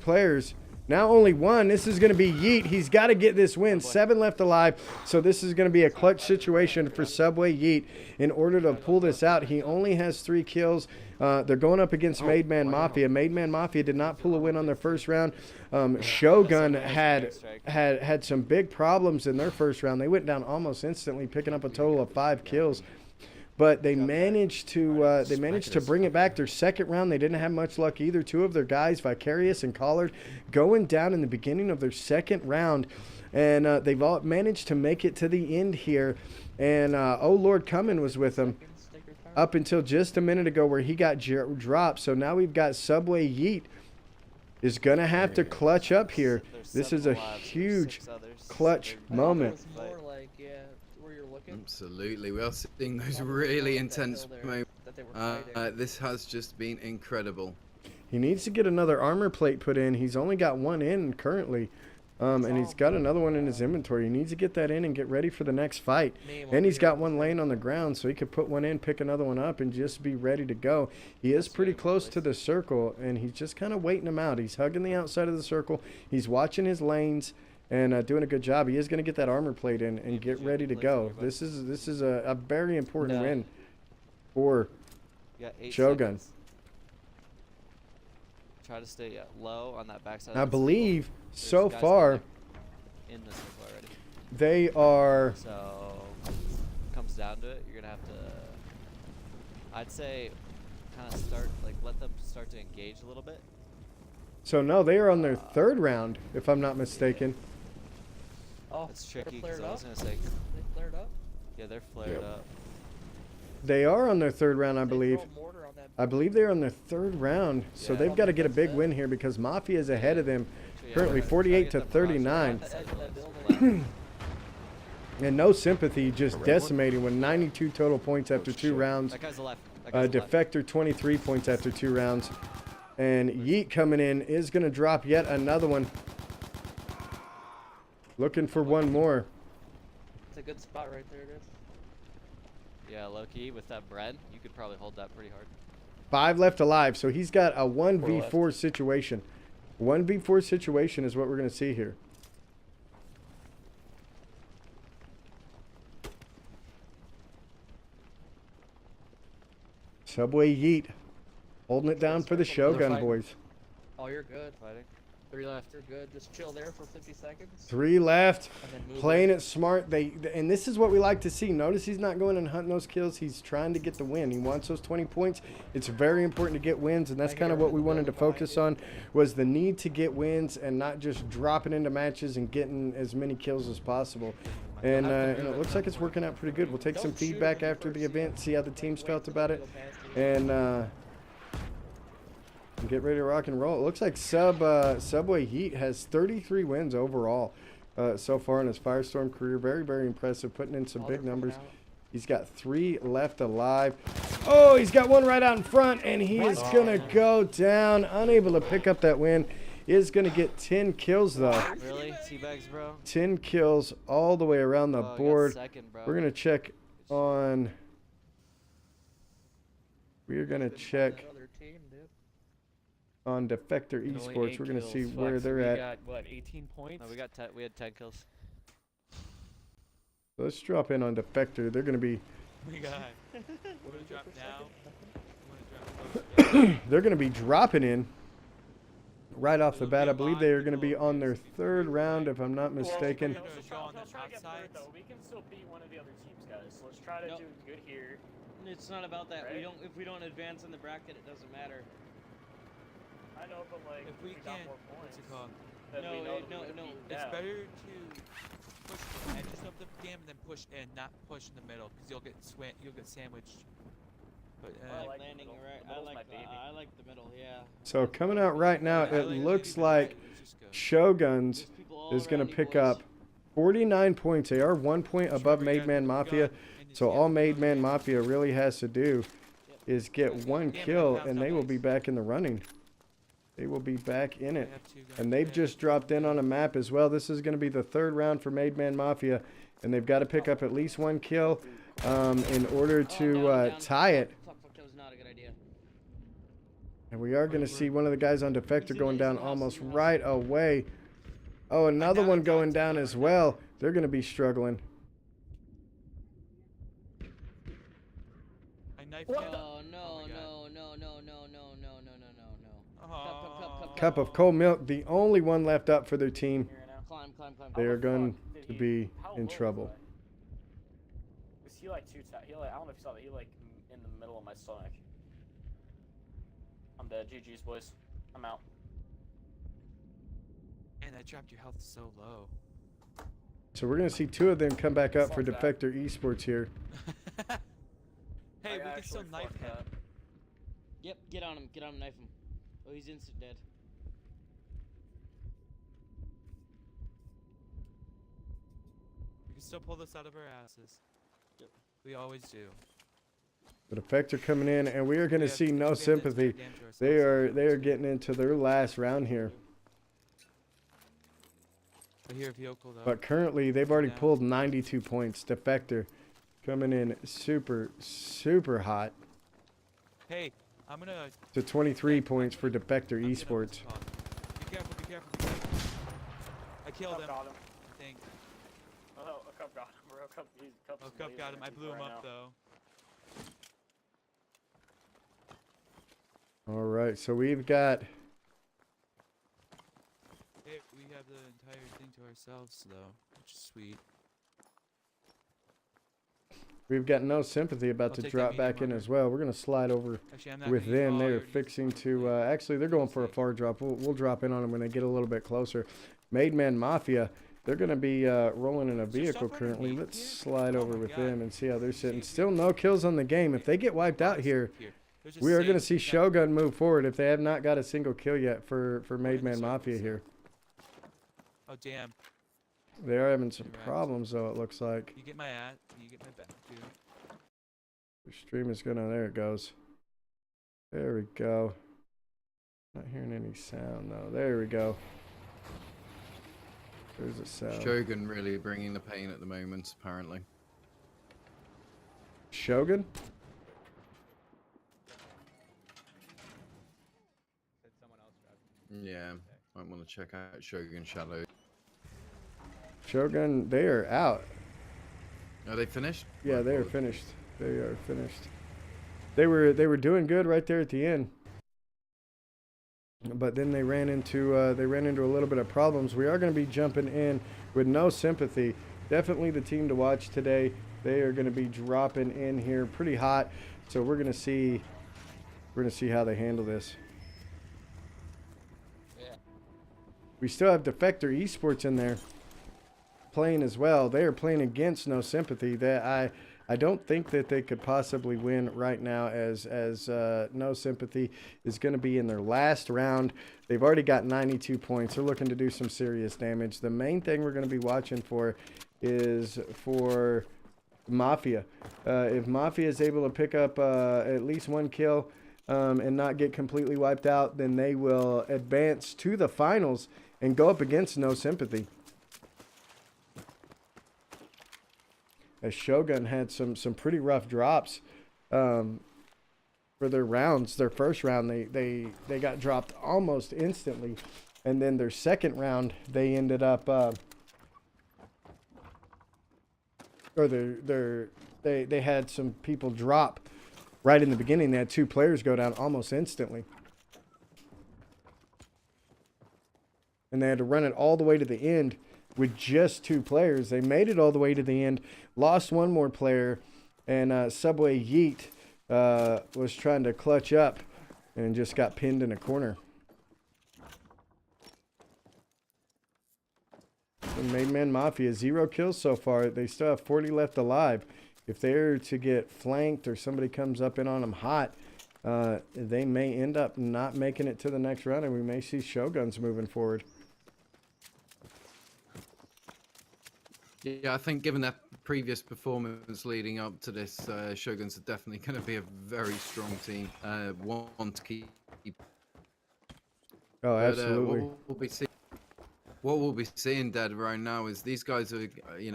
players. Now only 1. This is going to be Yeet. He's got to get this win. 7 left alive. So this is going to be a clutch situation for Subway Yeet in order to pull this out. He only has 3 kills. They're going up against Made Man Mafia. Made Man Mafia did not pull a win on their first round. Shogun had some big problems in their first round. They went down almost instantly, picking up a total of 5 kills. But they managed to bring it back. Their second round, they didn't have much luck either. 2 of their guys, Vicarious and Collard, going down in the beginning of their second round. And they've all managed to make it to the end here. And Oh Lord Cumming was with them up until just a minute ago where he got dropped. So now we've got Subway Yeet is going to have to clutch up here. This is a huge clutch moment. Absolutely, we are seeing those really intense moments. This has just been incredible. He needs to get another armor plate put in. He's only got 1 in currently, and he's got another one in his inventory. He needs to get that in and get ready for the next fight. And he's got 1 laying on the ground, so he could put 1 in, pick another one up, and just be ready to go. He is pretty close to the circle, and he's just kind of waiting him out. He's hugging the outside of the circle. He's watching his lanes and doing a good job. He is going to get that armor plate in and get ready to go. This is a very important win for Shogun. Try to stay low on that backside. I believe so far in the circle already. They are. So comes down to it, you're gonna have to. I'd say, kind of let them start to engage a little bit. So no, they are on their 3rd round, if I'm not mistaken. Oh, it's tricky because I was gonna say. They flared up. Yeah, they're flared up. They are on their 3rd round, I believe. I believe they're on their 3rd round, so they've got to get a big win here because Mafia is ahead of them currently, 48 to 39. And No Sympathy just decimating with 92 total points after 2 rounds. That guy's alive. Defector 23 points after 2 rounds. And Yeet coming in is going to drop yet another one. Looking for 1 more. It's a good spot right there, dude. Yeah, low-key, with that bread, you could probably hold that pretty hard. 5 left alive, so he's got a 1v4 situation. 1v4 situation is what we're going to see here. Subway Yeet holding it down for the Shogun boys. Oh, you're good. Fighting. 3 left. You're good. Just chill there for 50 seconds. 3 left. Playing it smart. And this is what we like to see. Notice he's not going and hunting those kills. He's trying to get the win. He wants those 20 points. It's very important to get wins, and that's kind of what we wanted to focus on, was the need to get wins and not just dropping into matches and getting as many kills as possible. And it looks like it's working out pretty good. We'll take some feedback after the event, see how the teams felt about it, and get ready to rock and roll. It looks like Subway Heat has 33 wins overall so far in his Firestorm career. Very, very impressive, putting in some big numbers. He's got 3 left alive. Oh, he's got one right out in front, and he is going to go down, unable to pick up that win. Is going to get 10 kills, though. Really? Teabags, bro? 10 kills all the way around the board. Second, bro. We're going to check on... We are going to check on Defector Esports. We're going to see where they're at. We got, what, 18 points? No, we had 10 kills. Let's drop in on Defector. They're going to be... We got... We're going to drop now. They're going to be dropping in right off the bat. I believe they are going to be on their third round, if I'm not mistaken. Don't try to get burned, though. We can still beat one of the other teams, guys. So let's try to do good here. It's not about that. Right? If we don't advance in the bracket, it doesn't matter. I know, but like if we got can't, more points, what's it called? No. It's better to push the edges of the game than push and not push in the middle, because you'll get sandwiched. But I like landing right. I like the middle. Yeah. So coming out right now, it looks like Shoguns is going to pick up 49 points. They are 1 point above Made Man Mafia. So all Made Man Mafia really has to do is get one kill, and they will be back in the running. They will be back in it. And they've just dropped in on a map as well. This is going to be the third round for Made Man Mafia, and they've got to pick up at least one kill in order to tie it. And we are going to see one of the guys on Defector going down almost right away. Oh, another one going down as well. They're going to be struggling. Oh, no. Cup of cold milk, the only one left up for their team. Climb. They are going to be in trouble. Was he like I don't know if you saw that. He like in the middle of my stomach. I'm dead. GG's, boys. I'm out. And I dropped your health so low. So we're going to see two of them come back up for Defector Esports here. Hey, we can still knife him. Yep, get on him, knife him. Oh, he's instant dead. We can still pull this out of our asses. Yep. We always do. The Defector coming in, and we are going to see No Sympathy. They are getting into their last round here. I hear vehicle though. But currently, they've already pulled 92 points. Defector coming in super hot. Hey, I'm gonna... To 23 points for Defector Esports. Be careful. I killed him, I think. Oh, a cup got him, bro. Cup got him. I blew him up, though. All right, so we've got... Hey, we have the entire thing to ourselves, though, which is sweet. We've got No Sympathy about to drop back in as well. We're going to slide over with them. They're fixing to... actually, they're going for a far drop. We'll drop in on them when they get a little bit closer. Made Man Mafia, they're going to be rolling in a vehicle currently. Let's slide over with them and see how they're sitting. Still no kills on the game. If they get wiped out here, we are going to see Shogun move forward if they have not got a single kill yet for Made Man Mafia here. Oh, damn. They are having some problems, though, it looks like. You get my ad, you get my back, dude. The stream is gonna... There it goes. There we go. Not hearing any sound, though. There we go. There's a sound. Shogun really bringing the pain at the moment, apparently. Shogun? Yeah, might want to check out Shogun Shadow. Shogun, they are out. Are they finished? Yeah, they are finished. They are finished. They were doing good right there at the end, but then they ran into a little bit of problems. We are going to be jumping in with No Sympathy. Definitely the team to watch today. They are going to be dropping in here pretty hot, so we're going to see how they handle this. Yeah. We still have Defector Esports in there playing as well. They are playing against No Sympathy. That I don't think that they could possibly win right now, as No Sympathy is going to be in their last round. They've already got 92 points. They're looking to do some serious damage. The main thing we're going to be watching for is for Mafia. If Mafia is able to pick up at least one kill and not get completely wiped out, then they will advance to the finals and go up against No Sympathy. As Shogun had some pretty rough drops for their rounds. Their first round, they got dropped almost instantly. And then their second round, they ended up... they had some people drop right in the beginning. They had 2 players go down almost instantly. And they had to run it all the way to the end with just 2 players. They made it all the way to the end, lost 1 more player, and Subway Yeet was trying to clutch up and just got pinned in a corner. And Made Man Mafia, 0 kills so far. They still have 40 left alive. If they're to get flanked or somebody comes up in on them hot, they may end up not making it to the next round, and we may see Shoguns moving forward. Yeah, I think given their previous performance leading up to this, Shoguns are definitely going to be a very strong team. One to keep. Oh, absolutely. What we'll be seeing, Dad, right now is these guys are,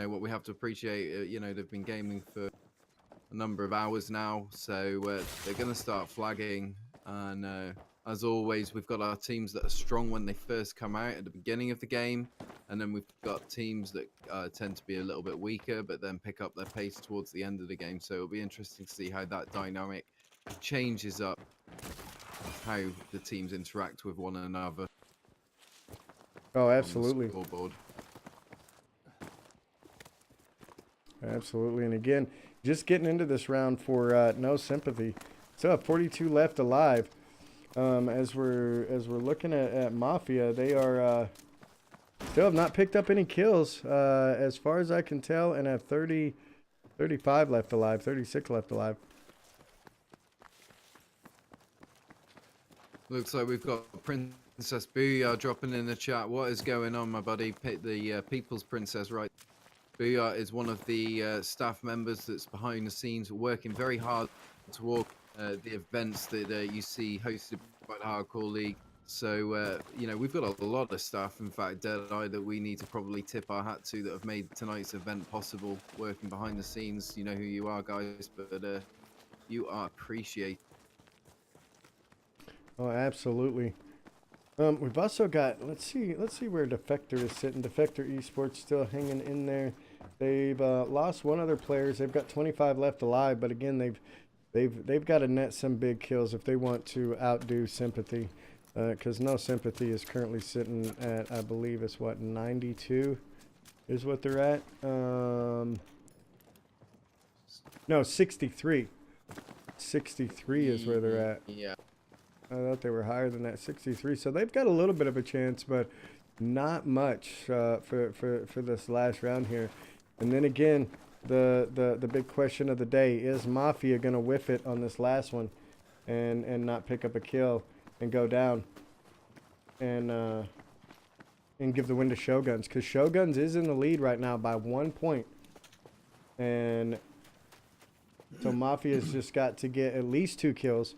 what we have to appreciate, they've been gaming for a number of hours now, so they're going to start flagging. And as always, we've got our teams that are strong when they first come out at the beginning of the game, and then we've got teams that tend to be a little bit weaker, but then pick up their pace towards the end of the game. So it'll be interesting to see how that dynamic changes up, how the teams interact with one another. Oh, absolutely. Scoreboard. Absolutely. And again, just getting into this round for No Sympathy. Still have 42 left alive. As we're looking at Mafia, they are still have not picked up any kills as far as I can tell, and have 35 left alive, 36 left alive. Looks like we've got Princess Booyah dropping in the chat. What is going on, my buddy? The People's Princess, right? Booyah is one of the staff members that's behind the scenes working very hard toward the events that you see hosted by the Hardcore League. So, we've got a lot of staff, in fact, Deadeye, that we need to probably tip our hat to that have made tonight's event possible, working behind the scenes. You know who you are, guys, but you are appreciated. Oh, absolutely. We've also got, let's see where Defector is sitting. Defector Esports still hanging in there. They've lost 1 other player. They've got 25 left alive, but again, they've got to net some big kills if they want to outdo Sympathy, because No Sympathy is currently sitting at, I believe it's what, 92 is what they're at. No, 63. 63 is where they're at. Yeah. I thought they were higher than that, 63. So they've got a little bit of a chance, but not much for this last round here. And then again, the big question of the day, is Mafia going to whiff it on this last one and not pick up a kill and go down and give the win to Shoguns? Because Shoguns is in the lead right now by 1 point. And so Mafia's just got to get at least 2 kills.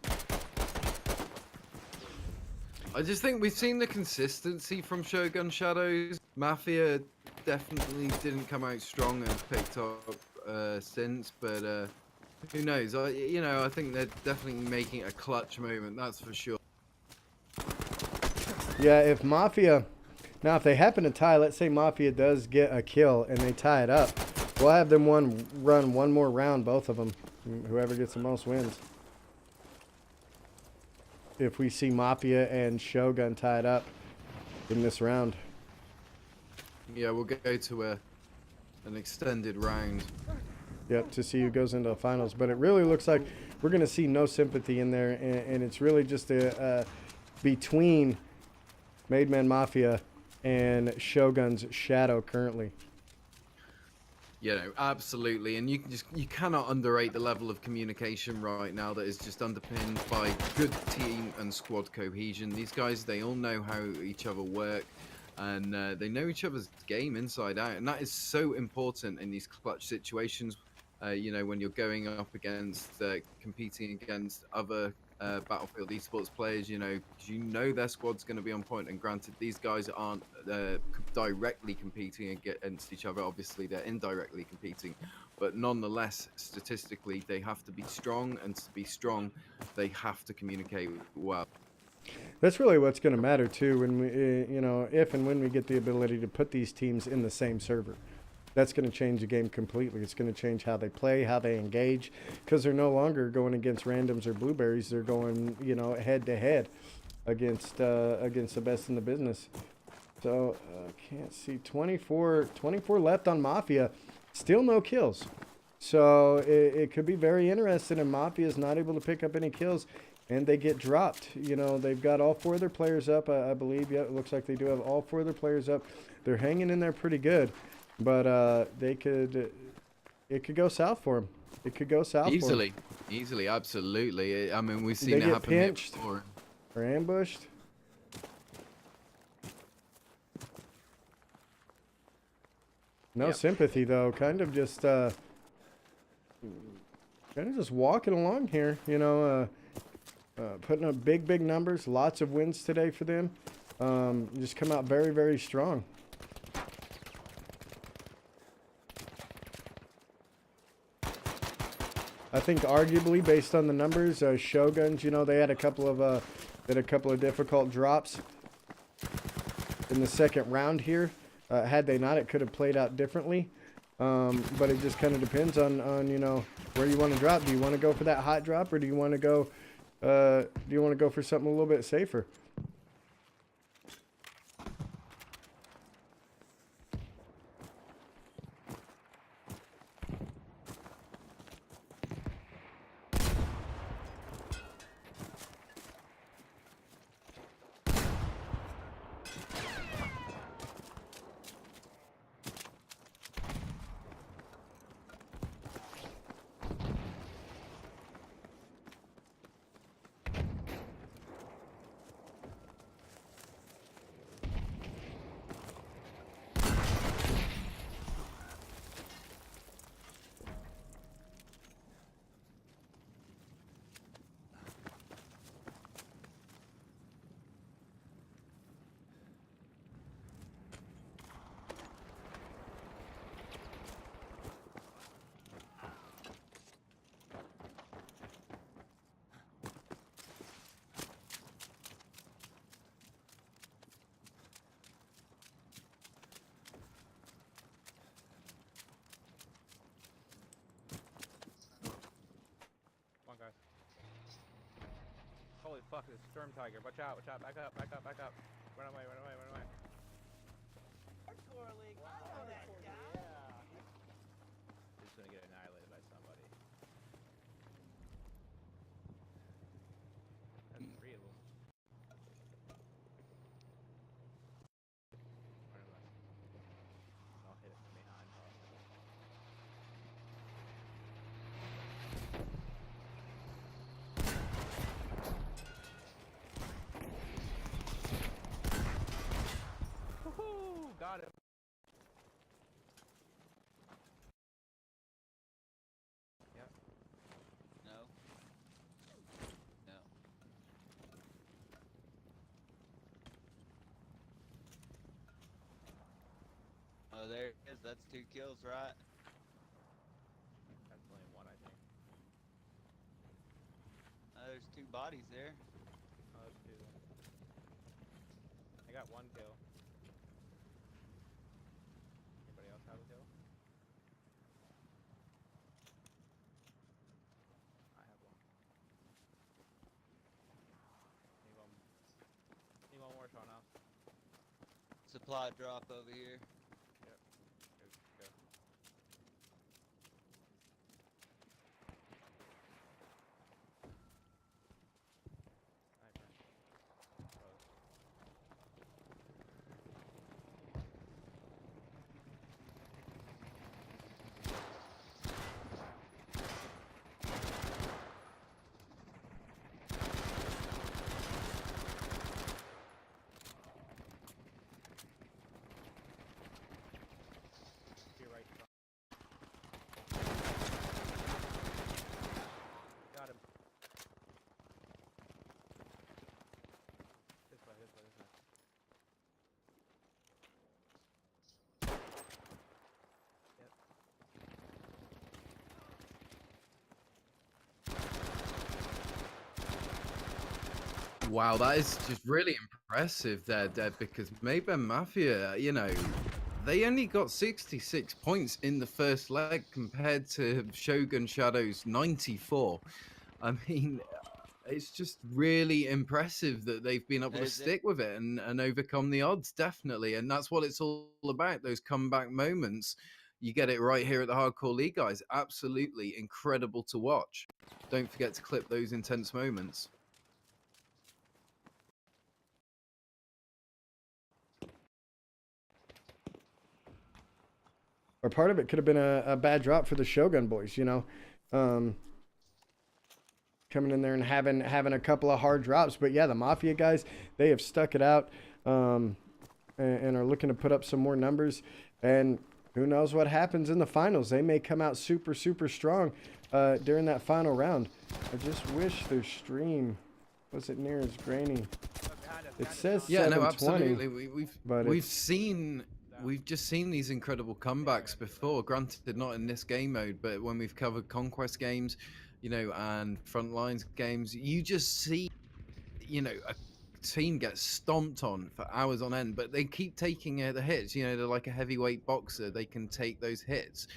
I just think we've seen the consistency from Shogun Shadows. Mafia definitely didn't come out strong and picked up since, but who knows? I think they're definitely making a clutch moment, that's for sure. Yeah, if Mafia... Now, if they happen to tie, let's say Mafia does get a kill and they tie it up, we'll have them run 1 more round, both of them. Whoever gets the most wins. If we see Mafia and Shogun tied up in this round. Yeah, we'll go to an extended round. Yep, to see who goes into the finals. But it really looks like we're going to see No Sympathy in there, and it's really just between Made Man Mafia and Shogun's Shadow currently. Absolutely, and you cannot underrate the level of communication right now that is just underpinned by good team and squad cohesion. These guys, they all know how each other work, and they know each other's game inside out, and that is so important in these clutch situations. You know, when you're going up against competing against other Battlefield esports players, you know their squad's going to be on point. And granted, these guys aren't directly competing against each other. Obviously, they're indirectly competing, but nonetheless, statistically, they have to be strong, and to be strong, they have to communicate well. That's really what's going to matter too when we, if and when we get the ability to put these teams in the same server. That's going to change the game completely. It's going to change how they play, how they engage, because they're no longer going against randoms or blueberries. They're going, head to head against the best in the business. So can't see 24 left on Mafia, still no kills. So it could be very interesting, and Mafia is not able to pick up any kills, and they get dropped. They've got all 4 of their players up, I believe. Yeah, it looks like they do have all 4 of their players up. They're hanging in there pretty good. But it could go south for them. It could go south easily, absolutely. I mean, we've seen it happen pinched before. Or ambushed. No sympathy though. Kind of just walking along here. Putting up big numbers. Lots of wins today for them. Just come out very, very strong. I think arguably, based on the numbers, Shoguns, they had a couple of difficult drops in the second round here. Had they not, it could have played out differently. But it just kind of depends on where you want to drop. Do you want to go for that hot drop, or do you want to go for something a little bit safer? Holy fuck, this Storm Tiger. Watch out, back up. Run away. Hardcore League, I know that guy. He's gonna get annihilated by somebody. That's 3 of them. I'll hit it from behind, possibly. Got him. Yep. No. Oh, there it is. That's 2 kills, right? That's only 1, I think. There's 2 bodies there. Oh, that's 2. I got 1 kill. Anybody else have a kill? I have 1. Need one more, Sean. Supply drop over here. Yep. Go. Wow, that is just really impressive there, Deb, because Mayben Mafia, you know, they only got 66 points in the first leg compared to Shogun Shadow's 94. I mean, it's just really impressive that they've been able to stick with it and overcome the odds, definitely. And that's what it's all about, those comeback moments. You get it right here at the Hardcore League, guys. Absolutely incredible to watch. Don't forget to clip those intense moments. Or part of it could have been a bad drop for the Shogun boys, you know. Coming in there and having a couple of hard drops. But yeah, the Mafia guys, they have stuck it out and are looking to put up some more numbers. And who knows what happens in the finals. They may come out super, super strong during that final round. I just wish their stream wasn't near as grainy. It says 720. Yeah, no, absolutely. We've just seen these incredible comebacks before. Granted, not in this game mode, but when we've covered Conquest games, you know, and Frontlines games, you just see, you know, a team get stomped on for hours on end, but they keep taking the hits. You know, they're like a heavyweight boxer. They can take those hits,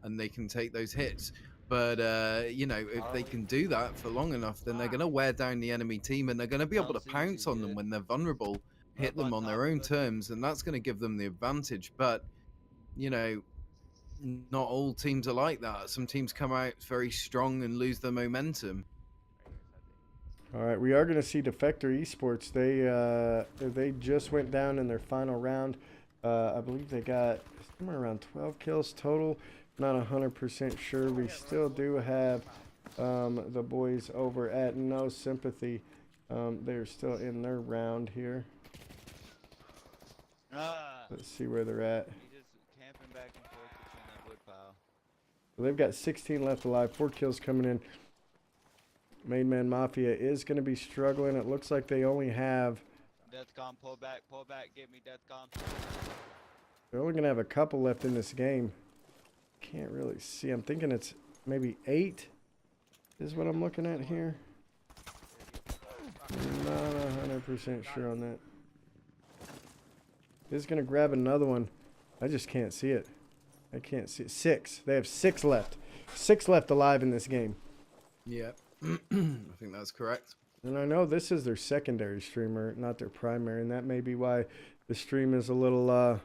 and they can take those hits. But, you know, if they can do that for long enough, then they're going to wear down the enemy team, and they're going to be able to pounce on them when they're vulnerable, hit them on their own terms, and that's going to give them the advantage. But, you know, not all teams are like that. Some teams come out very strong and lose their momentum. All right, we are going to see Defector Esports. They just went down in their final round. I believe they got somewhere around 12 kills total. Not 100% sure. We still do have the boys over at No Sympathy. They're still in their round here. Let's see where they're at. Camping back and forth between that wood pile. So they've got 16 left alive, 4 kills coming in. Main Man Mafia is going to be struggling. It looks like they only have... Deathcom, pull back, get me Deathcom. They're only going to have a couple left in this game. Can't really see. I'm thinking it's maybe 8 is what I'm looking at here. Not 100% sure on that. He's going to grab another one. I just can't see it. I can't see it. 6. They have 6 left. 6 left alive in this game. Yeah, I think that's correct. And I know this is their secondary streamer, not their primary, and that may be why the stream is a little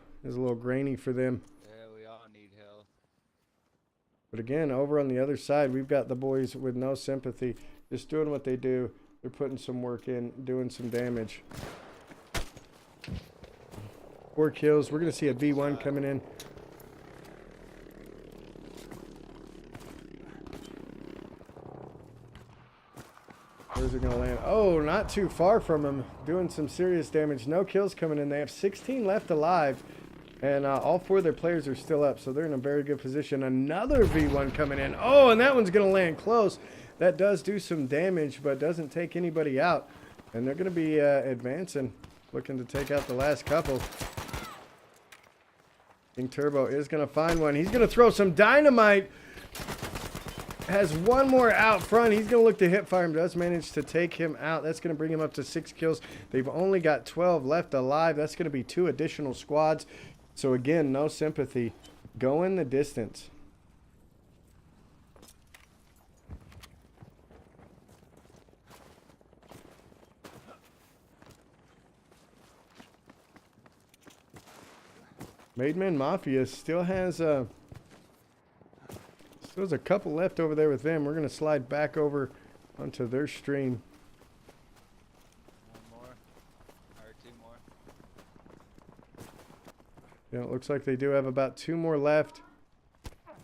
grainy for them. Yeah, we all need help. But again, over on the other side, we've got the boys with No Sympathy, just doing what they do. They're putting some work in, doing some damage. 4 kills. We're going to see a V1 coming in. Where's it going to land? Oh, not too far from him. Doing some serious damage. No kills coming in. They have 16 left alive. And all 4 of their players are still up. So they're in a very good position. Another V1 coming in. Oh, and that one's going to land close. That does do some damage, but doesn't take anybody out. And they're going to be advancing. Looking to take out the last couple. King Turbo is going to find one. He's going to throw some dynamite. Has one more out front. He's going to look to hip fire him. Does manage to take him out. That's going to bring him up to 6 kills. They've only got 12 left alive. That's going to be 2 additional squads. So again, No Sympathy. Going the distance. Maidman Mafia still has a couple left over there with them. We're going to slide back over onto their stream. 1 more. Or 2 more. Yeah, it looks like they do have about 2 more left.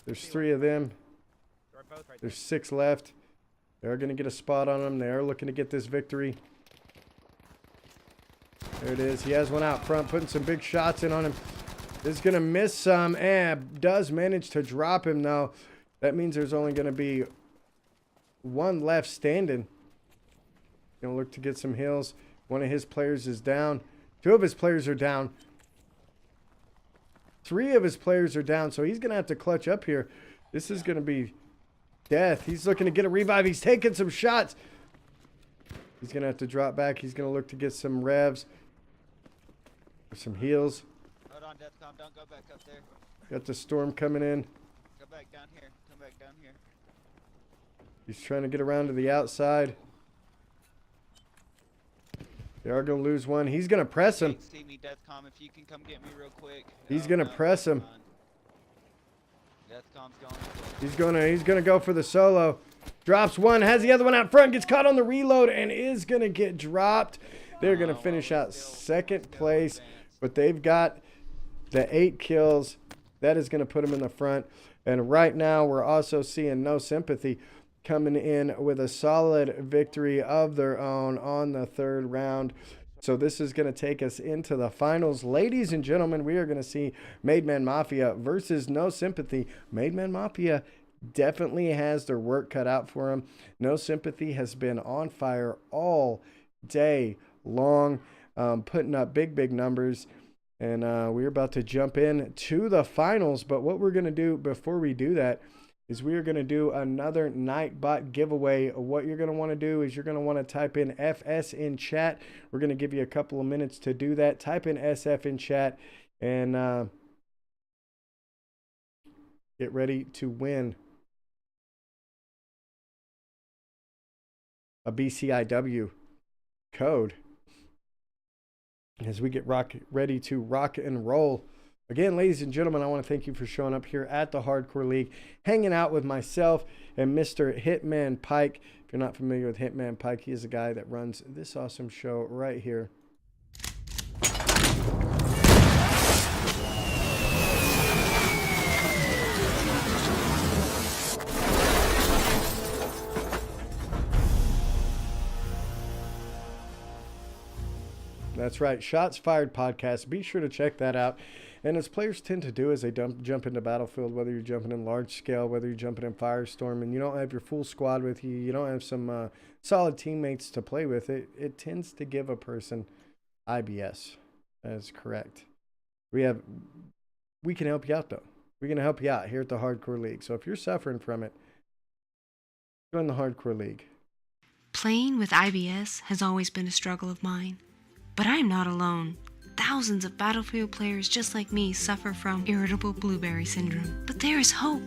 There's 3 of them. There's 6 left. They're going to get a spot on them. They are looking to get this victory. There it is. He has one out front, putting some big shots in on him. Is going to miss some, and does manage to drop him though. That means there's only going to be 1 left standing. Going to look to get some heals. One of his players is down. 2 of his players are down. 3 of his players are down, so he's going to have to clutch up here. This is going to be death. He's looking to get a revive. He's taking some shots. He's going to have to drop back. He's going to look to get some revs. Or some heals. Hold on, Deathcom. Don't go back up there. Got the storm coming in. Go back down here. Come back down here. He's trying to get around to the outside. They are going to lose one. He's going to press him. See me, Deathcom. If you can come get me real quick. He's going to press him. Deathcom's He's gonna go for the solo. Drops one, has the other one out front, gets caught on the reload, and is gonna get dropped. They're gonna finish out second place, but they've got the 8 kills. That is gonna put them in the front. And right now, we're also seeing No Sympathy coming in with a solid victory of their own on the 3rd round. So this is going to take us into the finals. Ladies and gentlemen, we are going to see Made Man Mafia versus No Sympathy. Made Man Mafia definitely has their work cut out for them. No Sympathy has been on fire all day long, putting up big numbers. And we're about to jump in to the finals. But what we're going to do before we do that is we are going to do another Nightbot giveaway. What you're going to want to do is you're going to want to type in FS in chat. We're going to give you a couple of minutes to do that. Type in SF in chat and get ready to win a BCIW code as we get ready to rock and roll. Again, ladies and gentlemen, I want to thank you for showing up here at the Hardcore League, hanging out with myself and Mr. Hitman Pike. If you're not familiar with Hitman Pike, he is a guy that runs this awesome show right here. That's right, Shots Fired Podcast. Be sure to check that out. And as players tend to do as they jump into Battlefield, whether you're jumping in large scale, whether you're jumping in Firestorm, and you don't have your full squad with you, you don't have some solid teammates to play with, it tends to give a person IBS. That is correct. We can help you out, though. We're going to help you out here at the Hardcore League. So if you're suffering from it, join the Hardcore League. Playing with IBS has always been a struggle of mine. But I'm not alone. Thousands of Battlefield players just like me suffer from irritable blueberry syndrome. But there is hope.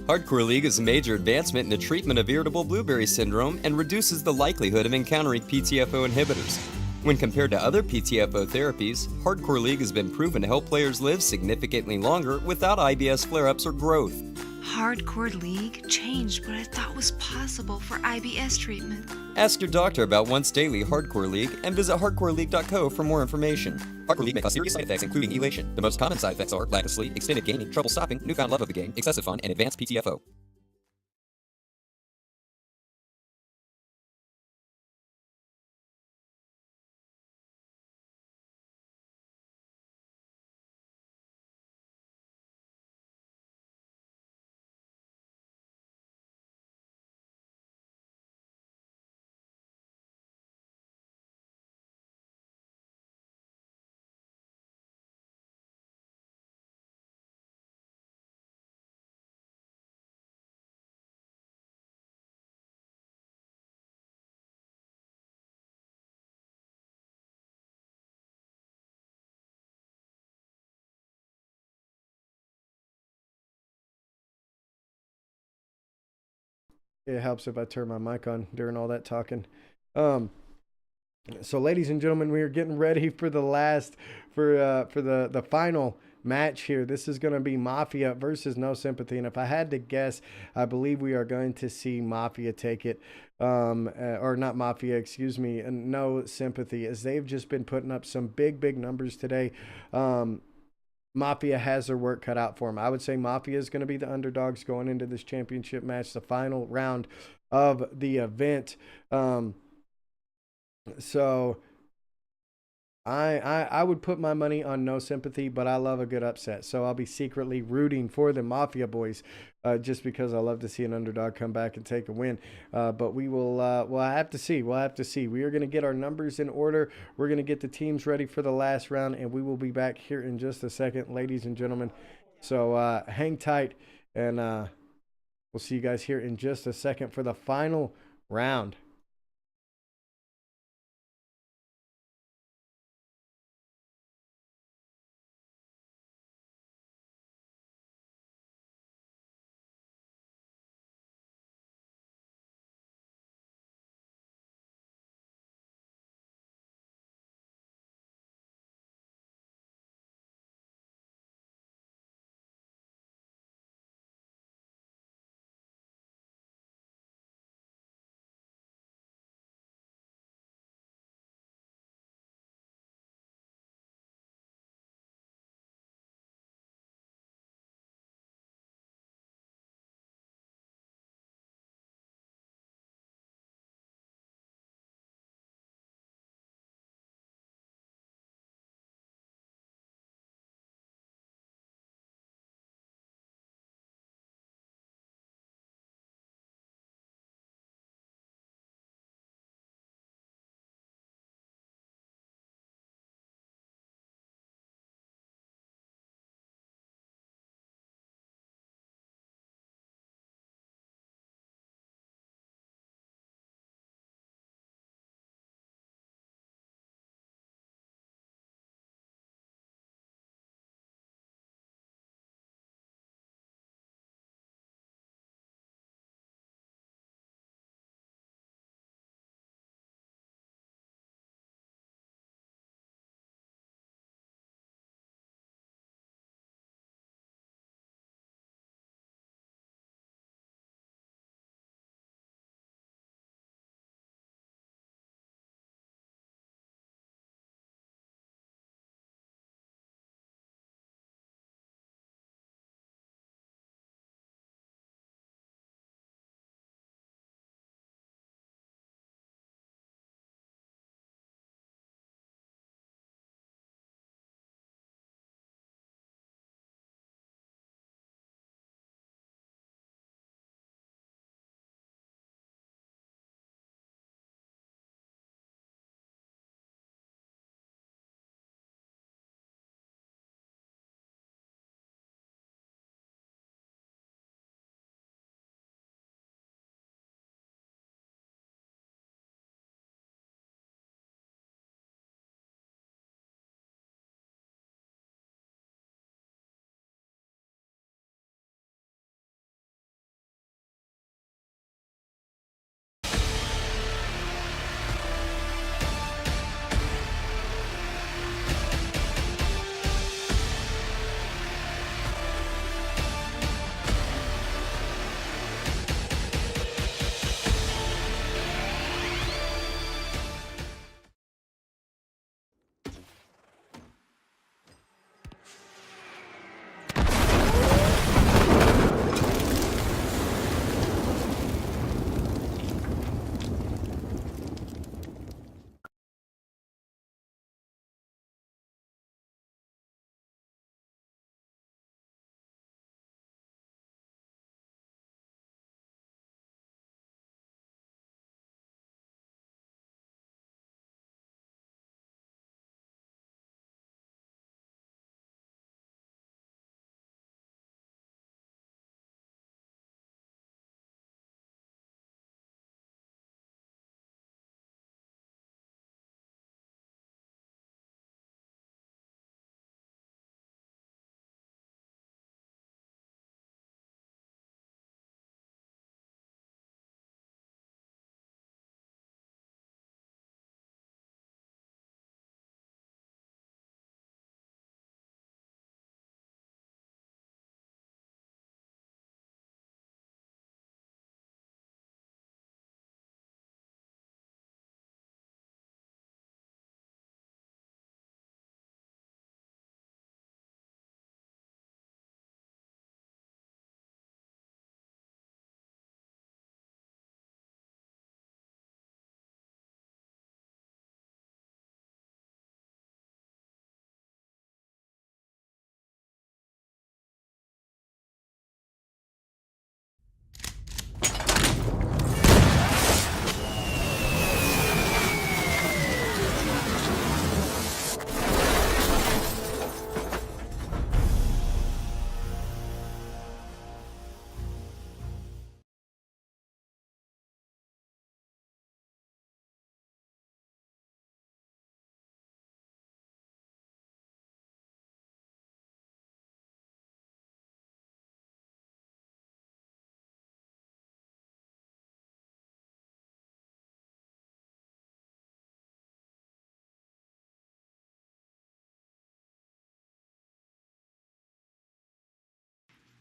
Hardcore League is a major advancement in the treatment of irritable blueberry syndrome and reduces the likelihood of encountering PTFO inhibitors. When compared to other PTFO therapies, Hardcore League has been proven to help players live significantly longer without IBS flare-ups or growth. Hardcore League changed what I thought was possible for IBS treatment. Ask your doctor about once daily Hardcore League and visit hardcoreleague.co for more information. Hardcore League may cause serious side effects, including elation. The most common side effects are lack of sleep, extended gaming, trouble stopping, newfound love of the game, excessive fun, and advanced PTFO. It helps if I turn my mic on during all that talking. So ladies and gentlemen, we are getting ready for the final match here. This is going to be Mafia versus No Sympathy. And if I had to guess, I believe we are going to see Mafia take it. Or not Mafia, excuse me, and No Sympathy, as they've just been putting up some big numbers today. Mafia has their work cut out for them. I would say Mafia is going to be the underdogs going into this championship match, the final round of the event. So I would put my money on No Sympathy, but I love a good upset. So I'll be secretly rooting for the Mafia boys just because I love to see an underdog come back and take a win. But we will, we'll have to see. We'll have to see. We are going to get our numbers in order. We're going to get the teams ready for the last round, and we will be back here in just a second, ladies and gentlemen. So hang tight, and we'll see you guys here in just a second for the final round.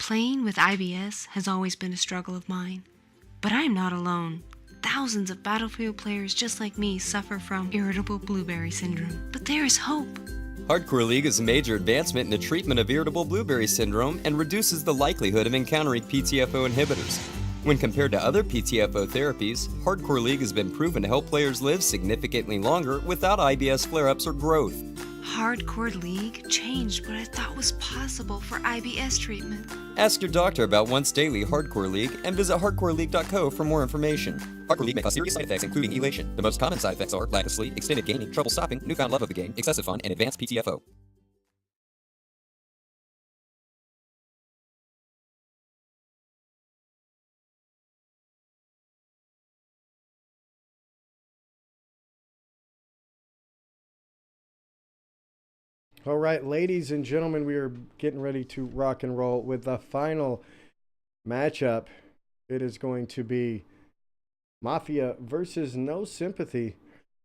Playing with IBS has always been a struggle of mine, but I'm not alone. Thousands of Battlefield players just like me suffer from irritable blueberry syndrome. But there is hope. Hardcore League is a major advancement in the treatment of irritable blueberry syndrome and reduces the likelihood of encountering PTFO inhibitors. When compared to other PTFO therapies, Hardcore League has been proven to help players live significantly longer without IBS flare-ups or growth. Hardcore League changed what I thought was possible for IBS treatment. Ask your doctor about once daily Hardcore League and visit hardcoreleague.co for more information. Hardcore League may cause serious side effects, including elation. The most common side effects are lack of sleep, extended gaming, trouble stopping, newfound love of the game, excessive fun, and advanced PTFO. All right, ladies and gentlemen, we are getting ready to rock and roll with the final matchup. It is going to be Mafia versus No Sympathy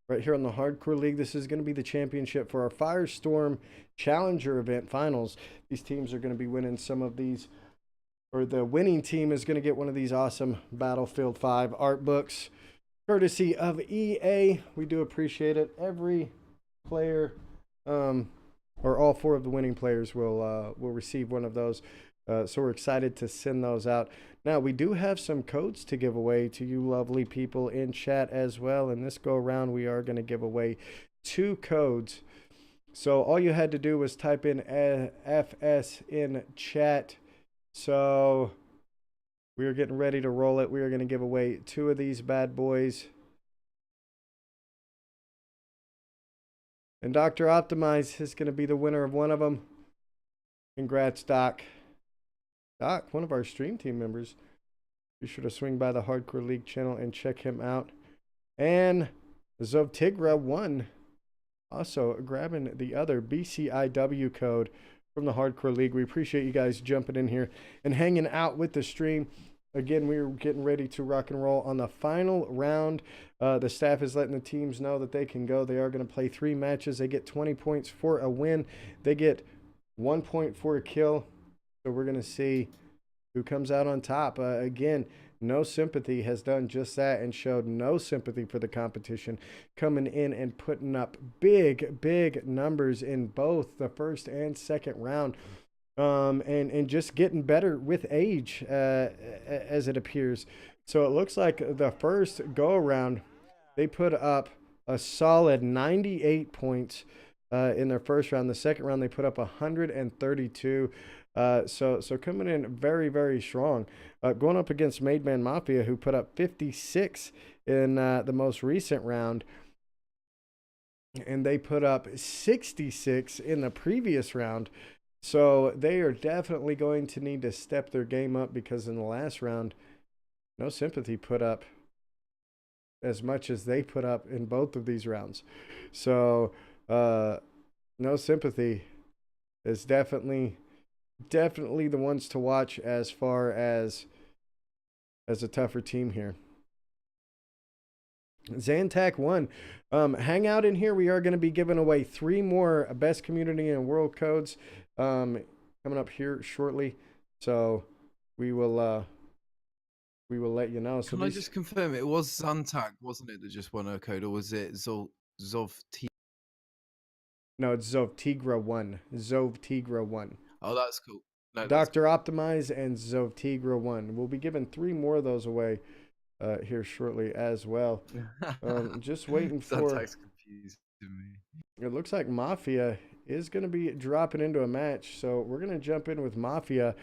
right here on the Hardcore League. This is going to be the championship for our Firestorm Challenger event finals. These teams are going to be winning some of these, or the winning team is going to get one of these awesome Battlefield 5 art books, courtesy of EA. We do appreciate it. Every player, or all 4 of the winning players will receive one of those. So we're excited to send those out. Now, we do have some codes to give away to you lovely people in chat as well. And this go around, we are going to give away 2 codes. So all you had to do was type in FS in chat. So we are getting ready to roll it. We are going to give away 2 of these bad boys. And Dr. Optimize is going to be the winner of one of them. Congrats, Doc. Doc, one of our stream team members. Be sure to swing by the Hardcore League channel and check him out. And Zovtigra1 also grabbing the other BCIW code from the Hardcore League. We appreciate you guys jumping in here and hanging out with the stream. Again, we're getting ready to rock and roll on the final round. The staff is letting the teams know that they can go. They are going to play 3 matches. They get 20 points for a win. They get 1 point for a kill. So we're going to see who comes out on top. Again, No Sympathy has done just that and showed no sympathy for the competition, coming in and putting up big numbers in both the first and second round. And just getting better with age, as it appears. So it looks like the first go-around, they put up a solid 98 points in their first round. The second round, they put up 132. So coming in very strong. Going up against Made Man Mafia, who put up 56 in the most recent round. And they put up 66 in the previous round. So they are definitely going to need to step their game up, because in the last round, No Sympathy put up as much as they put up in both of these rounds. So No Sympathy is definitely the ones to watch as far as a tougher team here. Zantac 1, hang out in here. We are going to be giving away 3 more best community and world codes coming up here shortly. So we will let you know. So Can I just confirm, it was Zantac, wasn't it, that just won a code, or was it Zovtigra? No, it's Zovtigra 1. Zovtigra 1. Oh, that's cool. No, Dr. Optimize and Zovtigra 1. We'll be giving 3 more of those away here shortly as well. Just waiting for... Zantac's confused to me. It looks like Mafia is going to be dropping into a match, so we're going to jump in with Mafia.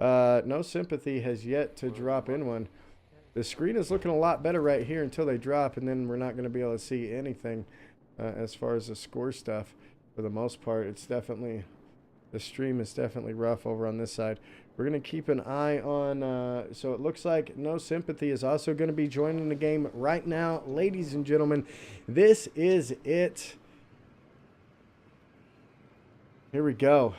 No Sympathy has yet to drop in one. The screen is looking a lot better right here until they drop, and then we're not going to be able to see anything as far as the score stuff. For the most part, it's definitely... The stream is definitely rough over on this side. We're going to keep an eye on... so it looks like No Sympathy is also going to be joining the game right now. Ladies and gentlemen, this is it. Here we go.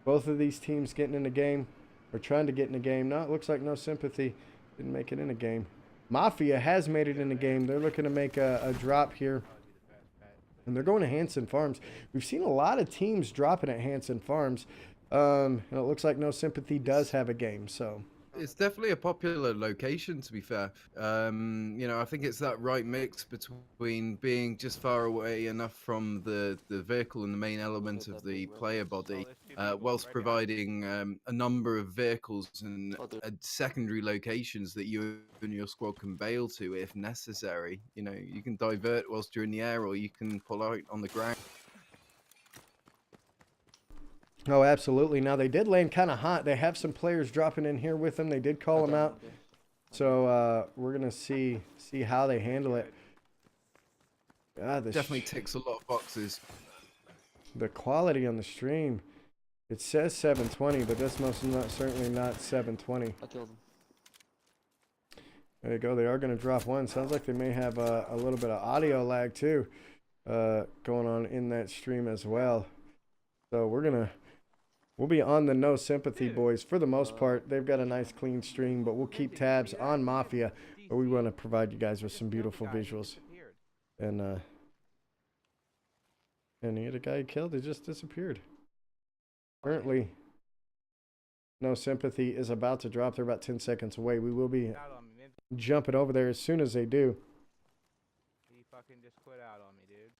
Both of these teams getting in the game, or trying to get in the game. No, it looks like No Sympathy didn't make it in the game. Mafia has made it in the game. They're looking to make a drop here. And they're going to Hanson Farms. We've seen a lot of teams dropping at Hanson Farms. And it looks like No Sympathy does have a game, so. It's definitely a popular location, to be fair. You know, I think it's that right mix between being just far away enough from the vehicle and the main element of the player body, whilst providing a number of vehicles and secondary locations that you and your squad can bail to if necessary. You know, you can divert whilst you're in the air, or you can pull out on the ground. Oh, absolutely. Now, they did land kind of hot. They have some players dropping in here with them. They did call them out. So we're going to see how they handle it. God, Definitely ticks a lot of boxes. The quality on the stream. It says 720, but that's certainly not 720. I killed him. There you go. They are going to drop one. Sounds like they may have a little bit of audio lag, too, going on in that stream as well. So we'll be on the No Sympathy boys for the most part. They've got a nice clean stream, but we'll keep tabs on Mafia. But we want to provide you guys with some beautiful visuals. And the other guy he killed, it just disappeared. Currently, No Sympathy is about to drop. They're about 10 seconds away. We will be jumping over there as soon as they do. He fucking just quit out on me, dude.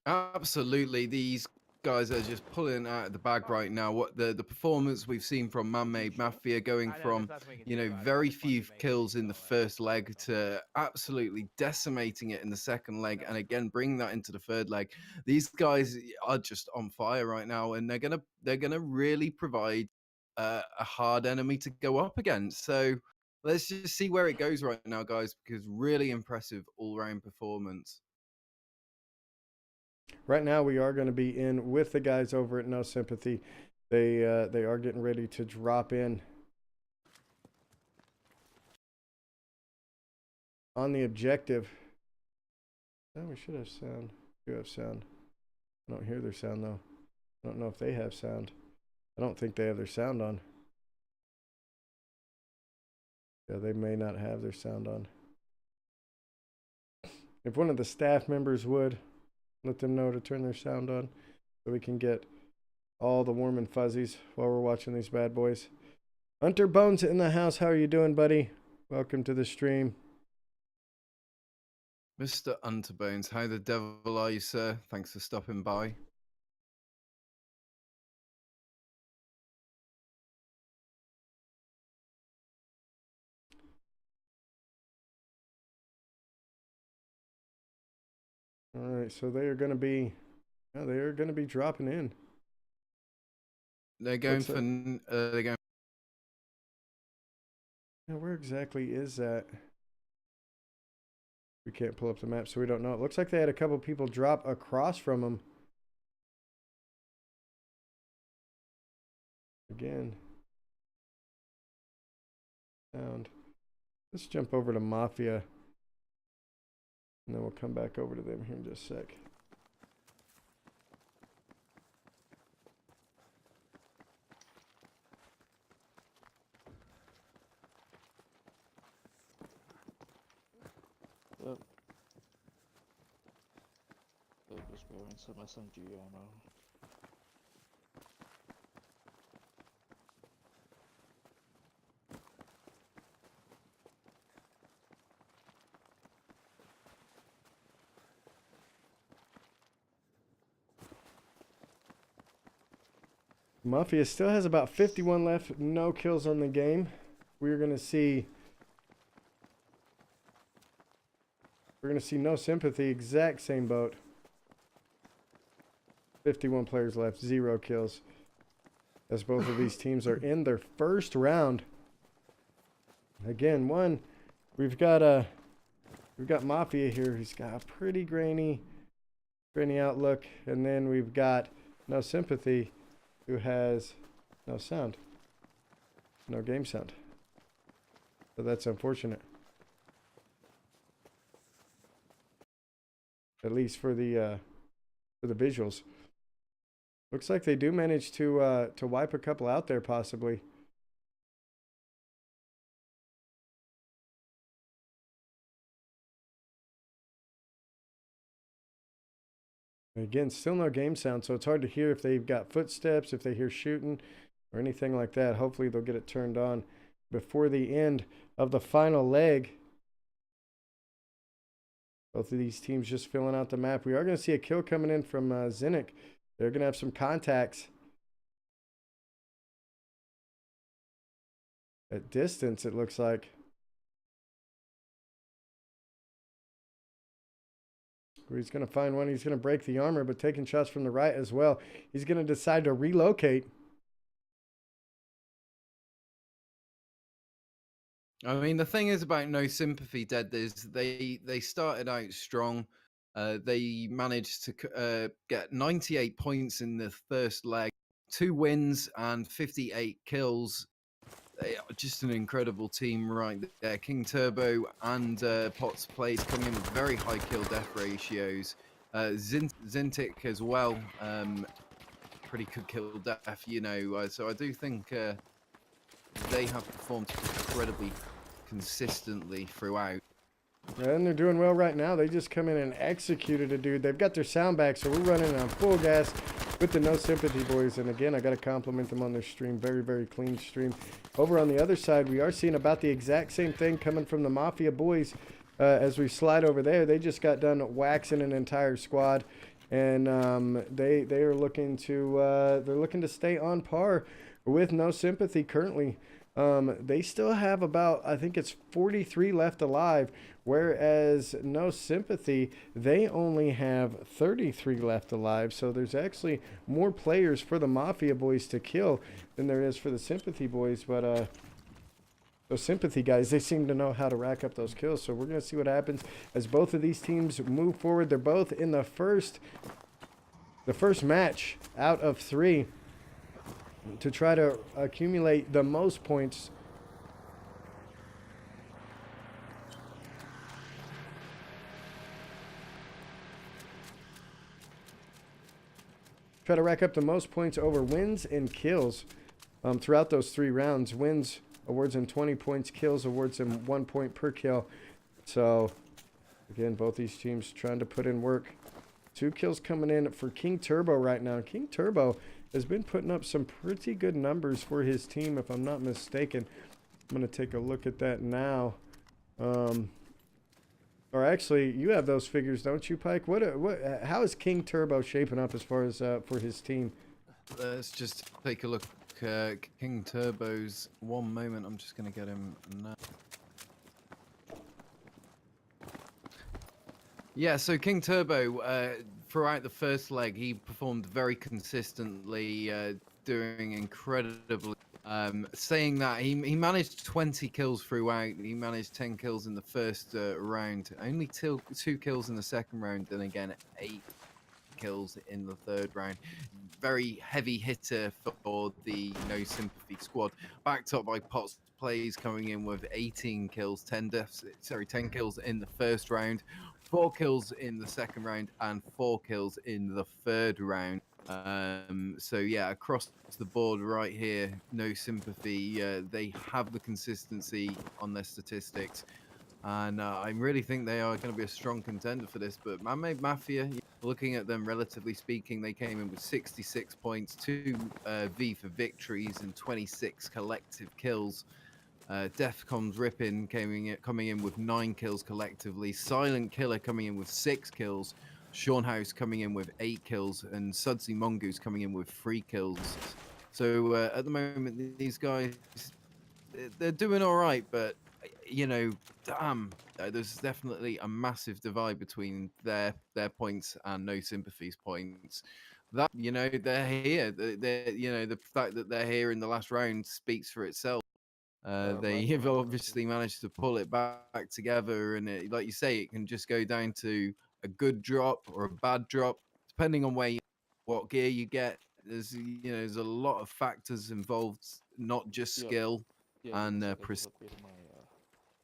Absolutely, these guys are just pulling out of the bag right now. What the performance we've seen from Man-Made Mafia, going from, you know, very few kills in the first leg to absolutely decimating it in the second leg, and again bringing that into the third leg. These guys are just on fire right now, and they're gonna really provide a hard enemy to go up against. So let's just see where it goes right now, guys, because really impressive all-round performance. Right now, we are going to be in with the guys over at No Sympathy. They are getting ready to drop in on the objective. Oh, we should have sound. We do have sound. I don't hear their sound, though. I don't know if they have sound. I don't think they have their sound on. Yeah, they may not have their sound on. If one of the staff members would, let them know to turn their sound on so we can get all the warm and fuzzies while we're watching these bad boys. Hunter Bones in the house. How are you doing, buddy? Welcome to the stream. Mr. Unterbones, how the devil are you, sir? Thanks for stopping by. All right, so they are going to be, dropping in. They're going for. They're going. Now, where exactly is that? We can't pull up the map, so we don't know. It looks like they had a couple people drop across from them. Again. Sound. Let's jump over to Mafia. And then we'll come back over to them here in just a sec. Yep. Just wearing some SMG ammo. Mafia still has about 51 left, no kills on the game. We're gonna see No Sympathy, exact same boat. 51 players left, 0 kills. As both of these teams are in their first round. Again, we've got Mafia here. He's got a pretty grainy outlook, and then we've got No Sympathy, who has no sound, no game sound. So that's unfortunate. At least for the visuals. Looks like they do manage to wipe a couple out there, possibly. Again, still no game sound, so it's hard to hear if they've got footsteps, if they hear shooting, or anything like that. Hopefully they'll get it turned on before the end of the final leg. Both of these teams just filling out the map. We are going to see a kill coming in from Zinnik. They're going to have some contacts at distance, it looks like. He's going to find one. He's going to break the armor, but taking shots from the right as well. He's going to decide to relocate. I mean, the thing is about No Sympathy Dead is they started out strong. They managed to get 98 points in the first leg, 2 wins and 58 kills. They are just an incredible team right there. King Turbo and Potts Plays coming in with very high kill death ratios. Zintic as well, pretty good kill death, you know. So I do think they have performed incredibly consistently throughout. And they're doing well right now. They just come in and executed a dude. They've got their sound back, so we're running on full gas with the No Sympathy boys. And again, I got to compliment them on their stream. Very, very clean stream. Over on the other side, we are seeing about the exact same thing coming from the Mafia boys. As we slide over there, they just got done waxing an entire squad, and they are looking to stay on par with No Sympathy currently. They still have about, I think it's 43 left alive, whereas No Sympathy, they only have 33 left alive. So there's actually more players for the Mafia boys to kill than there is for the Sympathy boys. But those Sympathy guys, they seem to know how to rack up those kills. So we're going to see what happens as both of these teams move forward. They're both in the first match out of 3 to try to accumulate the most points. Try to rack up the most points over wins and kills throughout those 3 rounds. Wins awards them 20 points, kills awards them 1 point per kill. So again, both these teams trying to put in work. 2 kills coming in for King Turbo right now. King Turbo has been putting up some pretty good numbers for his team, if I'm not mistaken. I'm going to take a look at that now. Or actually, you have those figures, don't you, Pike? How is King Turbo shaping up as far as for his team? Let's just take a look. King Turbo's, one moment. I'm just going to get him now. Yeah, so King Turbo, throughout the first leg, he performed very consistently, doing incredibly. Saying that, he managed 20 kills throughout. He managed 10 kills in the first round. Only 2 kills in the second round, and again 8 kills in the third round. Very heavy hitter for the No Sympathy squad. Backed up by Potts Plays coming in with 18 kills, 10 kills in the first round. 4 kills in the second round and 4 kills in the third round. So yeah, across the board right here, No Sympathy, they have the consistency on their statistics, and I really think they are going to be a strong contender for this. But Man-Made Mafia, looking at them relatively speaking, they came in with 66 points, 2 V for victories and 26 collective kills. Defcom's Rippin coming in with 9 kills collectively. Silent Killer coming in with 6 kills. Sean House coming in with 8 kills. And Sudsy Mongoose coming in with 3 kills. So at the moment, these guys, they're doing all right. But, you know, damn, there's definitely a massive divide between their points and No Sympathy's points. That, you know, they're here. You know, the fact that they're here in the last round speaks for itself. They've obviously managed to pull it back together, and like you say, it can just go down to a good drop or a bad drop, depending on what gear you get. There's there's a lot of factors involved, not just skill and precision.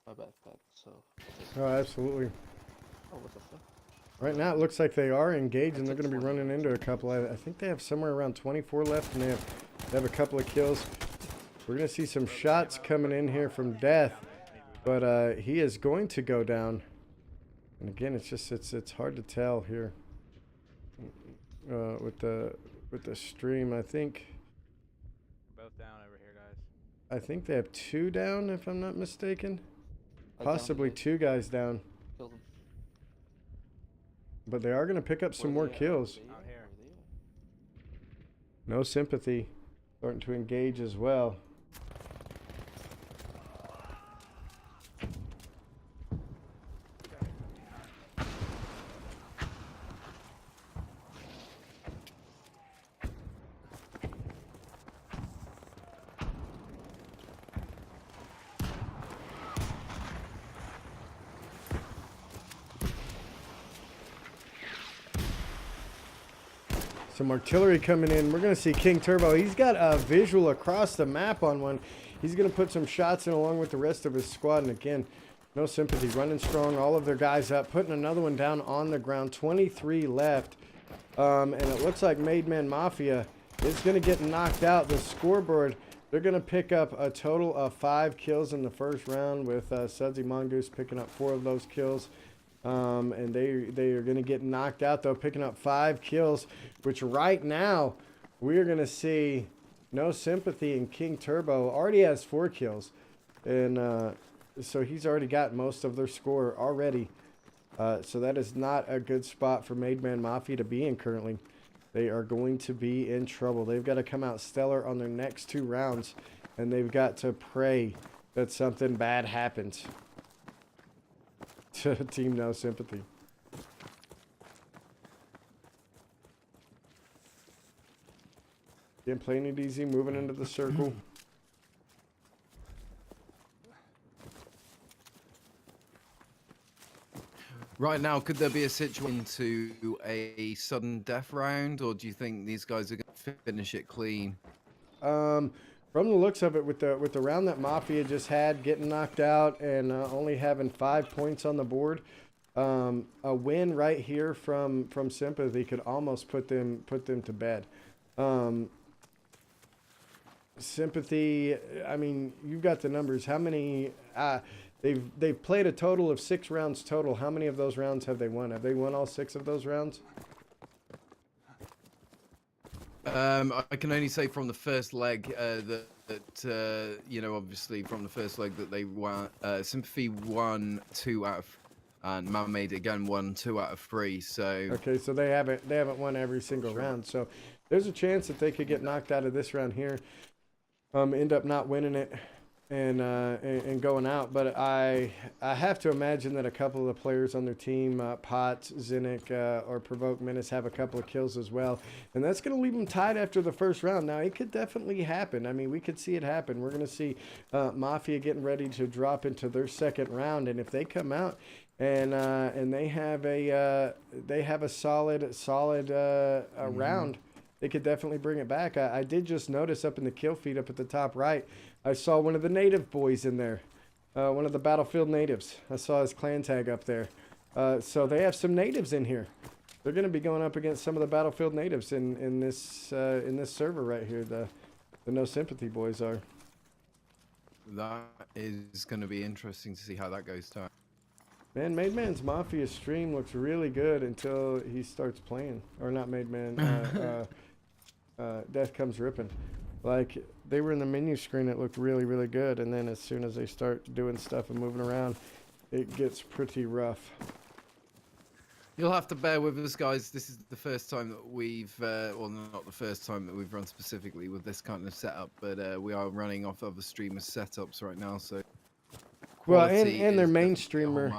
My backpack, so. Oh, absolutely. Oh, what the fuck? Right now, it looks like they are engaged, and they're going to be running into a couple. I think they have somewhere around 24 left, and they have a couple of kills. We're going to see some shots coming in here from Death, but he is going to go down. And again, it's hard to tell here. with the stream. I think We're both down over here, guys. I think they have 2 down, if I'm not mistaken. I downed Possibly him. 2 guys down. Killed him. But they are going to pick up some more kills. Out here. No sympathy. Starting to engage as well. Some artillery coming in. We're going to see King Turbo. He's got a visual across the map on one. He's going to put some shots in along with the rest of his squad. And again, no sympathy. Running strong. All of their guys up. Putting another one down on the ground. 23 left. And it looks like Made Man Mafia is going to get knocked out. The scoreboard, they're going to pick up a total of 5 kills in the first round, with Sudsy Mongoose picking up 4 of those kills. And they are going to get knocked out, though, picking up 5 kills, which right now we are going to see No Sympathy, and King Turbo already has 4 kills. And so he's already got most of their score already. So that is not a good spot for Made Man Mafia to be in currently. They are going to be in trouble. They've got to come out stellar on their next 2 rounds, and they've got to pray that something bad happens to Team No Sympathy. Again, playing it easy, moving into the circle. Right now, could there be a situation to a sudden death round, or do you think these guys are going to finish it clean? From the looks of it, with the round that Mafia just had, getting knocked out and only having 5 points on the board, a win right here from Sympathy could almost put them to bed. Sympathy, I mean, you've got the numbers. How many? They've played a total of 6 rounds total. How many of those rounds have they won? Have they won all 6 of those rounds? I can only say from the first leg that you know, obviously from the first leg that they won. Sympathy won 2 out of, and Man-Made again won 2 out of 3. So okay, so they haven't won every single round. So there's a chance that they could get knocked out of this round here, end up not winning it, and going out. But I have to imagine that a couple of the players on their team, Potts, Zinnik, or Provoke Menace, have a couple of kills as well, and that's going to leave them tied after the first round. Now, it could definitely happen. I mean, we could see it happen. We're going to see Mafia getting ready to drop into their second round, and if they come out and they have a solid round, they could definitely bring it back. I did just notice up in the kill feed up at the top right, I saw one of the native boys in there, one of the Battlefield natives. I saw his clan tag up there. So they have some natives in here. They're going to be going up against some of the Battlefield natives in this server right here. The No Sympathy boys are. that is going to be interesting to see how that goes down. Man, Made Man's Mafia stream looks really good until he starts playing. Or not Made Man, Death Comes Ripping. Like, they were in the menu screen, it looked really, really good. And then as soon as they start doing stuff and moving around, it gets pretty rough. You'll have to bear with us, guys. This is the first time that we've, well, not the first time that we've run specifically with this kind of setup, but we are running off other streamers' setups right now, so... Well, and their main streamer,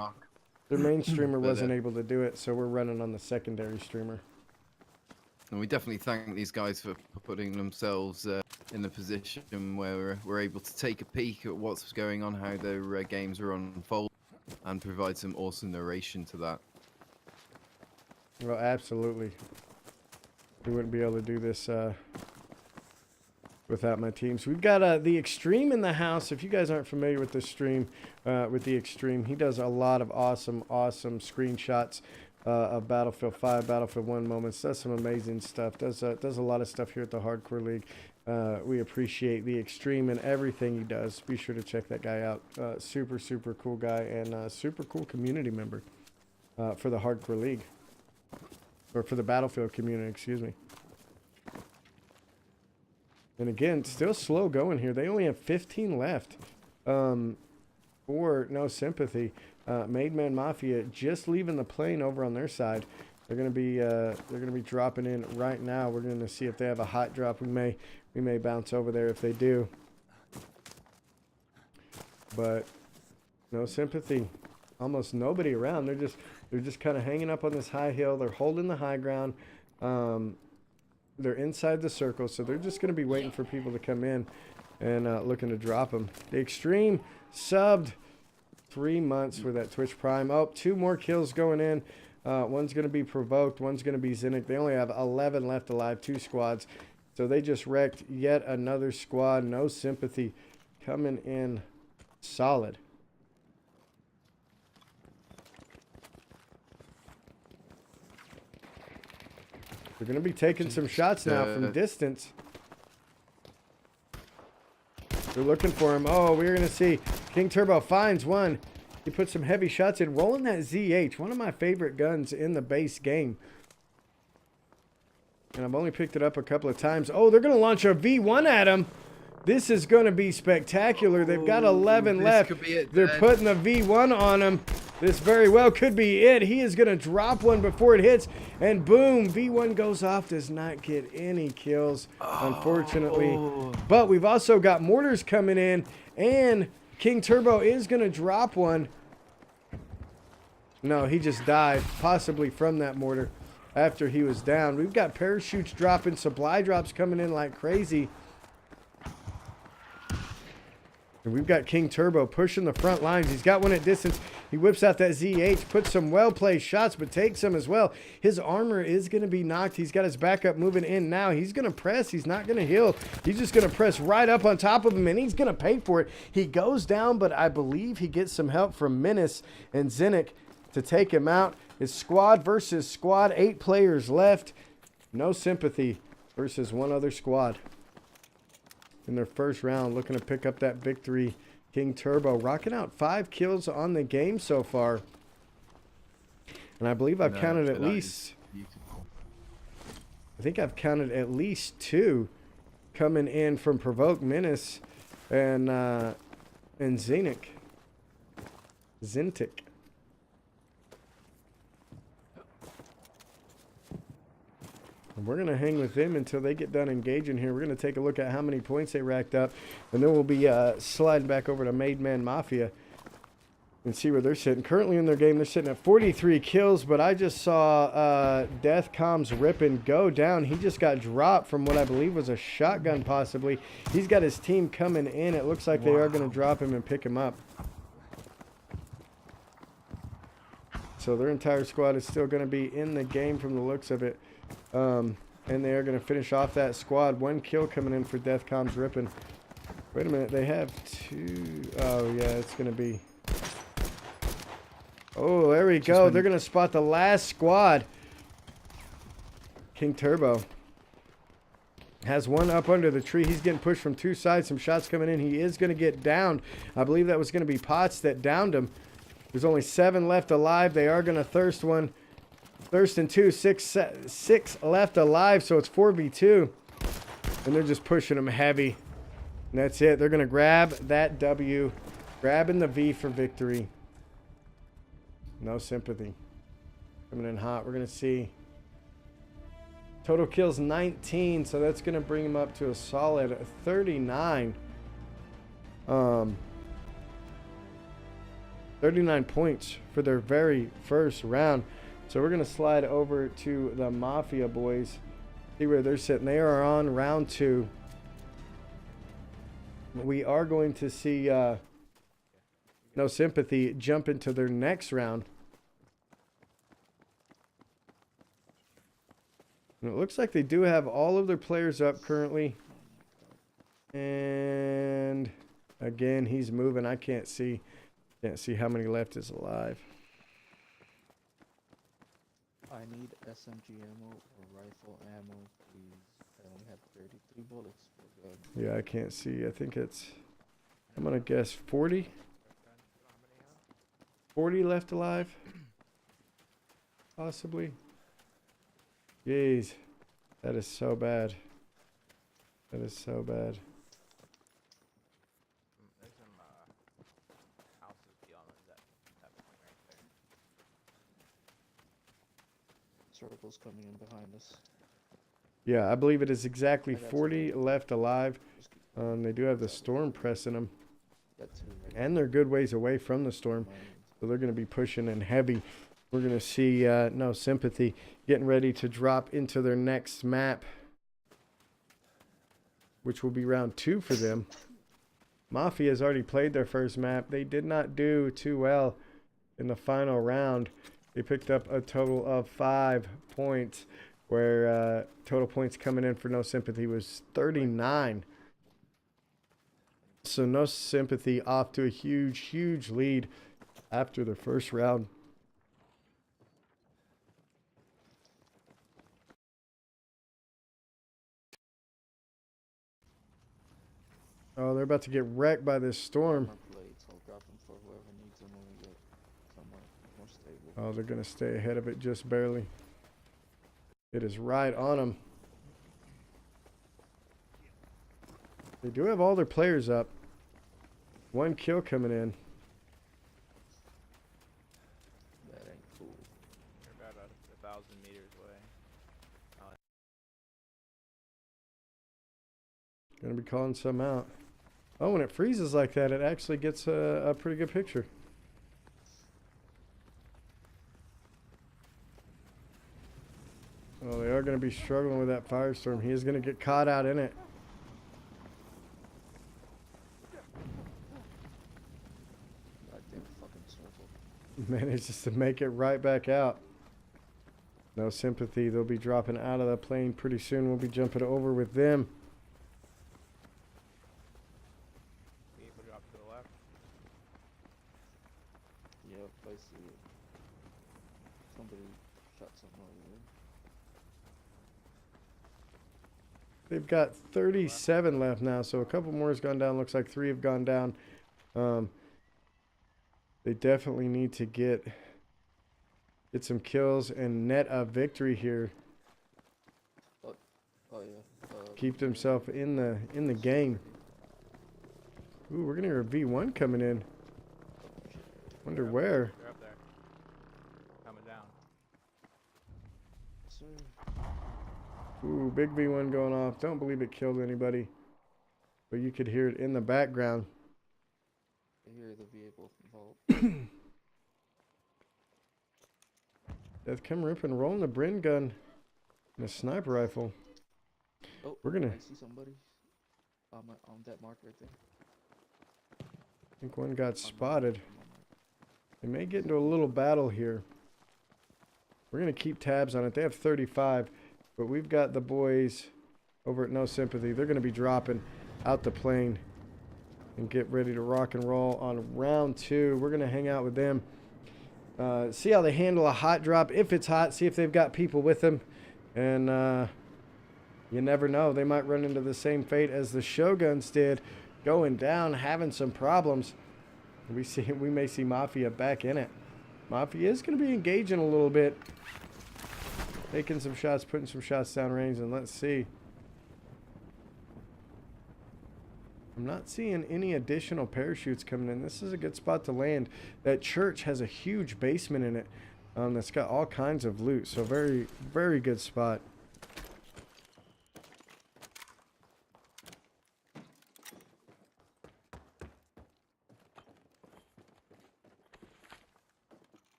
wasn't able to do it, so we're running on the secondary streamer. And we definitely thank these guys for putting themselves in a position where we're able to take a peek at what's going on, how their games are unfolding, and provide some awesome narration to that. Well, absolutely. We wouldn't be able to do this without my teams. We've got the Extreme in the house. If you guys aren't familiar with the stream, with the Extreme, he does a lot of awesome screenshots of Battlefield 5, Battlefield 1 moments. Does some amazing stuff. Does a lot of stuff here at the Hardcore League. We appreciate the Extreme and everything he does. Be sure to check that guy out. Super cool guy, and super cool community member for the Hardcore League. or for the Battlefield community, excuse me. And again, still slow going here. They only have 15 left for No Sympathy. Made Man Mafia just leaving the plane over on their side. They're gonna be dropping in right now. We're gonna see if they have a hot drop. We may bounce over there if they do. But No Sympathy, almost nobody around. They're just kind of hanging up on this high hill. They're holding the high ground. They're inside the circle, so they're just gonna be waiting for people to come in and looking to drop them. The Extreme subbed 3 months for that Twitch Prime. Oh, 2 more kills going in. One's going to be Provoked. One's going to be Zinnick. They only have 11 left alive, 2 squads. So they just wrecked yet another squad. No Sympathy coming in solid. They're going to be taking some shots now from distance. They're looking for him. Oh, we're going to see King Turbo finds one. He put some heavy shots in, rolling that ZH, one of my favorite guns in the base game. And I've only picked it up a couple of times. Oh, they're going to launch a V1 at him. This is going to be spectacular. They've got 11 left. They're putting the V1 on him. This very well could be it. He is going to drop one before it hits. And boom, V1 goes off. Does not get any kills, unfortunately. But we've also got mortars coming in. And King Turbo is going to drop one. No, he just died, possibly from that mortar after he was down. We've got parachutes dropping, supply drops coming in like crazy. And we've got King Turbo pushing the front lines. He's got one at distance. He whips out that ZH, puts some well-placed shots, but takes them as well. His armor is going to be knocked. He's got his backup moving in now. He's going to press. He's not going to heal. He's just going to press right up on top of him, and he's going to pay for it. He goes down, but I believe he gets some help from Menace and Zinnick to take him out. It's squad versus squad. 8 players left. No Sympathy versus one other squad. In their first round, looking to pick up that victory. King Turbo rocking out 5 kills on the game so far. And I believe I've counted at least... I think I've counted at least 2 coming in from Provoke, Menace, and Zinnick. Zintic. And we're going to hang with them until they get done engaging here. We're going to take a look at how many points they racked up. And then we'll be sliding back over to Made Man Mafia and see where they're sitting. Currently in their game, they're sitting at 43 kills. But I just saw Deathcom's Rippin' go down. He just got dropped from what I believe was a shotgun possibly. He's got his team coming in. It looks like they are going to drop him and pick him up. So their entire squad is still going to be in the game from the looks of it. And they are going to finish off that squad. 1 kill coming in for Deathcom's Rippin'. Wait a minute, they have 2. Oh, yeah, it's going to be... Oh, there we go. They're going to spot the last squad. King Turbo has one up under the tree. He's getting pushed from 2 sides. Some shots coming in. He is going to get downed. I believe that was going to be Potts that downed him. There's only 7 left alive. They are going to thirst one. Thurston 2, 6 left alive, so it's 4v2. And they're just pushing them heavy. And that's it. They're going to grab that W. Grabbing the V for victory. No Sympathy. Coming in hot. We're going to see. Total kills 19, so that's going to bring them up to a solid 39. 39 points for their very first round. So we're going to slide over to the Mafia boys. See where they're sitting. They are on round 2. We are going to see No Sympathy jump into their next round. And it looks like they do have all of their players up currently. And again, he's moving. I can't see how many left is alive. I need SMG ammo or rifle ammo, please. I only have 33 bullets for gun. Yeah, I can't see. I think it's, I'm going to guess 40. 40 left alive. Possibly. Jeez. That is so bad. That is so bad. There's some houses beyond that point right there. Circle's coming in behind us. Yeah, I believe it is exactly 40 left alive. They do have the storm pressing them. And they're good ways away from the storm. So they're going to be pushing in heavy. We're going to see No Sympathy getting ready to drop into their next map, which will be round 2 for them. Mafia has already played their first map. They did not do too well in the final round. They picked up a total of 5 points, where total points coming in for No Sympathy was 39. So No Sympathy off to a huge, huge lead after the first round. Oh, they're about to get wrecked by this storm. Oh, they're going to stay ahead of it just barely. It is right on them. They do have all their players up. 1 kill coming in. That ain't cool. They're about 1,000 meters away. Gonna be calling some out. Oh, when it freezes like that, it actually gets a pretty good picture. Oh, they are going to be struggling with that Firestorm. He is going to get caught out in it. Goddamn fucking circle. Manages to make it right back out. No Sympathy. They'll be dropping out of the plane pretty soon. We'll be jumping over with them. Vehicle drop to the left. Yep, I see it. Somebody shot something over there. They've got 37 left now, so a couple more has gone down. Looks like 3 have gone down. They definitely need to get some kills and net a victory here. Oh yeah. Keep themselves in the game. Ooh, we're gonna hear a V1 coming in. Wonder where. They're up there. Coming down. Ooh, big V1 going off. Don't believe it killed anybody, but you could hear it in the background. I hear the vehicle vault. Death come ripping, rolling the Bren gun and a sniper rifle. Oh, we're gonna. I see somebody on that mark right there. I think one got spotted. They may get into a little battle here. We're gonna keep tabs on it. They have 35, but we've got the boys over at No Sympathy. They're gonna be dropping out the plane and get ready to rock and roll on round 2. We're gonna hang out with them. See how they handle a hot drop. If it's hot, see if they've got people with them. And you never know. They might run into the same fate as the Shoguns did, going down, having some problems. We may see Mafia back in it. Mafia is going to be engaging a little bit. Taking some shots, putting some shots down range, and let's see. I'm not seeing any additional parachutes coming in. This is a good spot to land. That church has a huge basement in it that's got all kinds of loot. So very, very good spot.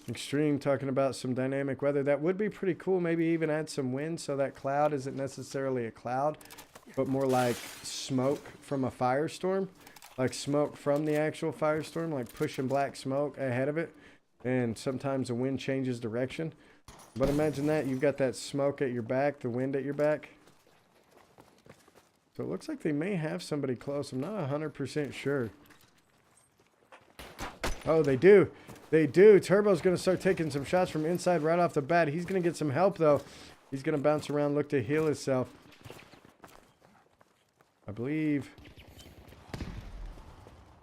Extreme talking about some dynamic weather. That would be pretty cool. Maybe even add some wind so that cloud isn't necessarily a cloud, but more like smoke from a firestorm, like smoke from the actual firestorm, like pushing black smoke ahead of it. And sometimes the wind changes direction. But imagine that, you've got that smoke at your back, the wind at your back. So it looks like they may have somebody close. I'm not 100% sure. Oh, they do. They do. Turbo's going to start taking some shots from inside right off the bat. He's going to get some help, though. He's going to bounce around, look to heal himself. I believe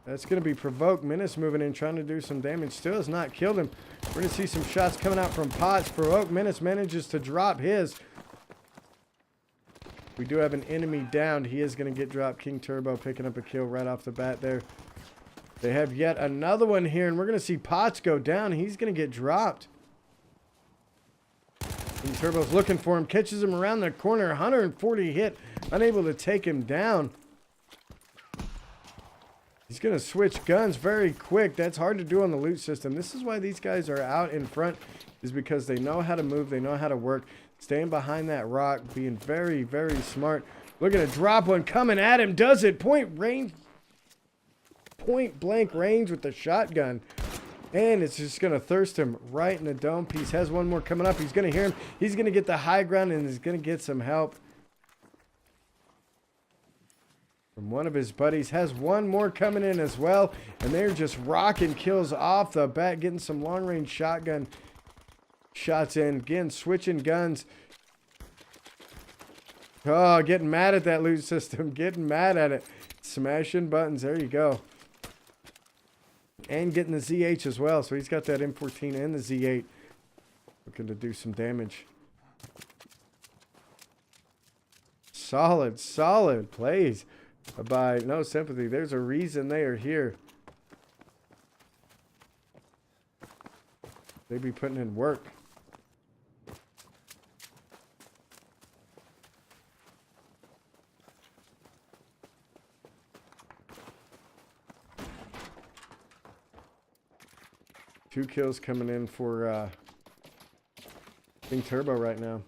that's going to be provoked. Menace moving in, trying to do some damage. Still has not killed him. We're going to see some shots coming out from Potts. Provoke Menace manages to drop his. We do have an enemy down. He is going to get dropped. King Turbo picking up a kill right off the bat there. They have yet another one here, and we're going to see Potts go down. He's going to get dropped. King Turbo's looking for him. Catches him around the corner. 140 hit. Unable to take him down. He's going to switch guns very quick. That's hard to do on the loot system. This is why these guys are out in front, is because they know how to move. They know how to work. Staying behind that rock, being very, very smart. Looking to drop one, coming at him. Does it. Point blank range with the shotgun. And it's just going to thirst him right in the dome piece. Has one more coming up. He's going to hear him. He's going to get the high ground, and he's going to get some help from one of his buddies. Has one more coming in as well. And they're just rocking kills off the bat. Getting some long-range shotgun shots in. Again, switching guns. Oh, getting mad at that loot system. Getting mad at it. Smashing buttons. There you go. And getting the ZH as well. So he's got that M14 and the Z8. Looking to do some damage. Solid, solid plays by No Sympathy. There's a reason they are here. They be putting in work. Two kills coming in for King Turbo right now.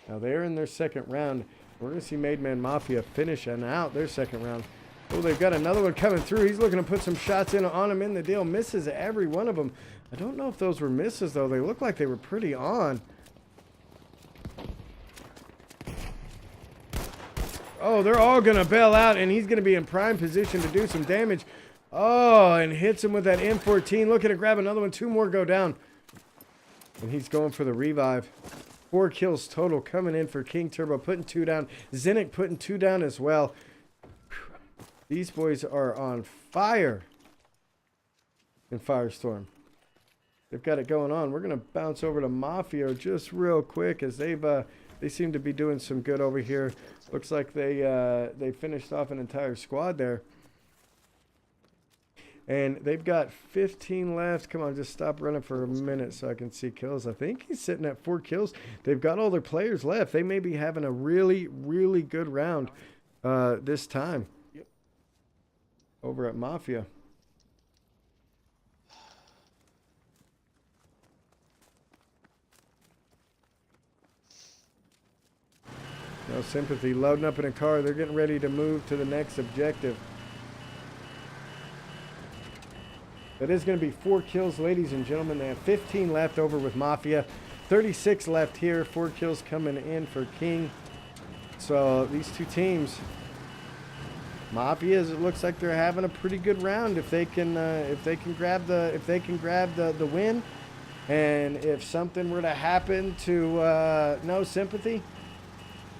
Now they're in their second round. We're going to see Made Man Mafia finishing out their second round. Oh, they've got another one coming through. He's looking to put some shots in on him in the deal. Misses every one of them. I don't know if those were misses, though. They look like they were pretty on. Oh, they're all going to bail out, and he's going to be in prime position to do some damage. Oh, and hits him with that M14. Looking to grab another one. Two more go down. And he's going for the revive. 4 kills total coming in for King Turbo. Putting 2 down. Zinnik putting 2 down as well. These boys are on fire in Firestorm. They've got it going on. We're going to bounce over to Mafia just real quick as they seem to be doing some good over here. Looks like they finished off an entire squad there. And they've got 15 left. Come on, just stop running for a minute so I can see kills. I think he's sitting at 4 kills. They've got all their players left. They may be having a really, really good round this time. Yep. Over at Mafia. No Sympathy loading up in a car. They're getting ready to move to the next objective. That is going to be 4 kills, ladies and gentlemen. They have 15 left over with Mafia. 36 left here. 4 kills coming in for King. So these two teams, Mafia, it looks like they're having a pretty good round. If they can grab the win, and if something were to happen to No Sympathy,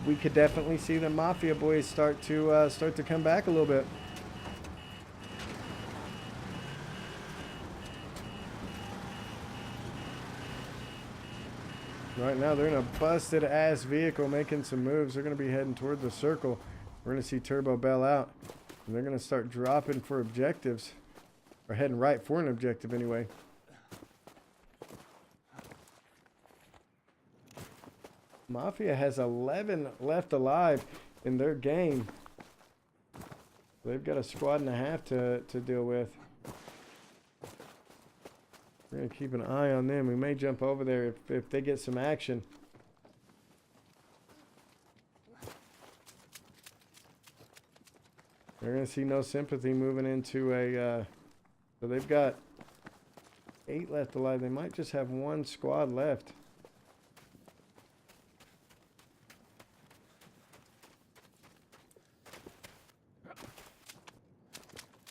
we could definitely see the Mafia boys start to come back a little bit. Right now, they're in a busted-ass vehicle making some moves. They're going to be heading toward the circle. We're going to see Turbo bail out. And they're going to start dropping for objectives. Or heading right for an objective, anyway. Mafia has 11 left alive in their game. They've got a squad and a half to deal with. We're going to keep an eye on them. We may jump over there if they get some action. They're going to see No Sympathy moving into a... so they've got 8 left alive. They might just have 1 squad left.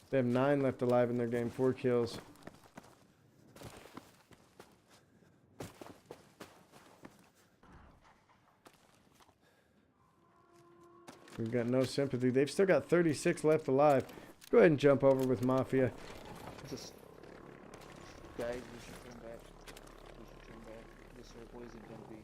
They have 9 left alive in their game. 4 kills. We've got No Sympathy. They've still got 36 left alive. go ahead and jump over with Mafia. Just, guys, we should turn back. We should turn back. This circle isn't gonna be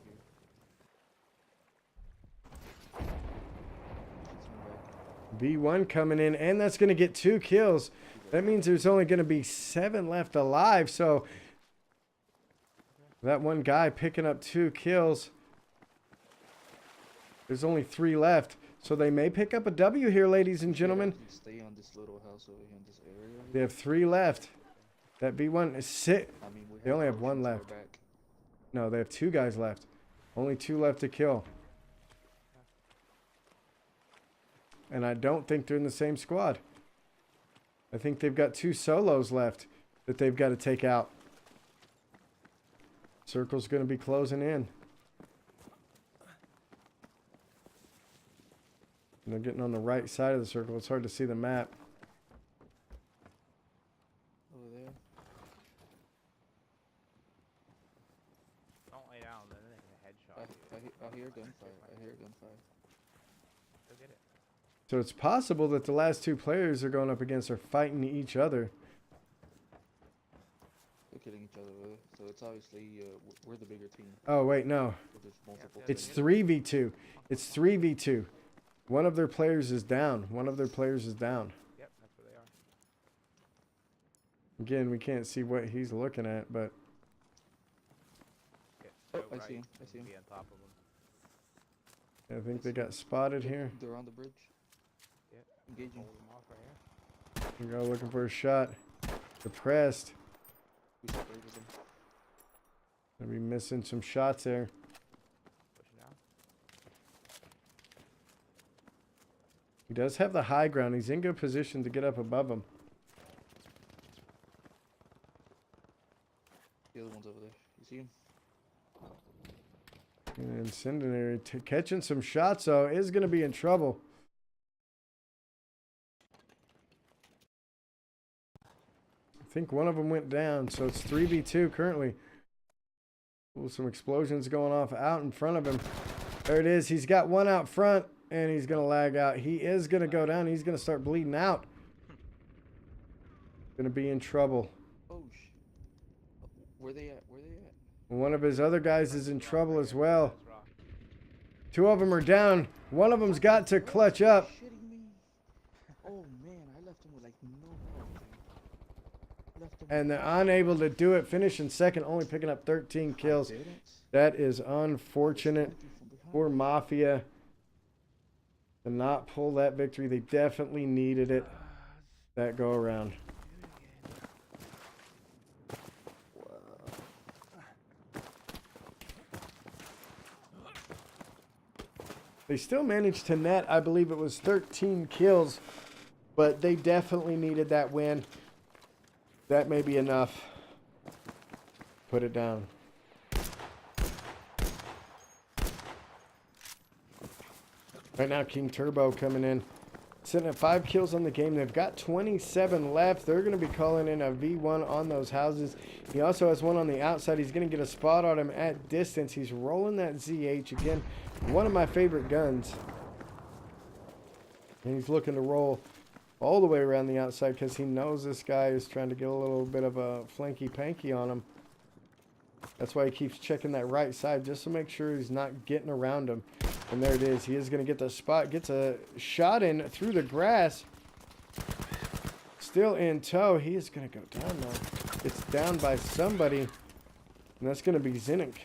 here. B1 coming in, and that's going to get 2 kills. That means there's only going to be 7 left alive. So that one guy picking up 2 kills. There's only 3 left. So they may pick up a W here, ladies and gentlemen. Stay on this little house over here in this area. They have 3 left. That B1 is sick. They only have 1 left. No, they have 2 guys left. Only 2 left to kill. And I don't think they're in the same squad. I think they've got 2 solos left that they've got to take out. Circle's going to be closing in. And they're getting on the right side of the circle. It's hard to see the map. Over there. Don't lay down, then they're gonna headshot you. I hear gunfire. I hear gunfire. Go get it. So it's possible that the last 2 players they're going up against are fighting each other. They're killing each other. So it's obviously we're the bigger team. Oh, wait, no. There's multiple It's players. 3v2. It's 3v2. One of their players is down. One of their players is down. Yep, that's where they are. Again, we can't see what he's looking at, but Get I right see him. I and see him. Be on top of them. I think they got spotted here. They're on the bridge. Yep. Engaging. Hold them off right here. We go looking for a shot. Depressed. We separated them. Gonna be missing some shots there. Pushing down. He does have the high ground. He's in good position to get up above him. The other one's over there. You see him? And Incendiary catching some shots, though, is going to be in trouble. I think one of them went down, so it's 3v2 currently. Ooh, some explosions going off out in front of him. There it is. He's got one out front, and he's going to lag out. He is going to go down. He's going to start bleeding out. Going to be in trouble. Oh, where they at? Where they at? One of his other guys is in trouble as well. 2 of them are down. One of them's got to clutch up. Shitting me. Oh man, I left him with like no help. Left him And they're unable to do it. Finishing second, only picking up 13 kills. That is unfortunate for Mafia to not pull that victory. They definitely needed it that go around. They still managed to net, I believe it was 13 kills, but they definitely needed that win. That may be enough. Put it down. Right now, King Turbo coming in. Sitting at 5 kills on the game. They've got 27 left. They're going to be calling in a V1 on those houses. He also has one on the outside. He's going to get a spot on him at distance. He's rolling that ZH. Again, one of my favorite guns. And he's looking to roll all the way around the outside because he knows this guy is trying to get a little bit of a flanky-panky on him. That's why he keeps checking that right side just to make sure he's not getting around him. And there it is. He is going to get the spot. Gets a shot in through the grass. Still in tow. He is going to go down now. It's down by somebody. And that's going to be Zinnik.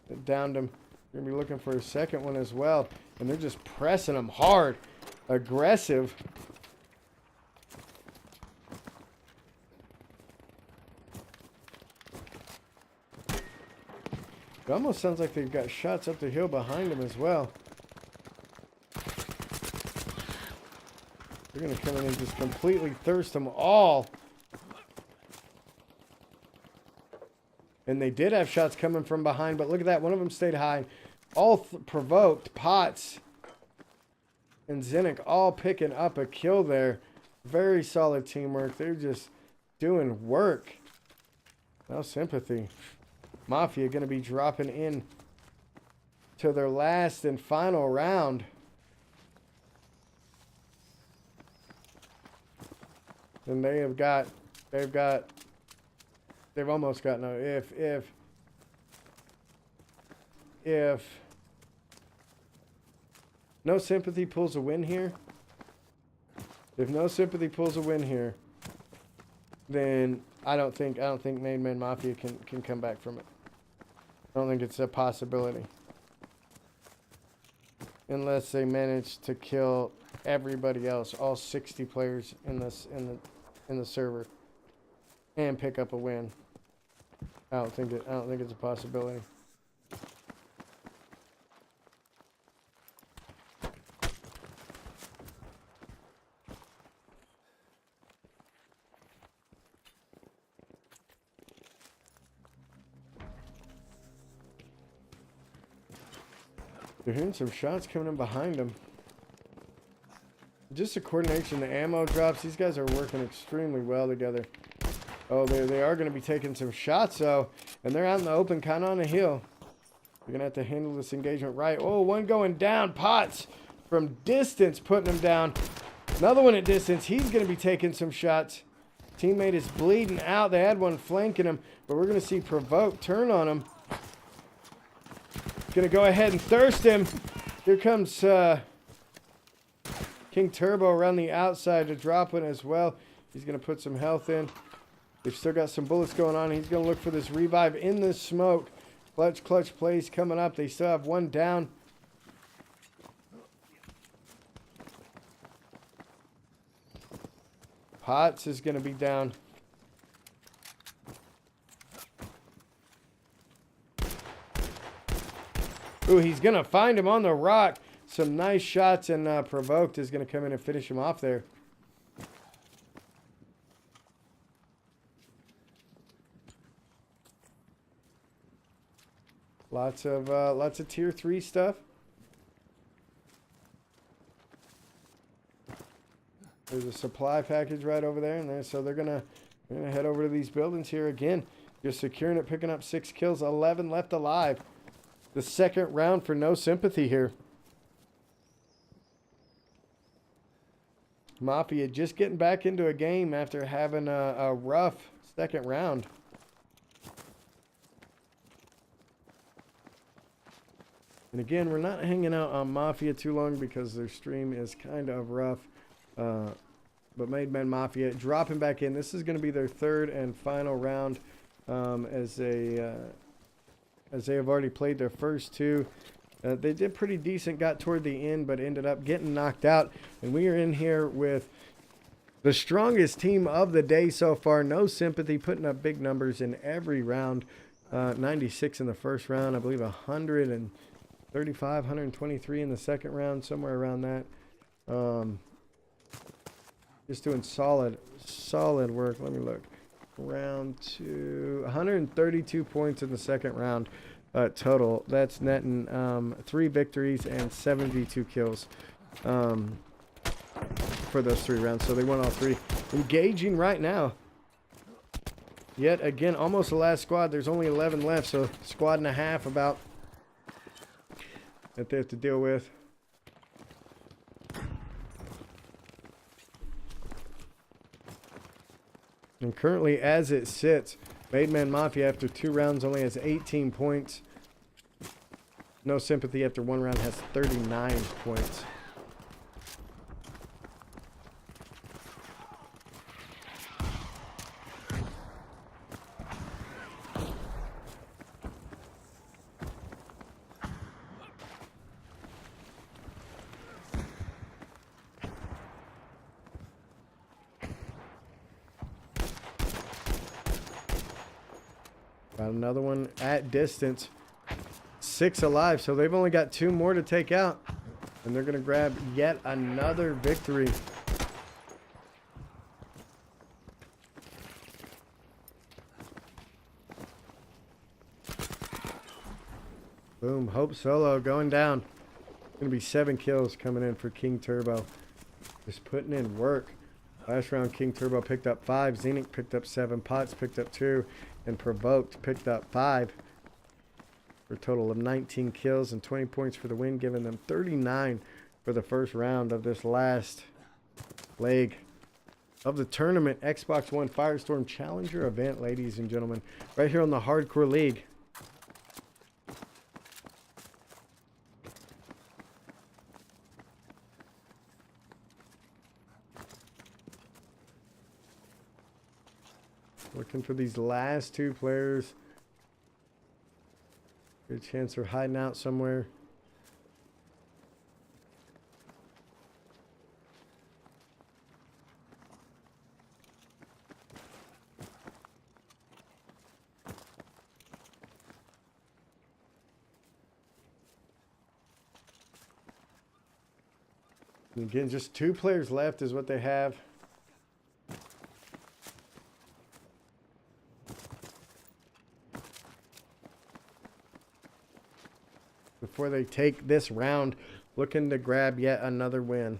It downed him. We're going to be looking for a second one as well. And they're just pressing him hard. Aggressive. It almost sounds like they've got shots up the hill behind them as well. They're going to come in and just completely thirst them all. And they did have shots coming from behind, but look at that. One of them stayed high. All provoked. Potts and Zinnik all picking up a kill there. Very solid teamwork. They're just doing work. No sympathy. Mafia going to be dropping in to their last and final round. And they've almost got no. If No Sympathy pulls a win here, then I don't think Made Man Mafia can come back from it. I don't think it's a possibility. Unless they manage to kill everybody else, all 60 players in the server, and pick up a win. I don't think it's a possibility. They're hearing some shots coming in behind them. Just the coordination, the ammo drops. These guys are working extremely well together. Oh, they are going to be taking some shots, though. And they're out in the open, kind of on a hill. They're going to have to handle this engagement right. Oh, one going down. Potts from distance putting him down. Another one at distance. He's going to be taking some shots. Teammate is bleeding out. They had one flanking him, but we're going to see Provoke turn on him. Gonna go ahead and thirst him. Here comes King Turbo around the outside to drop one as well. He's gonna put some health in. They've still got some bullets going on. He's gonna look for this revive in the smoke. Clutch plays coming up. They still have one down. Potts is gonna be down. Ooh, he's going to find him on the rock. Some nice shots, and Provoked is going to come in and finish him off there. Lots of tier 3 stuff. There's a supply package right over there, and so they're gonna head over to these buildings here again. Just securing it, picking up 6 kills, 11 left alive. The second round for No Sympathy here. Mafia just getting back into a game after having a rough second round. And again, we're not hanging out on Mafia too long because their stream is kind of rough. But Made Man Mafia dropping back in. This is going to be their third and final round as they have already played their first 2. They did pretty decent, got toward the end, but ended up getting knocked out. And we are in here with the strongest team of the day so far. No Sympathy, putting up big numbers in every round. 96 in the first round, I believe 135, 123 in the second round, somewhere around that. Just doing solid work. Let me look. Round 2, 132 points in the second round total. That's netting 3 victories and 72 kills for those 3 rounds. So they won all 3. Engaging right now. Yet again, almost the last squad. There's only 11 left, so squad and a half about that they have to deal with. And currently, as it sits, Made Man Mafia after 2 rounds only has 18 points. No Sympathy after 1 round has 39 points. Got another one at distance. 6 alive, so they've only got 2 more to take out. And they're going to grab yet another victory. Boom, Hope Solo going down. Going to be 7 kills coming in for King Turbo. Just putting in work. Last round, King Turbo picked up 5. Xenic picked up 7. Potts picked up 2. And Provoked picked up 5. For a total of 19 kills and 20 points for the win, giving them 39 for the first round of this last leg of the tournament, Xbox One Firestorm Challenger event, ladies and gentlemen, right here on the Hardcore League. Looking for these last two players. Good chance they're hiding out somewhere. And again, just two players left is what they have. Before they take this round, looking to grab yet another win.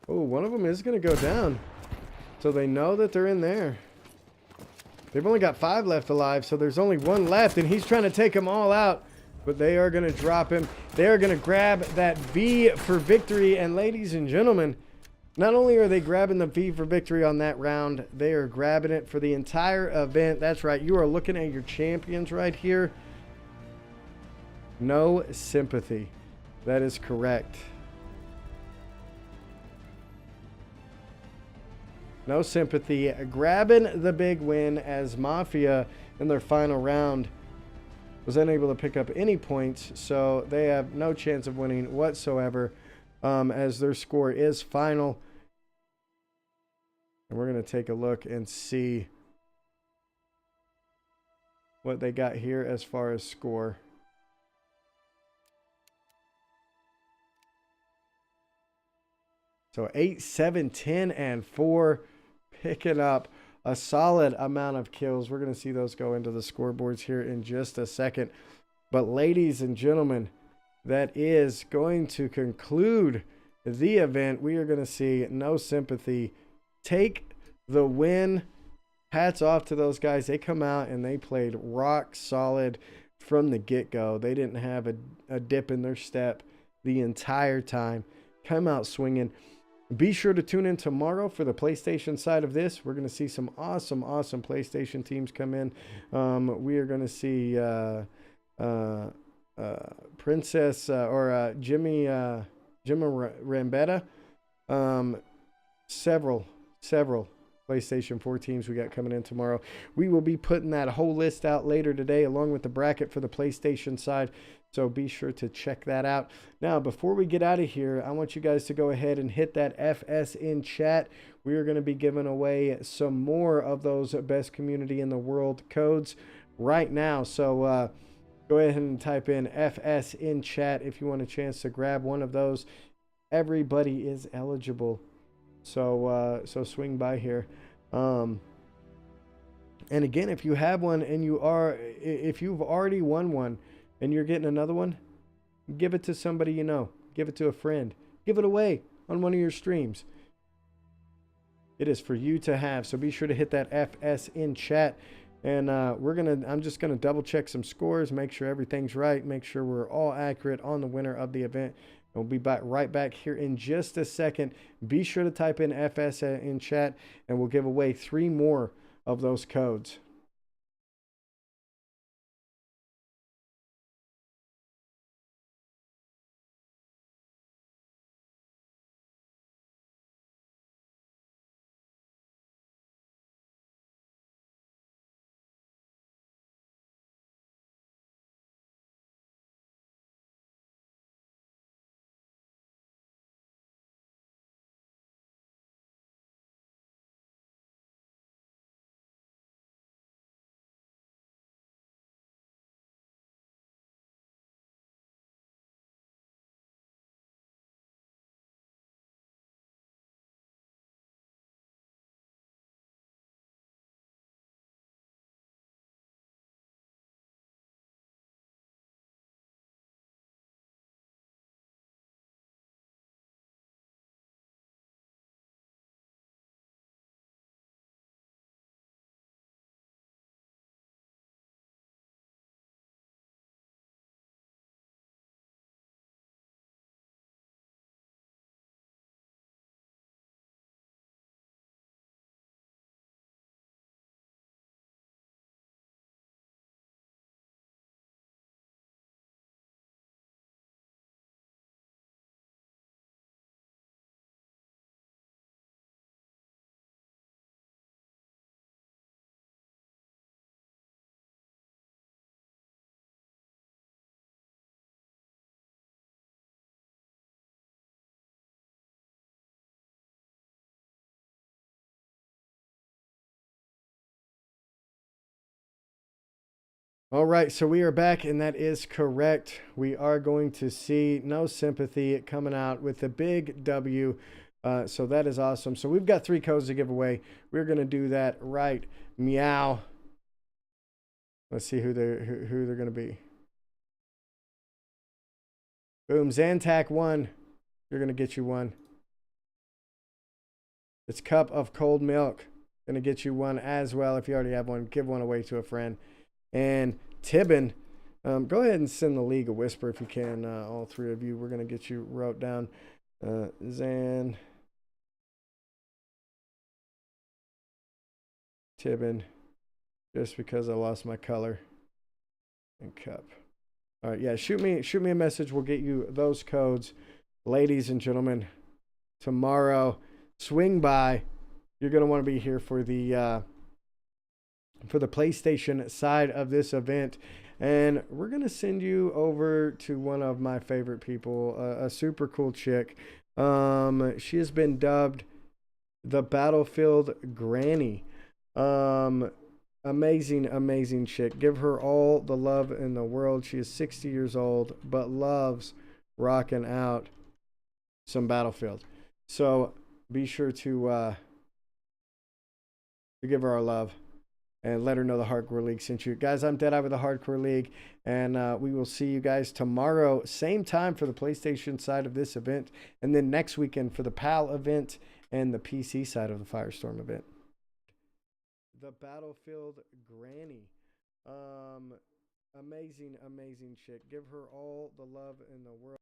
Oh, one of them is going to go down. So they know that they're in there. They've only got 5 left alive, so there's only 1 left, and he's trying to take them all out. But they are going to drop him. They are going to grab that V for victory. And ladies and gentlemen, not only are they grabbing the V for victory on that round, they are grabbing it for the entire event. That's right. You are looking at your champions right here. No sympathy. That is correct. No sympathy. Grabbing the big win as Mafia in their final round was unable to pick up any points, so they have no chance of winning whatsoever, as their score is final. And we're going to take a look and see what they got here as far as score. So 8, 7, 10, and 4, picking up a solid amount of kills. We're going to see those go into the scoreboards here in just a second. But ladies and gentlemen, that is going to conclude the event. We are going to see No Sympathy take the win. Hats off to those guys. They come out and they played rock solid from the get-go. They didn't have a dip in their step the entire time. Come out swinging. Be sure to tune in tomorrow for the PlayStation side of this. We're going to see some awesome PlayStation teams come in. We are going to see Princess Jimmy Rambetta. Several PlayStation 4 teams we got coming in tomorrow. We will be putting that whole list out later today along with the bracket for the PlayStation side. So be sure to check that out. Now, before we get out of here, I want you guys to go ahead and hit that FS in chat. We are going to be giving away some more of those best community in the world codes right now. So go ahead and type in FS in chat if you want a chance to grab one of those. Everybody is eligible. So swing by here. And again, if you have one and if you've already won one, and you're getting another one, give it to somebody you know. Give it to a friend. Give it away on one of your streams. It is for you to have. So be sure to hit that FS in chat. And I'm just gonna double check some scores, make sure everything's right, make sure we're all accurate on the winner of the event. We'll be right back here in just a second. Be sure to type in FS in chat, and we'll give away 3 more of those codes. All right, so we are back, and that is correct. We are going to see No Sympathy coming out with a big W. So that is awesome. So we've got 3 codes to give away. We're going to do that right. Meow. Let's see who they're going to be. Boom. Zantac 1. You're going to get you 1. It's Cup of Cold Milk. Going to get you 1 as well. If you already have 1, give 1 away to a friend. And Tibbin, go ahead and send the League a whisper if you can. All 3 of you. We're going to get you wrote down. Zan. Tibbin. Just because I lost my color. And Cup. All right, yeah, shoot me a message. We'll get you those codes. Ladies and gentlemen, tomorrow, swing by. You're going to want to be here for the PlayStation side of this event. And we're going to send you over to one of my favorite people, a super cool chick. She has been dubbed the Battlefield Granny. Amazing chick. Give her all the love in the world. She is 60 years old, but loves rocking out some Battlefield. So be sure to give her our love and let her know the Hardcore League sent you. Guys, I'm Deadeye with the Hardcore League, and we will see you guys tomorrow, same time for the PlayStation side of this event, and then next weekend for the PAL event and the PC side of the Firestorm event. The Battlefield Granny. Amazing chick. Give her all the love in the world.